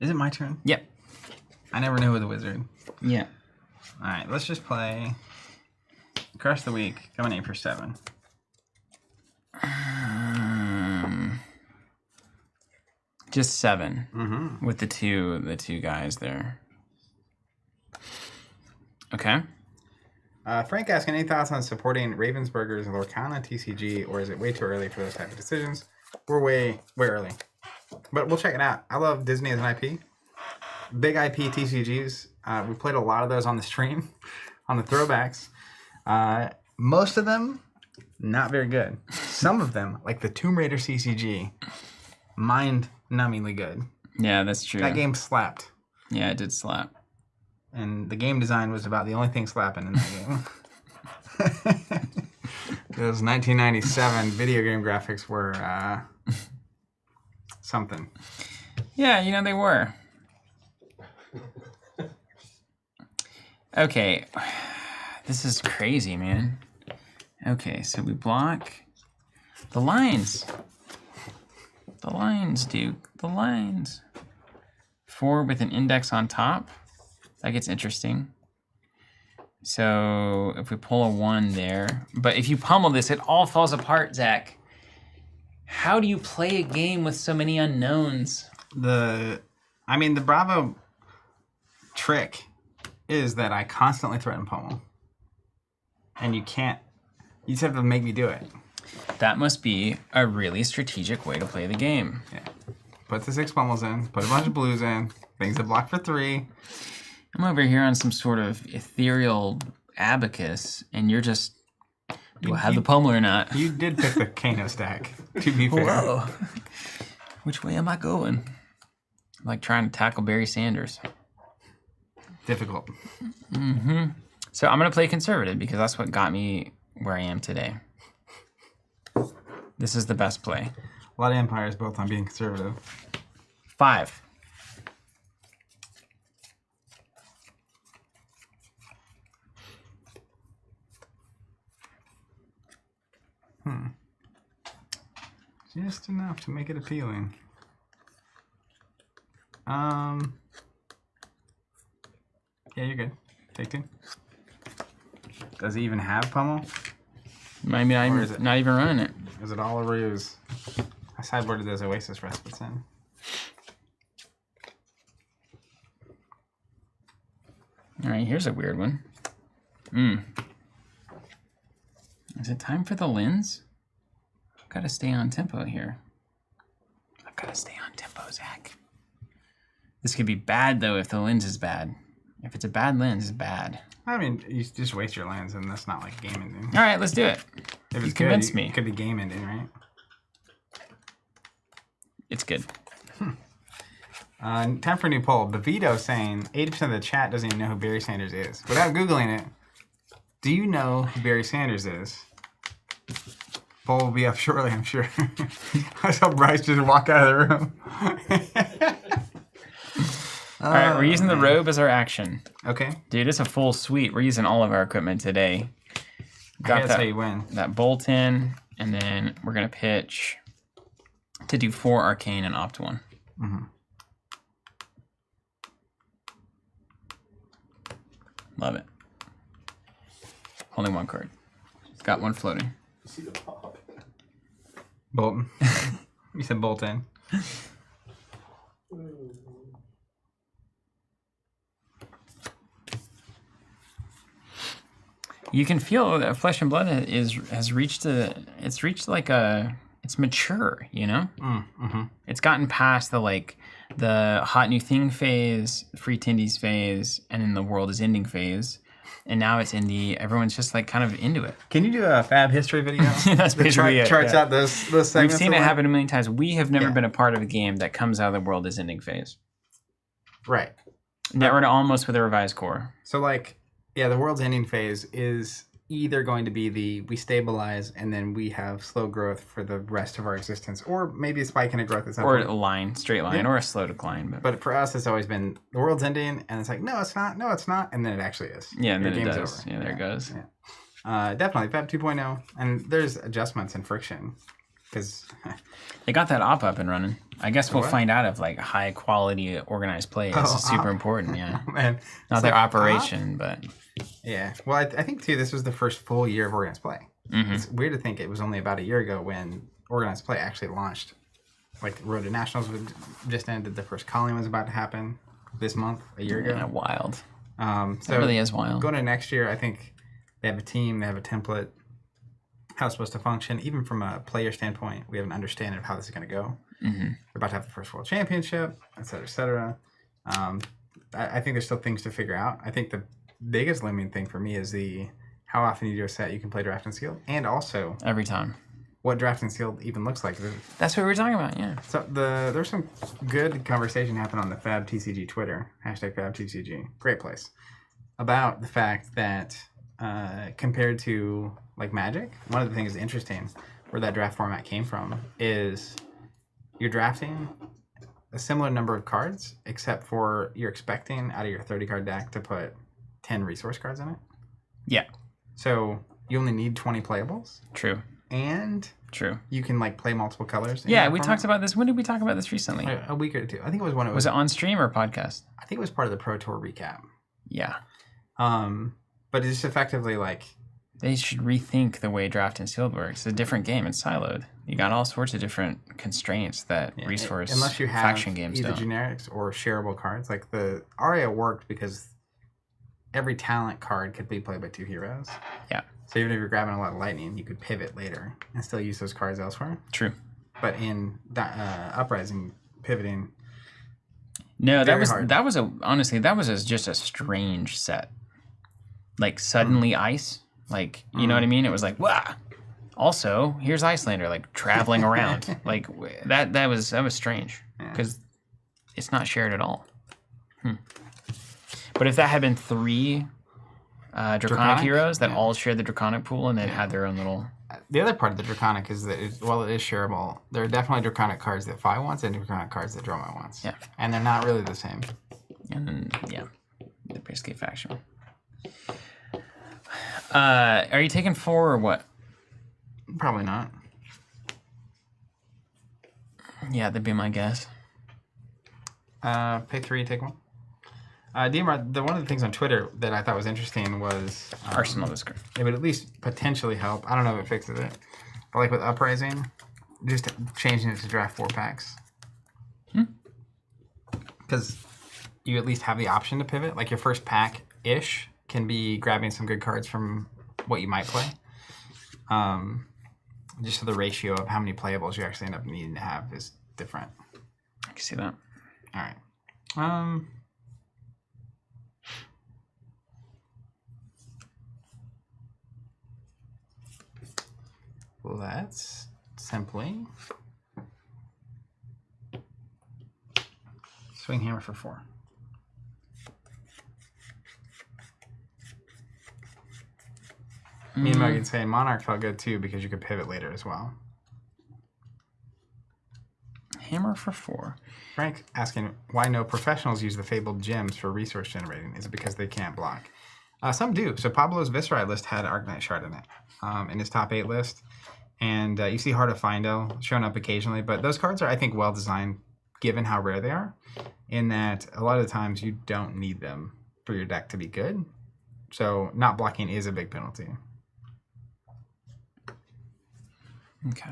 Is it my turn? Yep. I never knew with the wizard. Yeah. All right, let's just play Crush the Week, coming in for 7. Just 7 with the two guys there. Okay. Frank asking, any thoughts on supporting Ravensburger's Lorcana TCG, or is it way too early for those type of decisions? We're way early, but we'll check it out. I love Disney as an IP. Big IP TCGs. We played a lot of those on the stream, on the throwbacks. Most of them, not very good. Some of them, like the Tomb Raider CCG, mind-numbingly good. Yeah, that's true. That game slapped. Yeah, it did slap. And the game design was about the only thing slapping in that game. Those 1997 video game graphics were something. Yeah, they were. Okay. This is crazy, man. Okay, so we block the lines. The lines, Duke. The lines. 4 with an index on top. That gets interesting. So if we pull a 1 there, but if you pummel this, it all falls apart, Zach. How do you play a game with so many unknowns? The Bravo trick is that I constantly threaten pummel. And you just have to make me do it. That must be a really strategic way to play the game. Yeah. Put the 6 pummels in, put a bunch of blues in, things that block for 3. I'm over here on some sort of ethereal abacus, and you're just, do I have the pummel or not? You did pick the Kano stack, to be fair. Whoa. Which way am I going? I'm like trying to tackle Barry Sanders. Difficult. So I'm going to play conservative because that's what got me where I am today. This is the best play. A lot of empires built on being conservative. 5. Just enough to make it appealing. Yeah, you're good. Take 2. Does he even have pummel? Maybe I'm not even running it. Is it all a ruse? I sideboarded those Oasis Respites in. All right, here's a weird one. Is it time for the lens? Got to stay on tempo here. gotta stay on tempo, Zach. This could be bad, though, if the lens is bad. If it's a bad lens, it's bad. I mean, you just waste your lens, and that's not like game ending. All right, let's do it. If You convinced me. It could be game ending, right? It's good. Time for a new poll. Bevito saying 80% of the chat doesn't even know who Barry Sanders is. Without Googling it, do you know who Barry Sanders is? Poll will be up shortly, I'm sure. I saw Bryce just walk out of the room. All right, we're using the robe as our action. Okay. Dude, it's a full suite. We're using all of our equipment today. That's how you win. That bolt in, and then we're going to pitch to do 4 arcane and opt 1. Mm-hmm. Love it. Only 1 card. It's got 1 floating. See the pop. Bolton. You said bolt in. You can feel that Flesh and Blood has reached it's mature, you know? Mm-hmm. It's gotten past the hot new thing phase, free tendies phase, and then the world is ending phase. And now it's in everyone's just like kind of into it. Can you do a Fab history video? That's basically it. Charts out those segments. We've seen it happen a million times. We have never been a part of a game that comes out of the world is ending phase. Right. Never to almost with a revised core. So the world's ending phase is either going to be we stabilize and then we have slow growth for the rest of our existence, or maybe a spike in a growth at some point. Or a line, straight line, or a slow decline. But for us, it's always been the world's ending, and it's like, no, it's not, and then it actually is. Yeah, and then Your it game's does. over. Yeah, there it goes. Yeah. Definitely, Fab 2.0, and there's adjustments and friction, because... They got that op up and running. I guess we'll What? find out if high quality organized play is super important. Yeah, Man, not their operation, but yeah. Well, I think too, this was the first full year of organized play. Mm-hmm. It's weird to think it was only about a year ago when organized play actually launched. Road to Nationals just ended. The first calling was about to happen this month, a year ago. Yeah, wild. So It really is wild. Going to next year, I think they have a team, they have a template, how it's supposed to function. Even from a player standpoint, we have an understanding of how this is going to go. Mm-hmm. We're about to have the first World Championship, et cetera, et cetera. I think there's still things to figure out. I think the biggest looming thing for me is how often you do a set you can play Draft and Sealed, and also Every time. what Draft and Sealed even looks like. That's what we were talking about, yeah. So there's some good conversation happening on the Fab TCG Twitter, hashtag Fab TCG, great place, about the fact that compared to Magic, one of the things interesting where that draft format came from is you're drafting a similar number of cards, except for you're expecting out of your 30 card deck to put 10 resource cards in it. Yeah. So you only need 20 playables. True. And you can play multiple colors. Yeah, we talked about this. When did we talk about this recently? A week or two. I think it was when it Was it on stream or podcast? I think it was part of the Pro Tour recap. Yeah. But it's effectively they should rethink the way Draft and Sealed works. It's a different game. It's siloed. You got all sorts of different constraints that resource unless you have faction games either don't. generics or shareable cards. The Aria worked because every talent card could be played by 2 heroes. Yeah. So even if you're grabbing a lot of lightning, you could pivot later and still use those cards elsewhere. True. But in Uprising, pivoting. No, that was just a strange set. Suddenly ice. You know what I mean? It was wah. Also, here's Icelander traveling around. That was strange because it's not shared at all. But if that had been 3 Draconic heroes that all shared the Draconic pool and then had their own little... The other part of the Draconic is that while it is shareable, there are definitely Draconic cards that Fi wants and Draconic cards that Droma wants. Yeah. And they're not really the same. And then, they're basically faction. Are you taking 4 or what? Probably not. Yeah, that'd be my guess. Pick 3, take 1. DMR, one of the things on Twitter that I thought was interesting was... Arsenal Whisker. It would at least potentially help. I don't know if it fixes it. But with Uprising, just changing it to draft 4 packs. Because you at least have the option to pivot. Your first pack-ish can be grabbing some good cards from what you might play. Just so the ratio of how many playables you actually end up needing to have is different. I can see that. All right. Let's simply swing hammer for 4. Me and Muggy say Monarch felt good too because you could pivot later as well. Hammer for 4. Frank asking why no professionals use the fabled gems for resource generating. Is it because they can't block? Some do. So Pablo's Viscerai list had Arknight Shard in it in his top 8 list. And you see Heart of Findo showing up occasionally. But those cards are, I think, well designed given how rare they are. In that a lot of the times you don't need them for your deck to be good. So not blocking is a big penalty. Okay.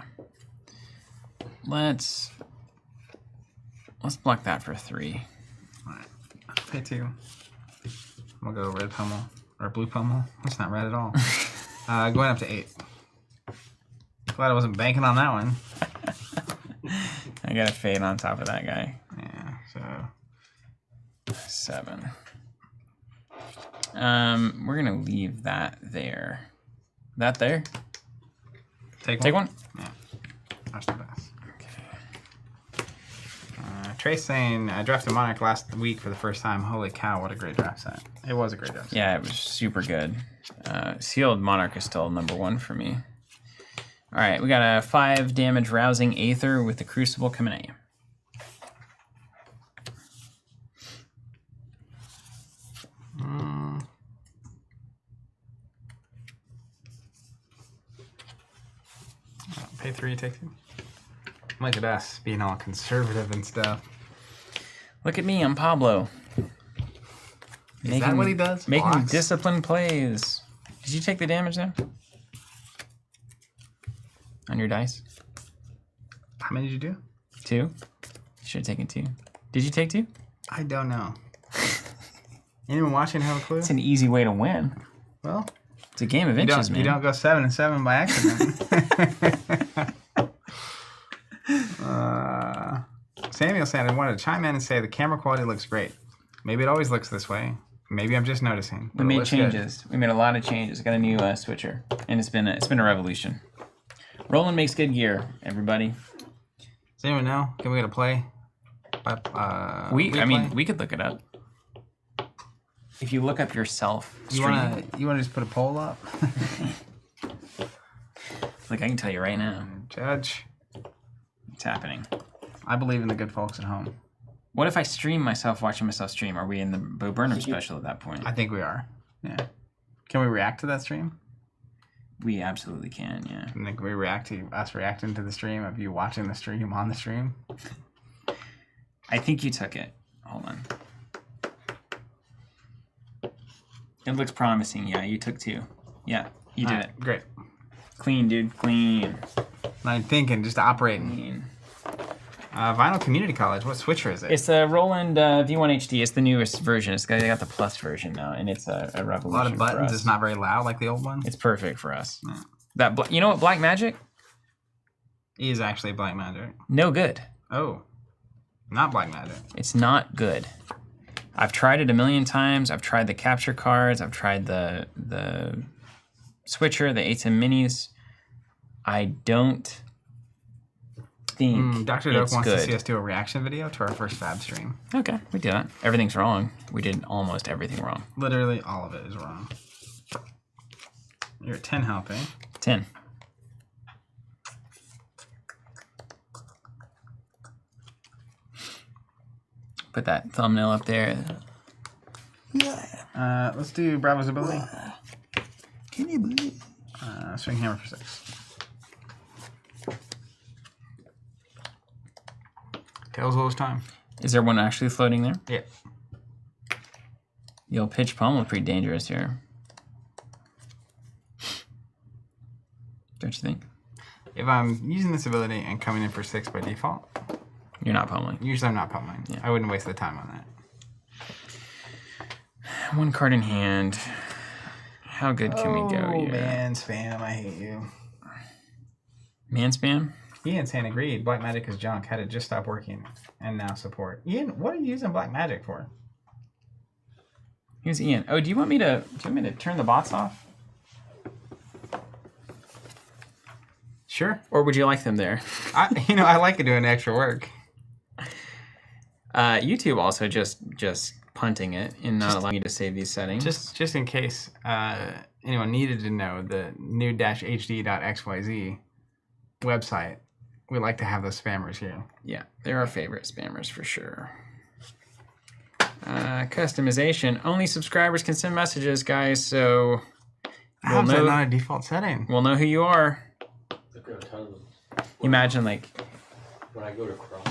Let's block that for 3. All right. Pay 2. We'll go red pummel or blue pummel. That's not red at all. Going up to 8. Glad I wasn't banking on that one. I got a fade on top of that guy. Yeah. So 7. We're gonna leave that there. That there. Take one. Yeah. That's the best. Trace saying, I drafted Monarch last week for the first time. Holy cow, what a great draft set. It was a great draft set. Yeah, it was super good. Sealed Monarch is still number 1 for me. All right, we got a 5 damage rousing Aether with the Crucible coming at you. Pay 3, take 2. Look at us being all conservative and stuff. Look at me, I'm Pablo. Is that what he does? Making Blocks? disciplined plays. Did you take the damage there? On your dice? How many did you do? 2? You should have taken 2. Did you take 2? I don't know. Anyone watching have a clue? It's an easy way to win. Well, It's a game of inches, man. you don't go 7 and 7 by accident. Samuel said, I wanted to chime in and say the camera quality looks great. Maybe it always looks this way. Maybe I'm just noticing. We made changes. We made a lot of changes. Got a new switcher, and it's been a revolution. Roland makes good gear, everybody. Does anyone know? Can we get a play? I mean, we could look it up. If you look up yourself, you wanna just put a poll up? Like, I can tell you right now. Judge. It's happening. I believe in the good folks at home. What if I stream myself watching myself stream? Are we in the Bo Burnham special at that point? I think we are. Yeah. Can we react to that stream? We absolutely can, yeah. And then can we react to us reacting to the stream of you watching the stream on the stream? I think you took it. Hold on. It looks promising. Yeah, you took 2. Yeah, you did it. Great. Clean, dude. Clean. Not even thinking, just operating. Clean. Vinyl Community College. What switcher is it? It's a Roland V1 HD. It's the newest version. They got the plus version now, and it's a revolution. A lot of for buttons. us. It's not very loud like the old one. It's perfect for us. Yeah. You know what? Black Magic? E is actually Black Magic. No good. Oh. Not Black Magic. It's not good. I've tried it a million times. I've tried the capture cards. I've tried the switcher, the ATEM minis. I don't think Dr. Doak it's wants good. to see us do a reaction video to our first Fab stream. Okay, we did that. Everything's wrong. We did almost everything wrong. Literally all of it is wrong. You're at 10 health, eh? 10. Put that thumbnail up there. Let's do Bravo's ability. Can you believe? Swing hammer for 6. Tails lowest time. Is there one actually floating there? Yeah. Yo, pitch pummel is pretty dangerous here. Don't you think? If I'm using this ability and coming in for 6 by default, You're not pummeling. usually I'm not pummeling. Yeah. I wouldn't waste the time on that. One card in hand. How good can we go here? Man, spam, I hate you. Man spam? Ian saying agreed. Black magic is junk. Had it just stop working and now support. Ian, what are you using black magic for? Here's Ian. Oh, do you want me to turn the bots off? Sure. Or would you like them there? I like doing extra work. YouTube also just punting it and not allowing you to save these settings. Just in case anyone needed to know, the new-hd.xyz website, we like to have those spammers here. Yeah, they're our favorite spammers for sure. Customization. Only subscribers can send messages, guys, so How is that not a default setting? We'll know who you are. Imagine, like... When I go to crop,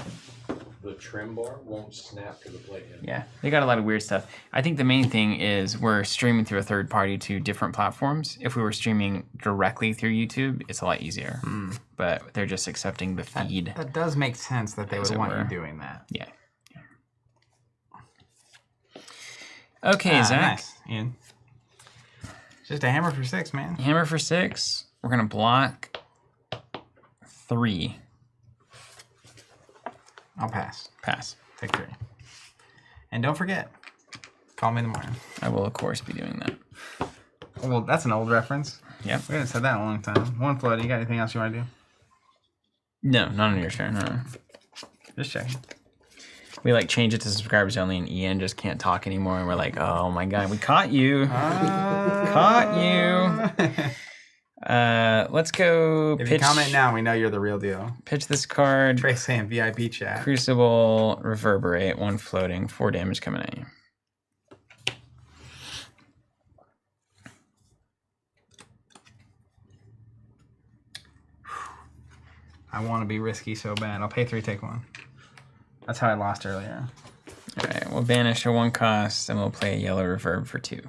the trim bar won't snap to the plate. Yeah, they got a lot of weird stuff. I think the main thing is we're streaming through a third party to different platforms. If we were streaming directly through YouTube, it's a lot easier. But they're just accepting the feed. That does make sense that they would want you doing that. Yeah. Okay, Zach. Nice, Ian. Just a hammer for 6, man. Hammer for 6. We're going to block 3. I'll pass. Pass. Take 3. And don't forget, call me in the morning. I will, of course, be doing that. Well, that's an old reference. Yep. We haven't said that in a long time. One flood. You got anything else you want to do? No, not on your turn. No. Just checking. We change it to subscribers only, and Ian just can't talk anymore. And we're like, oh my god, we caught you. Caught you. Let's go. If you comment now, we know you're the real deal. Pitch this card. Trey saying VIP chat. Crucible, Reverberate, 1 floating, 4 damage coming at you. I want to be risky so bad. I'll pay 3, take 1. That's how I lost earlier. All right, we'll banish a 1 cost, and we'll play a yellow reverb for 2.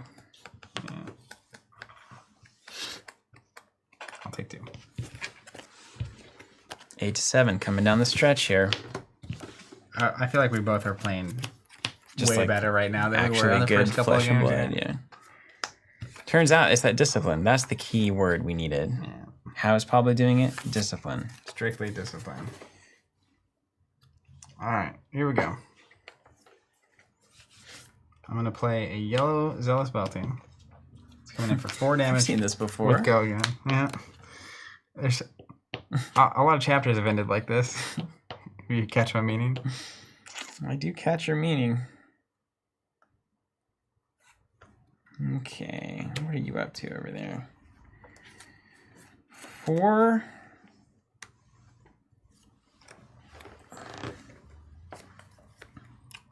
Yeah. I'll take 2. 8 to 7, coming down the stretch here. I feel like we both are playing Just way better right now than we were actually on the good first couple Flesh of and games. Blood, yeah. Turns out it's that discipline. That's the key word we needed. Yeah. How is Pablo doing it? Discipline. Strictly discipline. All right, here we go. I'm going to play a yellow Zealous Belting. It's coming in for 4 damage. I've seen this before. With Go again. Yeah. There's a lot of chapters have ended like this. If you catch my meaning. I do catch your meaning. Okay, what are you up to over there? 4.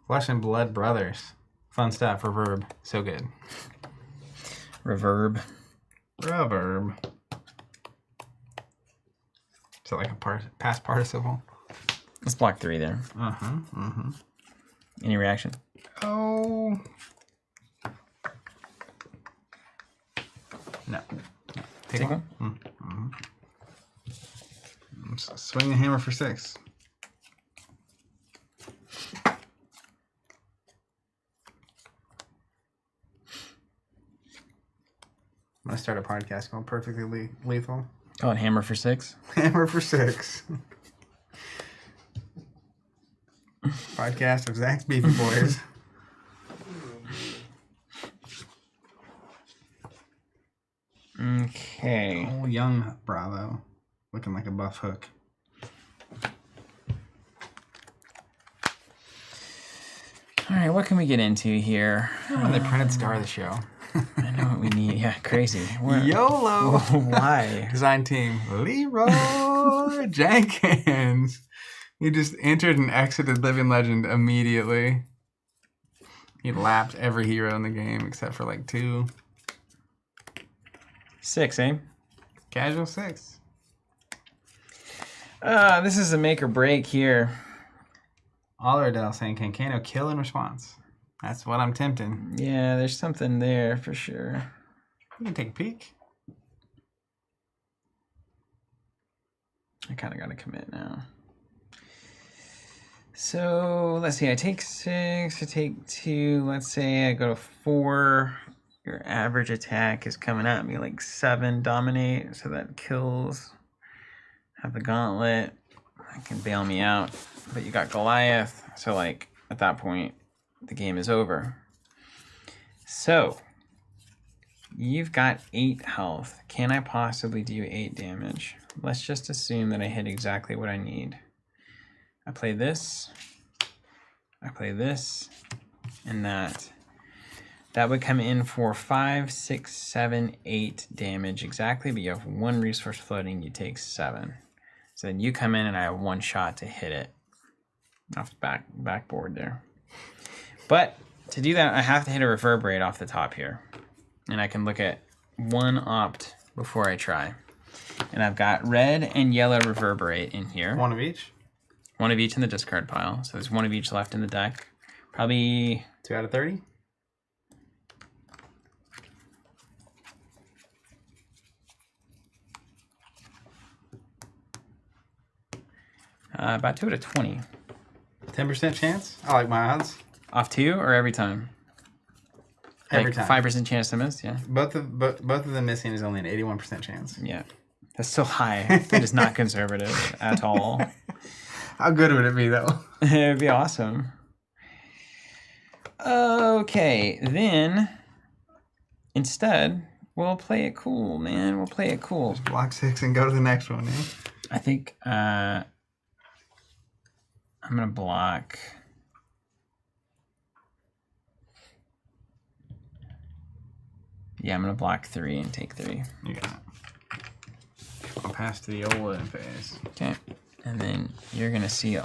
Flesh and Blood Brothers. Fun stuff. Reverb. So good. Reverb. Reverb. Is that like a past participle? Let's block 3 there. Any reaction? Oh. No. Take 1. Swing the hammer for 6. I'm going to start a podcast called Perfectly Lethal. Call it Hammer for 6. Hammer for 6. Podcast of Zach's Beefy Boys. Okay. Oh, young Bravo. Looking like a buff hook. All right, what can we get into here? Oh, they printed star of the show. I know what we need. Yeah, crazy. YOLO. Why? Design team Leroy Jenkins. He just entered and exited Living Legend immediately. He lapped every hero in the game except for 2. 6, eh? Casual 6. This is a make or break here. Allerdale saying, can Kano kill in response? That's what I'm tempting. Yeah, there's something there for sure. You can take a peek. I kind of got to commit now. So, let's see. I take 6. I take 2. Let's say I go to 4. Your average attack is coming at me 7 dominate. So that kills have the gauntlet. That can bail me out. But you got Goliath. So, like, at that point, the game is over. So, you've got 8 health. Can I possibly do 8 damage? Let's just assume that I hit exactly what I need. I play this. I play this. And that. That would come in for 5, 6, 7, 8 damage exactly, but you have 1 resource floating, you take 7. So then you come in and I have 1 shot to hit it off the backboard there. But to do that, I have to hit a reverberate off the top here. And I can look at 1 opt before I try. And I've got red and yellow reverberate in here. 1 of each? 1 of each in the discard pile. So there's 1 of each left in the deck. Probably 2 out of 30? About 2 out of 20. 10% chance? I like my odds. Off 2 or every time? Every time. 5% chance to miss, yeah. Both of them missing is only an 81% chance. Yeah. That's still high. It is not conservative at all. How good would it be, though? It'd be awesome. Okay, then instead, we'll play it cool, man. We'll play it cool. Just block 6 and go to the next one, eh? I think I'm going to block. Yeah, I'm going to block 3 and take 3. You got it. I'll pass to the old phase. Okay. And then you're going to see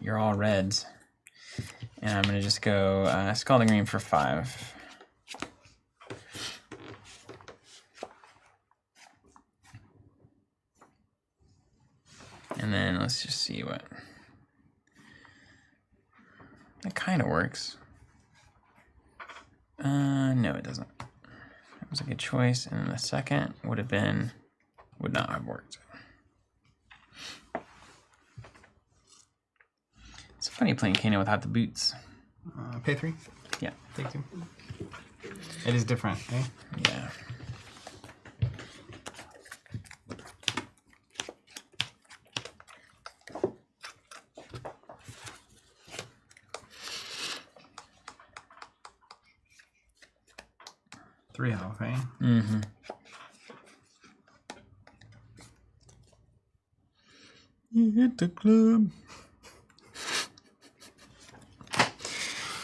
you're all reds. And I'm going to just go Scalding Green for 5. And then let's just see what... It kind of works. No, it doesn't. That was a good choice. And then the second would not have worked. It's funny playing Kano without the boots. Pay 3? Yeah. Take 2. It is different, eh? Yeah. Three health, eh? Mm-hmm. You hit the club.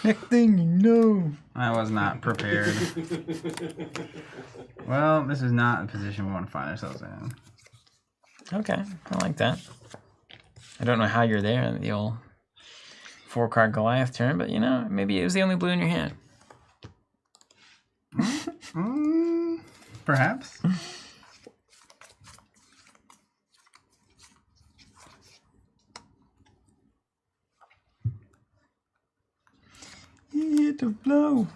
Next thing you know. I was not prepared. Well, this is not the position we want to find ourselves in. Okay, I like that. I don't know how you're there in the old 4-card Goliath turn, but you know, maybe it was the only blue in your hand. Perhaps. You hit the blow.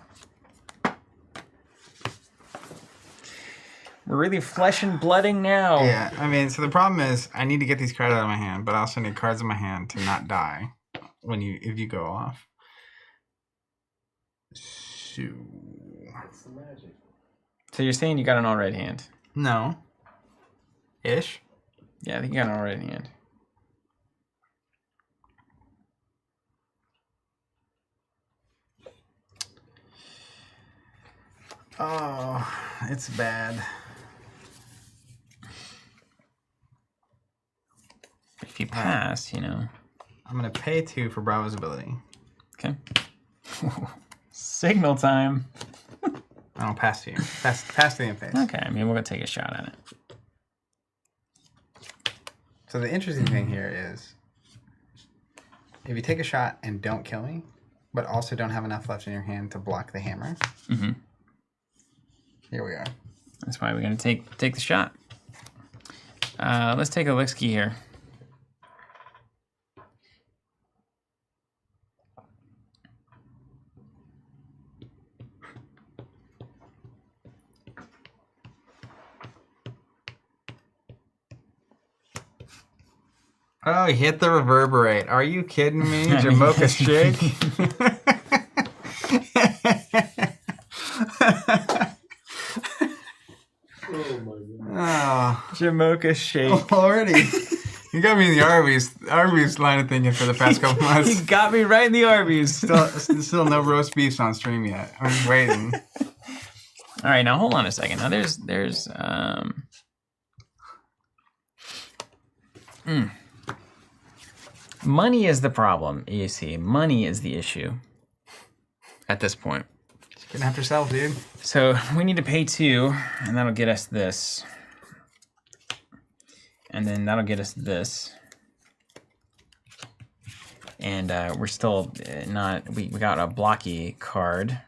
We're really flesh and blooding now. Yeah, I mean, so the problem is I need to get these cards out of my hand, but I also need cards in my hand to not die if you go off. So... That's the magic. So you're saying you got an all red hand? No. Ish. Yeah, I think you got an all red hand. Oh, it's bad. If you pass, you know. I'm going to pay 2 for Bravo's ability. Okay. Signal time. I don't pass to you. Pass to the face. Okay, I mean, we're going to take a shot at it. So the interesting thing here is, if you take a shot and don't kill me, but also don't have enough left in your hand to block the hammer, here we are. That's why we're going to take the shot. Let's take a Lixkey here. Oh, he hit the reverberate. Are you kidding me? Jamocha shake? Oh my god. Oh, Jamocha shake. already. You got me in the Arby's line of thinking for the past couple months. You got me right in the Arby's. Still no roast beefs on stream yet. I'm just waiting. All right, now hold on a second. Now there's money is the problem. You see, money is the issue at this point. Getting after yourself, dude. So we need to pay 2, and that'll get us this. And then that'll get us this. And we're still not, we got a blocky card.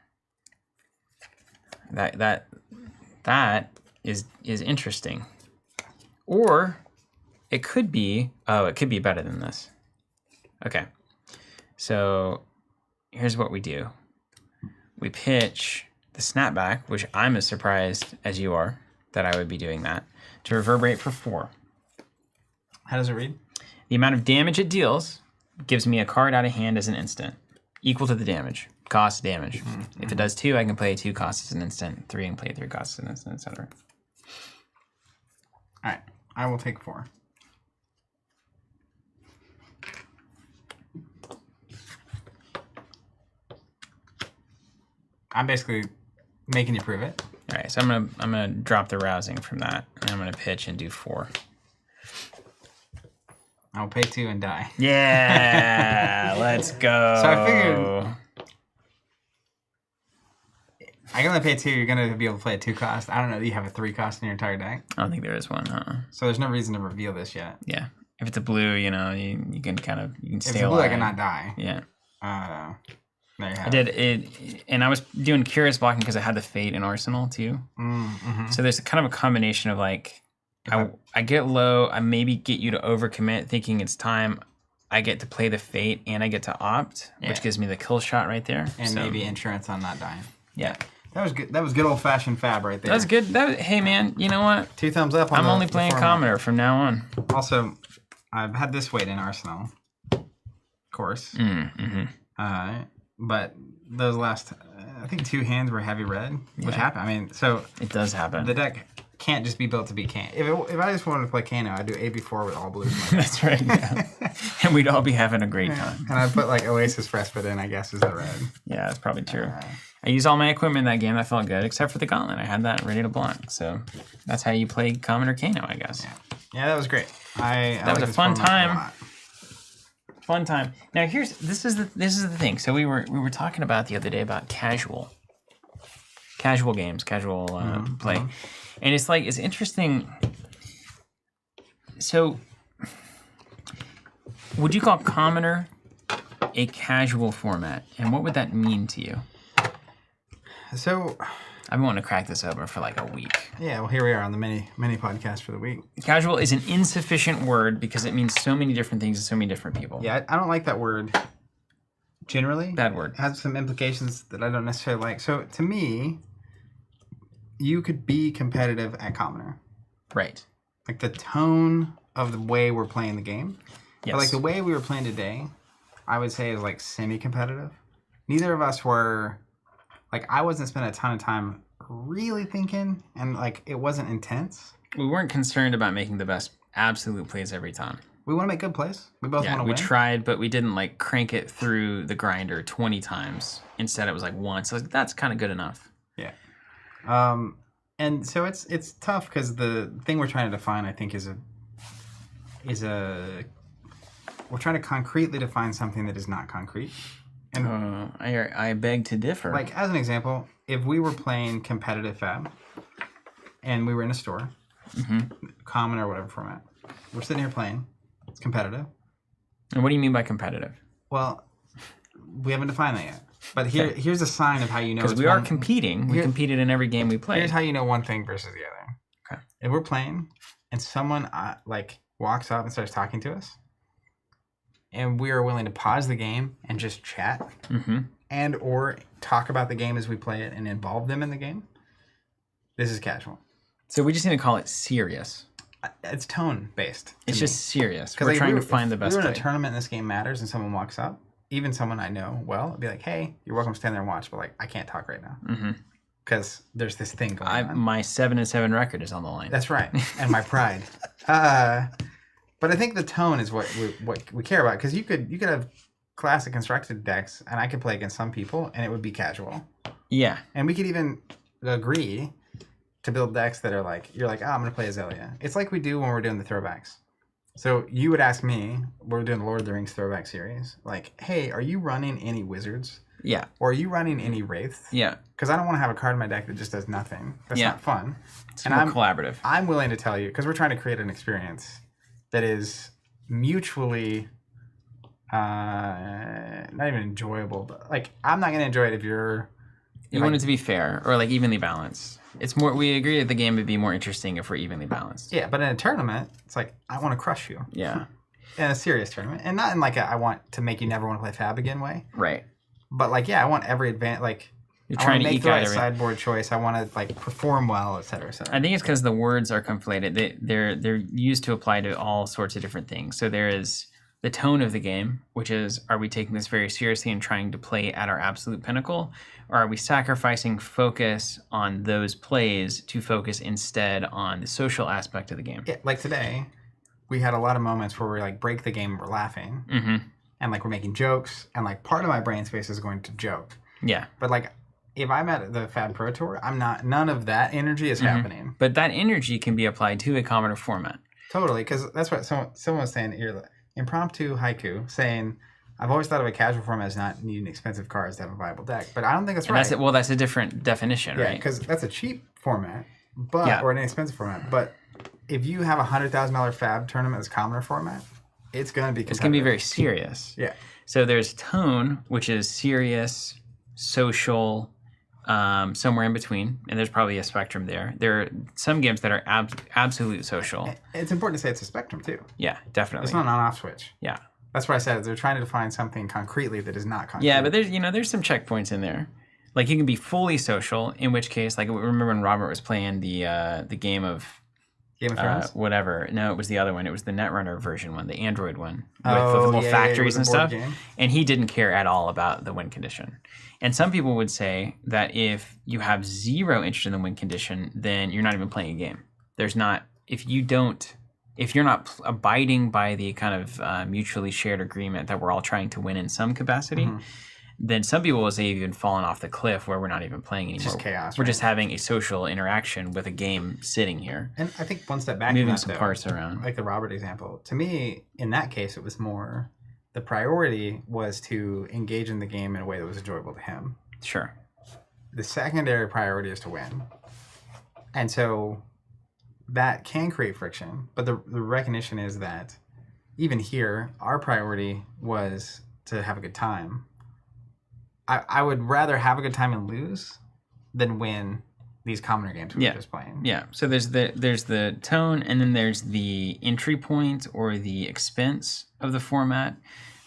That is interesting. Or it could be, it could be better than this. Okay. So here's what we do. We pitch the snapback, which I'm as surprised as you are that I would be doing that, to reverberate for 4. How does it read? The amount of damage it deals gives me a card out of hand as an instant, equal to the damage, cost damage. If it does 2, I can play 2 costs as an instant, 3 and play 3 costs as an instant, etc. All right, I will take 4. I'm basically making you prove it. All right, so I'm gonna drop the rousing from that, and I'm gonna pitch and do 4. I'll pay 2 and die. Yeah, let's go. So I figured I can only pay 2. You're gonna be able to play a 2 cost. I don't know. You have a 3 cost in your entire deck. I don't think there is one, huh? So there's no reason to reveal this yet. Yeah, if it's a blue, you know, you can stay if it's alive. blue, I cannot die. Yeah. There you have I did it, and I was doing curious blocking because I had the Fate in Arsenal too. Mm-hmm. So there's kind of a combination of like, I get low, I maybe get you to overcommit, thinking it's time. I get to play the Fate and I get to opt, which gives me the kill shot right there. And maybe insurance on not dying. Yeah, that was good. That was good old fashioned fab right there. That was good. Hey man, you know what? 2 thumbs up. I'm only playing Commoner from now on. Also, I've had this weight in Arsenal, of course. But those last, I think 2 hands were heavy red, which happened. I mean, so it does happen. The deck can't just be built to be Kano. If I just wanted to play Kano, I'd do AB4 with all blues. That's right. Yeah. And we'd all be having a great time. And I'd put like Oasis Respite in, I guess, as the red. Yeah, that's probably true. I used all my equipment in that game. That felt good, except for the Gauntlet. I had that ready to block. So that's how you play Commoner Kano, I guess. Yeah, that was great. That was a fun time. Fun time. Now this is the thing. So we were talking about the other day about casual games, casual play, and it's interesting. So, would you call Commoner a casual format, and what would that mean to you? So, I've been wanting to crack this open for like a week. Yeah, well, here we are on the mini podcast for the week. Casual is an insufficient word because it means so many different things to so many different people. Yeah, I don't like that word generally. Bad word. It has some implications that I don't necessarily like. So, to me, you could be competitive at Commoner. Right. Like the tone of the way we're playing the game. Yes. But like the way we were playing today, I would say is like semi-competitive. Neither of us were... Like, I wasn't spending a ton of time really thinking, and, like, it wasn't intense. We weren't concerned about making the best absolute plays every time. We want to make good plays. We both want to win. We tried, but we didn't, like, crank it through the grinder 20 times. Instead, it was, like, once. So that's kind of good enough. Yeah. And so it's tough because the thing we're trying to define, I think, is a... We're trying to concretely define something that is not concrete. And I beg to differ. Like, as an example, if we were playing competitive Fab and we were in a store, common or whatever format, we're sitting here playing, it's competitive. And what do you mean by competitive? Well, we haven't defined that yet. But here's a sign of how you know it's because we are competing. We competed in every game we played. Here's how you know one thing versus the other. Okay. If we're playing and someone like walks up and starts talking to us, and we are willing to pause the game and just chat and or talk about the game as we play it and involve them in the game, this is casual. So we just need to call it serious. It's tone-based. It's just serious. Because we're trying to find the best If we were in play. a tournament and this game matters and someone walks up, even someone I know well, I'd be like, hey, you're welcome to stand there and watch, but like I can't talk right now. Because there's this thing going on. My 7-7 record is on the line. That's right. And my pride. But I think the tone is what we care about, because you could have classic constructed decks, and I could play against some people, and it would be casual. Yeah. And we could even agree to build decks that are like, you're like, I'm going to play Azalea. It's like we do when we're doing the throwbacks. So you would ask me, we're doing the Lord of the Rings throwback series, like, hey, are you running any wizards? Yeah. Or are you running any wraiths? Yeah. Because I don't want to have a card in my deck that just does nothing. That's not fun. It's more collaborative. I'm willing to tell you, because we're trying to create an experience that is mutually not even enjoyable, but like, I'm not going to enjoy it if you're... You want it to be fair or like evenly balanced. It's more. We agree that the game would be more interesting if we're evenly balanced. Yeah, but in a tournament, it's like, I want to crush you. Yeah. In a serious tournament, and not in like I want to make you never want to play Fab again way. Right. But like, yeah, I want every advance. Like, you're trying to make eke the out right every sideboard choice. I want to like perform well, et cetera, et cetera. I think it's because the words are conflated. They're used to apply to all sorts of different things. So there is the tone of the game, which is, are we taking this very seriously and trying to play at our absolute pinnacle? Or are we sacrificing focus on those plays to focus instead on the social aspect of the game? Yeah, like today, we had a lot of moments where we like break the game and we're laughing. Mm-hmm. And like we're making jokes. And like part of my brain space is going to joke. Yeah. But like, if I'm at the Fab Pro Tour, none of that energy is happening. But that energy can be applied to a commoner format. Totally, because that's what someone was saying here. Impromptu haiku, saying, I've always thought of a casual format as not needing expensive cards to have a viable deck, but I don't think that's right. That's a different definition, right? Yeah, because that's a cheap format, or an expensive format. But if you have a $100,000 Fab tournament as commoner format, it's going to be competitive. It's going to be very serious. Yeah. So there's tone, which is serious, social, somewhere in between, and there's probably a spectrum there. There are some games that are absolute social. It's important to say it's a spectrum too. Yeah, definitely. It's not an on-off switch. Yeah. That's what I said. They're trying to define something concretely that is not concrete. Yeah, but there's some checkpoints in there. Like you can be fully social, in which case, like remember when Robert was playing the Game of Thrones? Whatever. No, it was the other one. It was the Netrunner version one, the Android one, with the little factories and stuff. Game. And he didn't care at all about the win condition. And some people would say that if you have zero interest in the win condition, then you're not even playing a game. If you're not abiding by the kind of mutually shared agreement that we're all trying to win in some capacity, then some people will say you've even fallen off the cliff where we're not even playing anymore. It's just chaos. We're just having a social interaction with a game sitting here. And I think one step back, moving some parts around. Like the Robert example, to me, in that case, it was more the priority was to engage in the game in a way that was enjoyable to him. Sure. The secondary priority is to win. And so that can create friction, but the recognition is that even here, our priority was to have a good time. I would rather have a good time and lose than win these commoner games we're just playing. Yeah. So there's the tone, and then there's the entry point or the expense of the format.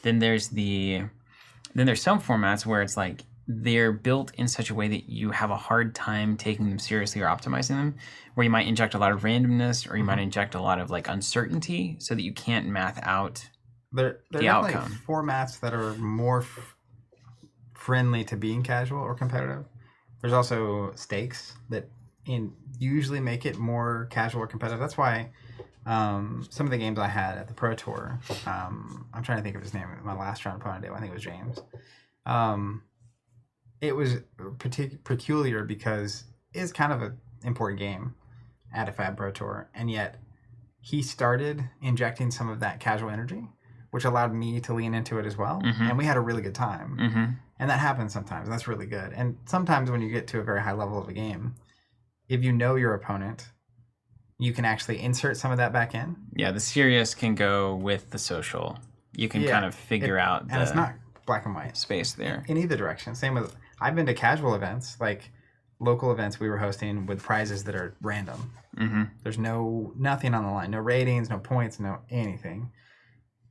Then there's some formats where it's like they're built in such a way that you have a hard time taking them seriously or optimizing them, where you might inject a lot of randomness or you might inject a lot of like uncertainty so that you can't math out the outcome. Like formats that are more friendly to being casual or competitive. There's also stakes that usually make it more casual or competitive. That's why some of the games I had at the Pro Tour, I'm trying to think of his name. My last round opponent, I think it was James. It was peculiar because it's kind of an important game at a Fab Pro Tour, and yet he started injecting some of that casual energy, which allowed me to lean into it as well, and we had a really good time. And that happens sometimes, and that's really good. And sometimes when you get to a very high level of a game, if you know your opponent, you can actually insert some of that back in. Yeah, the serious can go with the social. You can kind of figure out and it's not black and white space there. In either direction. Same with, I've been to casual events, like local events we were hosting with prizes that are random. There's nothing on the line, no ratings, no points, no anything.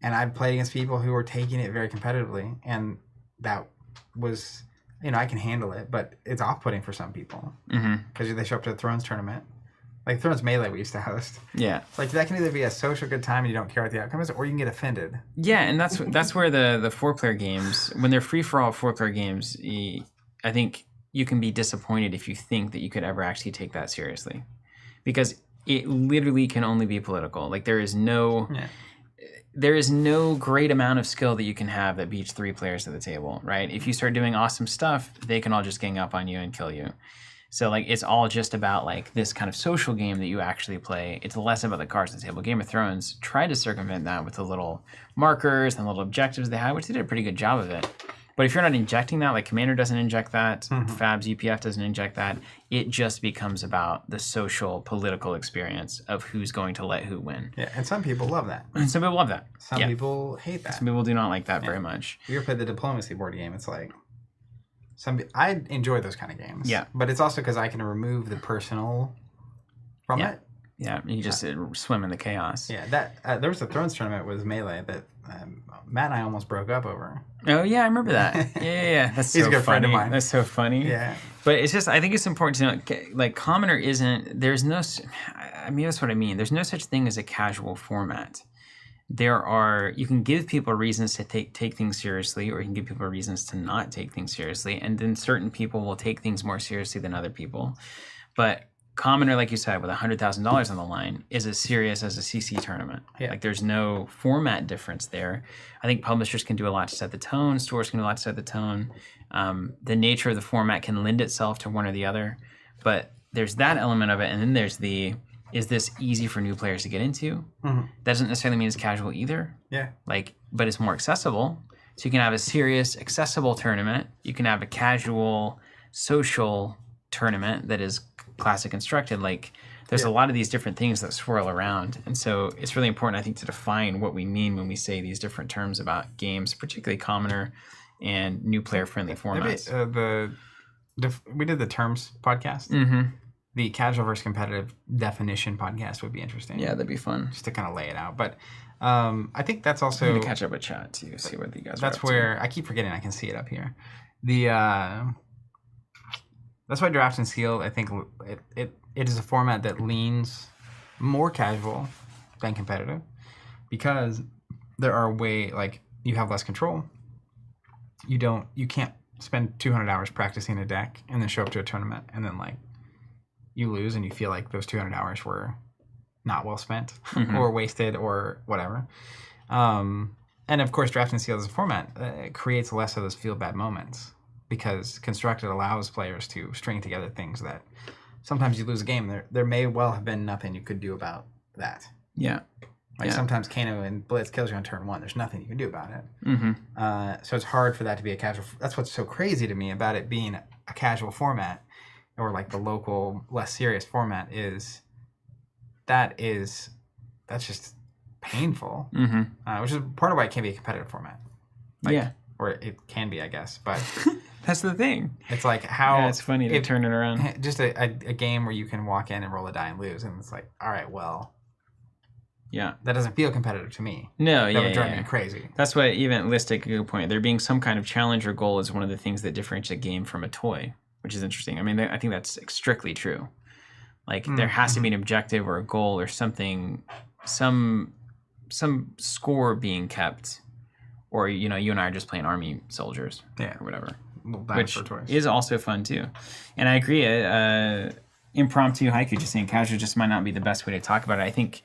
And I've played against people who were taking it very competitively, and that was, I can handle it, but it's off-putting for some people because they show up to the Thrones tournament, like Thrones Melee we used to host. Yeah, like that can either be a social good time and you don't care what the outcome is, or you can get offended. Yeah, and that's where the 4-player games, when they're free-for-all 4-player games, I think you can be disappointed if you think that you could ever actually take that seriously, because it literally can only be political. Like there is no. there is no great amount of skill that you can have that beats 3 players at the table, right? If you start doing awesome stuff, they can all just gang up on you and kill you. So like it's all just about like this kind of social game that you actually play. It's less about the cards on the table. Game of Thrones tried to circumvent that with the little markers and little objectives they had, which they did a pretty good job of it. But if you're not injecting that, like Commander doesn't inject that, Fab's UPF doesn't inject that, it just becomes about the social, political experience of who's going to let who win. Yeah, and some people love that. And some people love that. Some people hate that. Some people do not like that very much. We ever played the diplomacy board game? It's like I enjoy those kind of games. Yeah. But it's also because I can remove the personal from it. Yeah, you just swim in the chaos. Yeah, that there was a Thrones tournament with Melee that Matt and I almost broke up over. Oh yeah, I remember that. Yeah. That's He's so a good friend of mine. That's so funny. Yeah. But it's just, I think it's important to know, like Commoner isn't, there's no, I mean, that's what I mean. There's no such thing as a casual format. You can give people reasons to take things seriously, or you can give people reasons to not take things seriously. And then certain people will take things more seriously than other people. But Commoner, like you said, with $100,000 on the line, is as serious as a CC tournament. Yeah. Like there's no format difference there. I think publishers can do a lot to set the tone. Stores can do a lot to set the tone. The nature of the format can lend itself to one or the other. But there's that element of it. And then there's is this easy for new players to get into? That doesn't necessarily mean it's casual either. Yeah. But it's more accessible. So you can have a serious, accessible tournament. You can have a casual, social tournament that is classic constructed. Like there's a lot of these different things that swirl around, and so it's really important, I think, to define what we mean when we say these different terms about games, particularly Commoner and new player friendly formats. Maybe, we did the terms podcast. The casual versus competitive definition podcast would be interesting. Yeah, that'd be fun just to kind of lay it out. But I think that's also I'm gonna catch up with chat too, see what you guys. That's where I keep forgetting I can see it up here. That's why Draft and Seal, I think it is a format that leans more casual than competitive, because there are you have less control. You can't spend 200 hours practicing a deck and then show up to a tournament and then you lose and you feel like those 200 hours were not well spent or wasted or whatever. And of course, Draft and Seal as a format creates less of those feel bad moments, because Constructed allows players to string together things that sometimes you lose a game. There may well have been nothing you could do about that. Yeah. Sometimes Kano and Blitz kills you on turn 1. There's nothing you can do about it. So it's hard for that to be a casual. That's what's so crazy to me about it being a casual format, or like the local, less serious format, is that's just painful. Which is part of why it can't be a competitive format. Or it can be, I guess, but that's the thing. It's like how it's funny to turn it around. Just a game where you can walk in and roll a die and lose, and it's like, all right, well, that doesn't feel competitive to me. No, that would drive me crazy. That's why even Listic, a good point. There being some kind of challenge or goal is one of the things that differentiates a game from a toy, which is interesting. I mean, I think that's strictly true. Like there has to be an objective or a goal or something, some score being kept. Or, you and I are just playing army soldiers or whatever, which is also fun too. And I agree, impromptu haiku, just saying casual just might not be the best way to talk about it. I think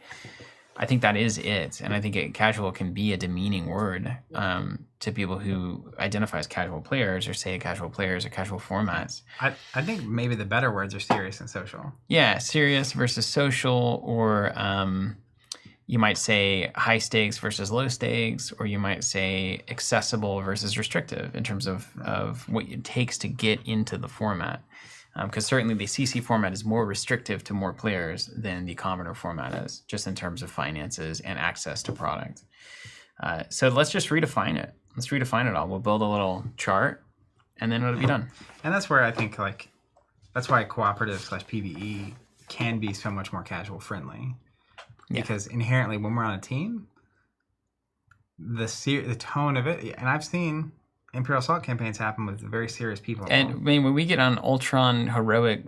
that is it. And I think casual can be a demeaning word to people who identify as casual players or say casual players or casual formats. I think maybe the better words are serious and social. Yeah, serious versus social, or you might say high stakes versus low stakes, or you might say accessible versus restrictive in terms of what it takes to get into the format. Because certainly the CC format is more restrictive to more players than the Commoner format is, just in terms of finances and access to product. So let's just redefine it. Let's redefine it all. We'll build a little chart, and then it'll be done. And that's where I think that's why cooperative/PvE can be so much more casual friendly. Because inherently, when we're on a team, the tone of it, and I've seen Imperial Assault campaigns happen with very serious people. And I mean, when we get on Ultron Heroic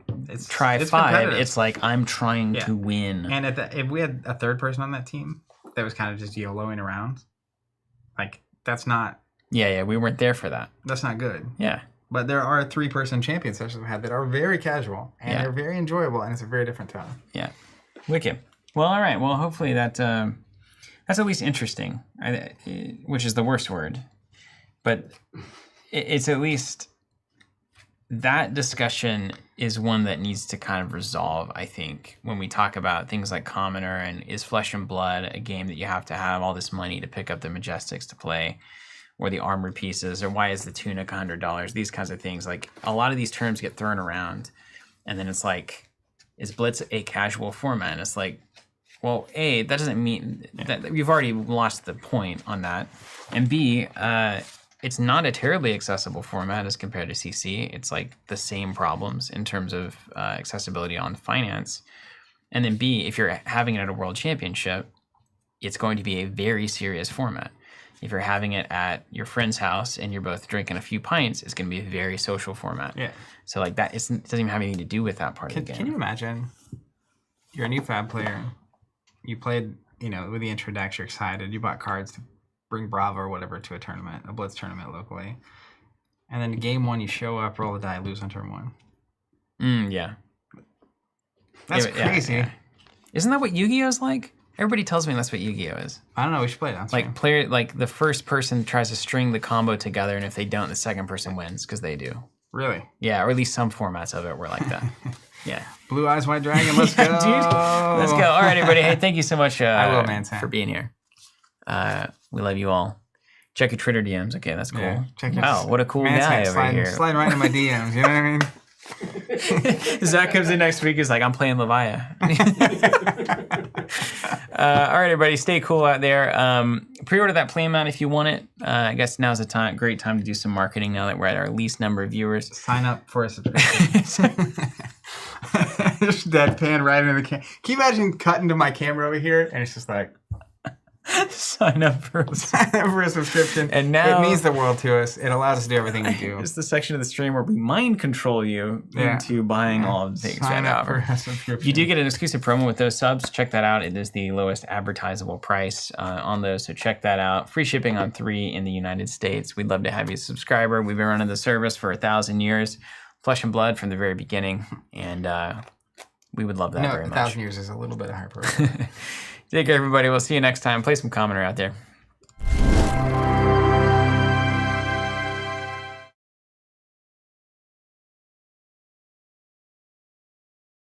Try 5, it's like, I'm trying to win. And if we had a third person on that team that was kind of just YOLOing around, that's not... Yeah, we weren't there for that. That's not good. Yeah. But there are 3-person champion sessions we've had that are very casual, and they're very enjoyable, and it's a very different tone. Yeah. Wicked. Well, all right. Well, hopefully that That's at least interesting, which is the worst word. But it's at least that discussion is one that needs to kind of resolve, I think, when we talk about things like Commoner and is Flesh and Blood a game that you have to have all this money to pick up the Majestics to play, or the armored pieces, or why is the Tunic $100? These kinds of things. Like, a lot of these terms get thrown around, and then it's like, is Blitz a casual format? And it's like, well, A, that doesn't mean that you've already lost the point on that. And B, it's not a terribly accessible format as compared to CC. It's like the same problems in terms of accessibility on finance. And then B, if you're having it at a world championship, it's going to be a very serious format. If you're having it at your friend's house and you're both drinking a few pints, it's going to be a very social format. Yeah. So like that, it doesn't even have anything to do with that part of the game. Can you imagine? You're a new Fab player. You played, with the intro decks. You're excited. You bought cards to bring Bravo or whatever to a tournament, a Blitz tournament locally. And then game one, you show up, roll the die, lose on turn one. Yeah. That's crazy. Yeah. Isn't that what Yu-Gi-Oh's like? Everybody tells me that's what Yu-Gi-Oh is. I don't know. We should play it. Like the first person tries to string the combo together, and if they don't, the second person wins because they do. Really? Yeah, or at least some formats of it were like that. Yeah. Blue Eyes White Dragon. Let's go, dude. Let's go. All right, everybody. Hey, thank you so much for being here. We love you all. Check your Twitter DMs. Okay, that's cool. Yeah, wow, what a cool guy over here. Slide right into my DMs. You know what I mean? Zach comes in next week. He's like, I'm playing Levia. All right, everybody, stay cool out there. Pre-order that playmat if you want it. I guess now's the great time to do some marketing now that we're at our least number of viewers. Sign up for a subscription. Just deadpan right into the camera. Can you imagine cutting to my camera over here and it's just like, sign up for a subscription. And now it means the world to us. It allows us to do everything we do. It's the section of the stream where we mind control you into buying all of the things right now. For a subscription. You do get an exclusive promo with those subs. Check that out. It is the lowest advertisable price on those, so check that out. Free shipping on 3 in the United States. We'd love to have you a subscriber. We've been running the service for 1,000 years. Flesh and Blood from the very beginning, and we would love that very much. 1,000 years is a little bit of hyperbole. Take care, everybody. We'll see you next time. Play some Commoner out there.